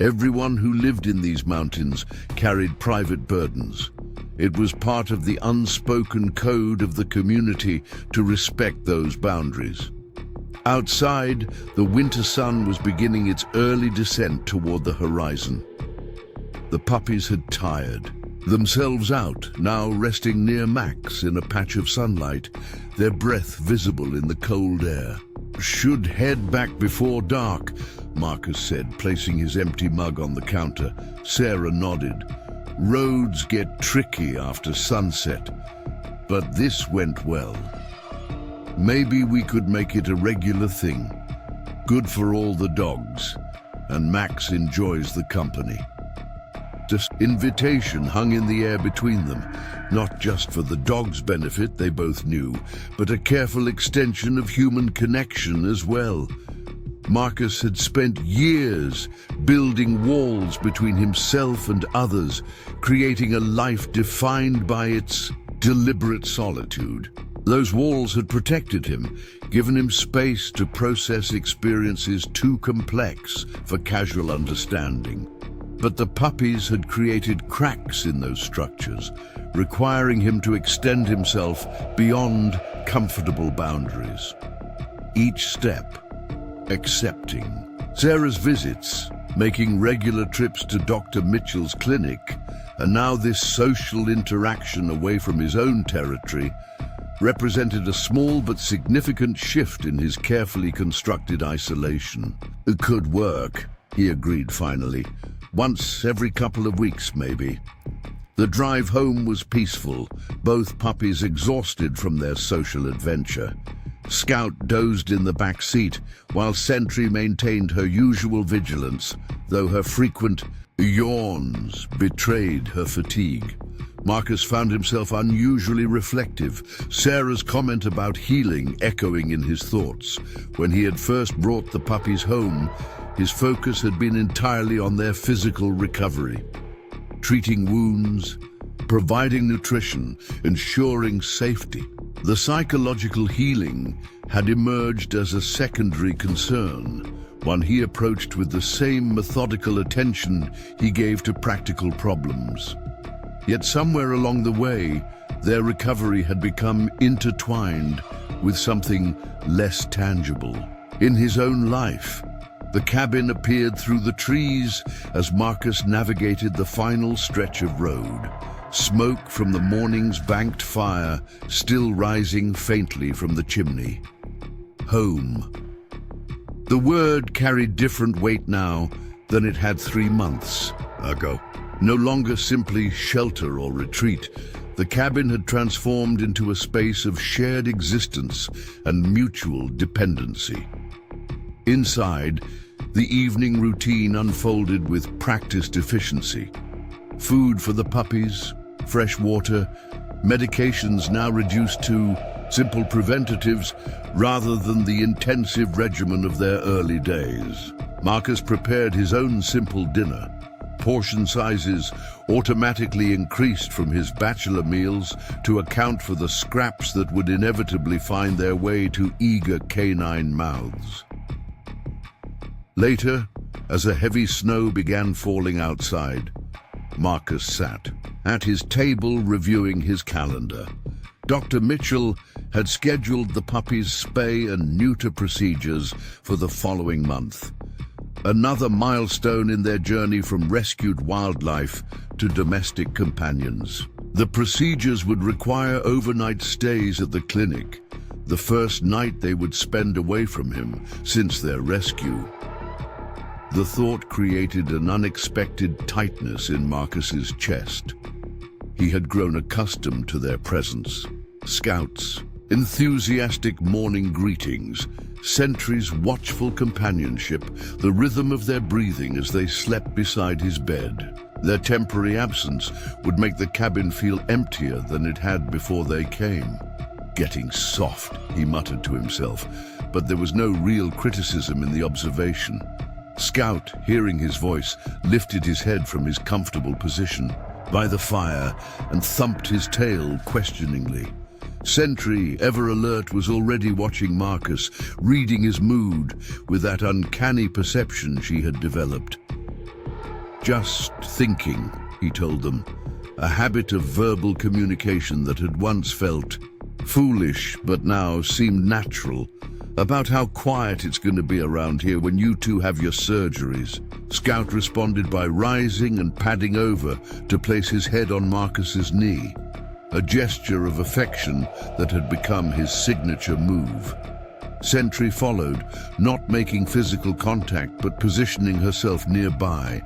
Everyone who lived in these mountains carried private burdens. It was part of the unspoken code of the community to respect those boundaries. Outside, the winter sun was beginning its early descent toward the horizon. The puppies had tired themselves out, now resting near Max in a patch of sunlight, their breath visible in the cold air. Should head back before dark, Marcus said, placing his empty mug on the counter. Sarah nodded. Roads get tricky after sunset, but this went well. Maybe we could make it a regular thing. Good for all the dogs, and Max enjoys the company. This invitation hung in the air between them, not just for the dog's benefit, they both knew, but a careful extension of human connection as well. Marcus had spent years building walls between himself and others, creating a life defined by its deliberate solitude. Those walls had protected him, given him space to process experiences too complex for casual understanding. But the puppies had created cracks in those structures, requiring him to extend himself beyond comfortable boundaries. Each step, accepting. Sarah's visits, making regular trips to Dr. Mitchell's clinic, and now this social interaction away from his own territory, represented a small but significant shift in his carefully constructed isolation. It could work, he agreed finally. Once every couple of weeks, maybe. The drive home was peaceful, both puppies exhausted from their social adventure. Scout dozed in the back seat, while Sentry maintained her usual vigilance, though her frequent yawns betrayed her fatigue. Marcus found himself unusually reflective, Sarah's comment about healing echoing in his thoughts. When he had first brought the puppies home, his focus had been entirely on their physical recovery. Treating wounds, providing nutrition, ensuring safety. The psychological healing had emerged as a secondary concern, one he approached with the same methodical attention he gave to practical problems. Yet somewhere along the way, their recovery had become intertwined with something less tangible. In his own life, the cabin appeared through the trees as Marcus navigated the final stretch of road, smoke from the morning's banked fire still rising faintly from the chimney. Home. The word carried different weight now than it had 3 months ago. No longer simply shelter or retreat, the cabin had transformed into a space of shared existence and mutual dependency. Inside, the evening routine unfolded with practiced efficiency. Food for the puppies, fresh water, medications now reduced to simple preventatives rather than the intensive regimen of their early days. Marcus prepared his own simple dinner. Portion sizes automatically increased from his bachelor meals to account for the scraps that would inevitably find their way to eager canine mouths. Later, as a heavy snow began falling outside, Marcus sat at his table reviewing his calendar. Dr. Mitchell had scheduled the puppies' spay and neuter procedures for the following month. Another milestone in their journey from rescued wildlife to domestic companions. The procedures would require overnight stays at the clinic, the first night they would spend away from him since their rescue. The thought created an unexpected tightness in Marcus's chest. He had grown accustomed to their presence, Scouts, enthusiastic morning greetings, sentries' watchful companionship, the rhythm of their breathing as they slept beside his bed. Their temporary absence would make the cabin feel emptier than it had before they came. "Getting soft," he muttered to himself, but there was no real criticism in the observation. Scout, hearing his voice, lifted his head from his comfortable position by the fire and thumped his tail questioningly. Sentry, ever alert, was already watching Marcus, reading his mood with that uncanny perception she had developed. "Just thinking," he told them, a habit of verbal communication that had once felt foolish but now seemed natural, about how quiet it's going to be around here when you two have your surgeries. Scout responded by rising and padding over to place his head on Marcus's knee, a gesture of affection that had become his signature move. Sentry followed, not making physical contact but positioning herself nearby,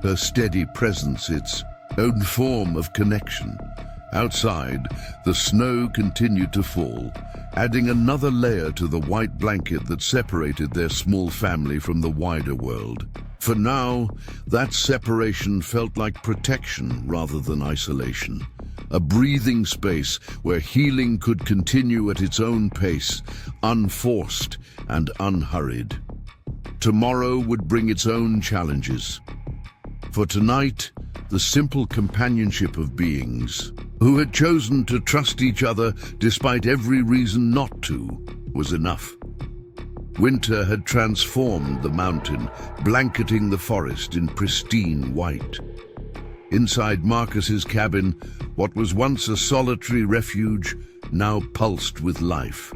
her steady presence its own form of connection. Outside, the snow continued to fall, adding another layer to the white blanket that separated their small family from the wider world. For now, that separation felt like protection rather than isolation. A breathing space where healing could continue at its own pace, unforced and unhurried. Tomorrow would bring its own challenges. For tonight, the simple companionship of beings who had chosen to trust each other despite every reason not to was enough. Winter had transformed the mountain, blanketing the forest in pristine white. Inside Marcus's cabin, what was once a solitary refuge now pulsed with life.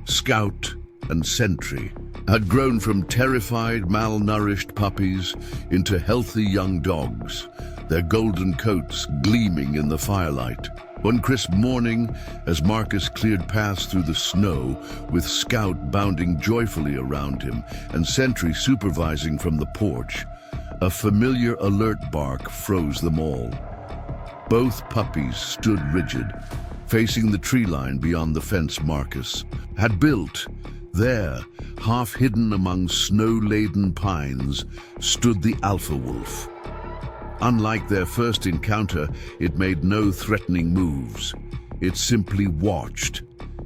Scout and Sentry had grown from terrified, malnourished puppies into healthy young dogs, their golden coats gleaming in the firelight. One crisp morning, as Marcus cleared paths through the snow, with Scout bounding joyfully around him and Sentry supervising from the porch, a familiar alert bark froze them all. Both puppies stood rigid, facing the tree line beyond the fence Marcus had built. There, half hidden among snow-laden pines, stood the alpha wolf. Unlike their first encounter, it made no threatening moves. It simply watched,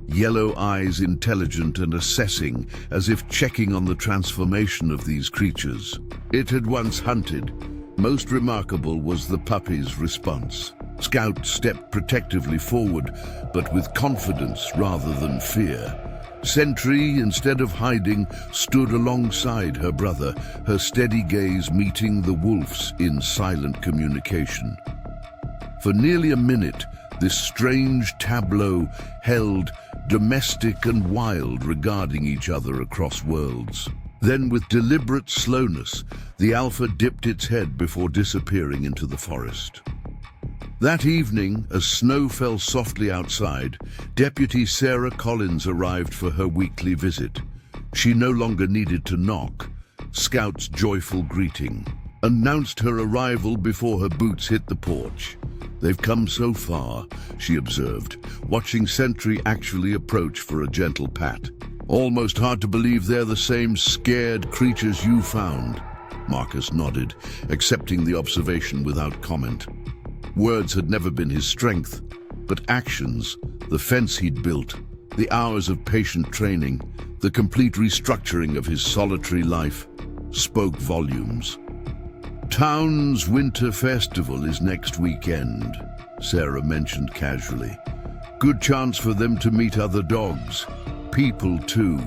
yellow eyes intelligent and assessing, as if checking on the transformation of these creatures it had once hunted. Most remarkable was the puppy's response. Scout stepped protectively forward, but with confidence rather than fear. Sentry, instead of hiding, stood alongside her brother, her steady gaze meeting the wolf's in silent communication. For nearly a minute, this strange tableau held, domestic and wild, regarding each other across worlds. Then, with deliberate slowness, the alpha dipped its head before disappearing into the forest. That evening, as snow fell softly outside, Deputy Sarah Collins arrived for her weekly visit. She no longer needed to knock. Scout's joyful greeting announced her arrival before her boots hit the porch. "They've come so far," she observed, watching Sentry actually approach for a gentle pat. "Almost hard to believe they're the same scared creatures you found." Marcus nodded, accepting the observation without comment. Words had never been his strength, but actions, the fence he'd built, the hours of patient training, the complete restructuring of his solitary life, spoke volumes. "Town's winter festival is next weekend," Sarah mentioned casually. "Good chance for them to meet other dogs, people too."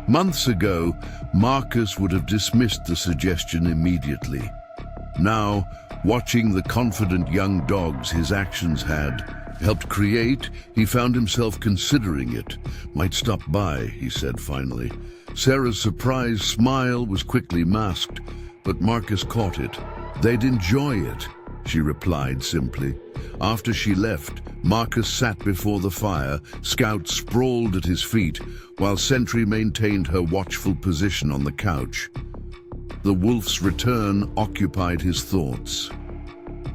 Months ago, Marcus would have dismissed the suggestion immediately. Now, watching the confident young dogs his actions had helped create, he found himself considering it. "Might stop by," he said finally. Sarah's surprised smile was quickly masked, but Marcus caught it. "They'd enjoy it," she replied simply. After she left, Marcus sat before the fire, Scout sprawled at his feet, while Sentry maintained her watchful position on the couch. The wolf's return occupied his thoughts.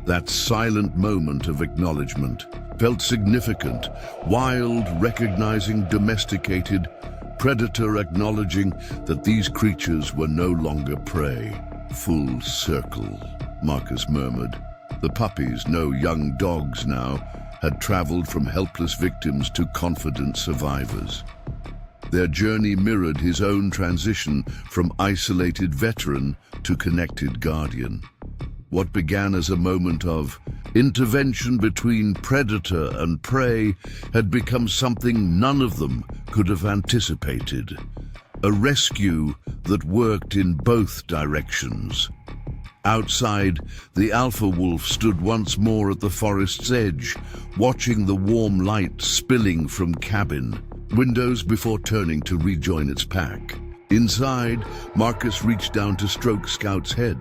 That silent moment of acknowledgement, felt significant, wild recognizing domesticated, predator acknowledging that these creatures were no longer prey. Full circle, Marcus murmured. The puppies, no young dogs now, had traveled from helpless victims to confident survivors. Their journey mirrored his own transition from isolated veteran to connected guardian. What began as a moment of intervention between predator and prey had become something none of them could have anticipated. A rescue that worked in both directions. Outside, the alpha wolf stood once more at the forest's edge, watching the warm light spilling from cabin windows before turning to rejoin its pack. Inside, Marcus reached down to stroke Scout's head,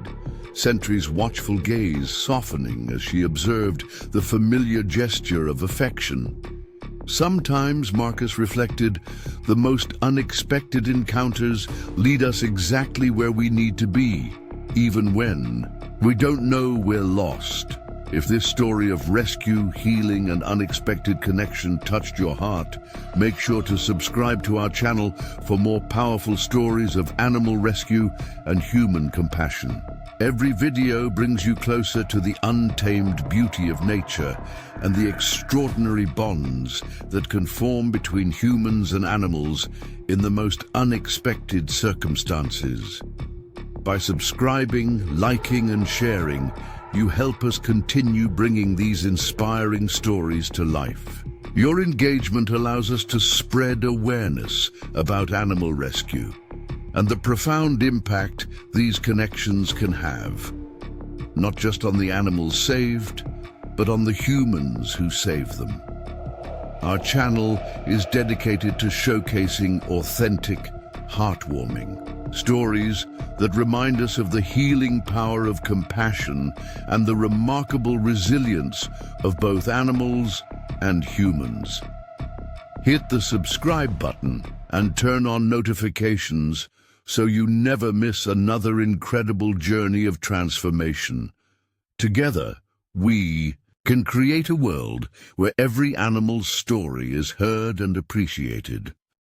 Sentry's watchful gaze softening as she observed the familiar gesture of affection. Sometimes, Marcus reflected, the most unexpected encounters lead us exactly where we need to be, even when we don't know we're lost. If this story of rescue, healing, and unexpected connection touched your heart, make sure to subscribe to our channel for more powerful stories of animal rescue and human compassion. Every video brings you closer to the untamed beauty of nature and the extraordinary bonds that can form between humans and animals in the most unexpected circumstances. By subscribing, liking, and sharing, you help us continue bringing these inspiring stories to life. Your engagement allows us to spread awareness about animal rescue and the profound impact these connections can have, not just on the animals saved, but on the humans who save them. Our channel is dedicated to showcasing authentic, heartwarming stories that remind us of the healing power of compassion and the remarkable resilience of both animals and humans. Hit the subscribe button and turn on notifications so you never miss another incredible journey of transformation. Together, we can create a world where every animal's story is heard and appreciated.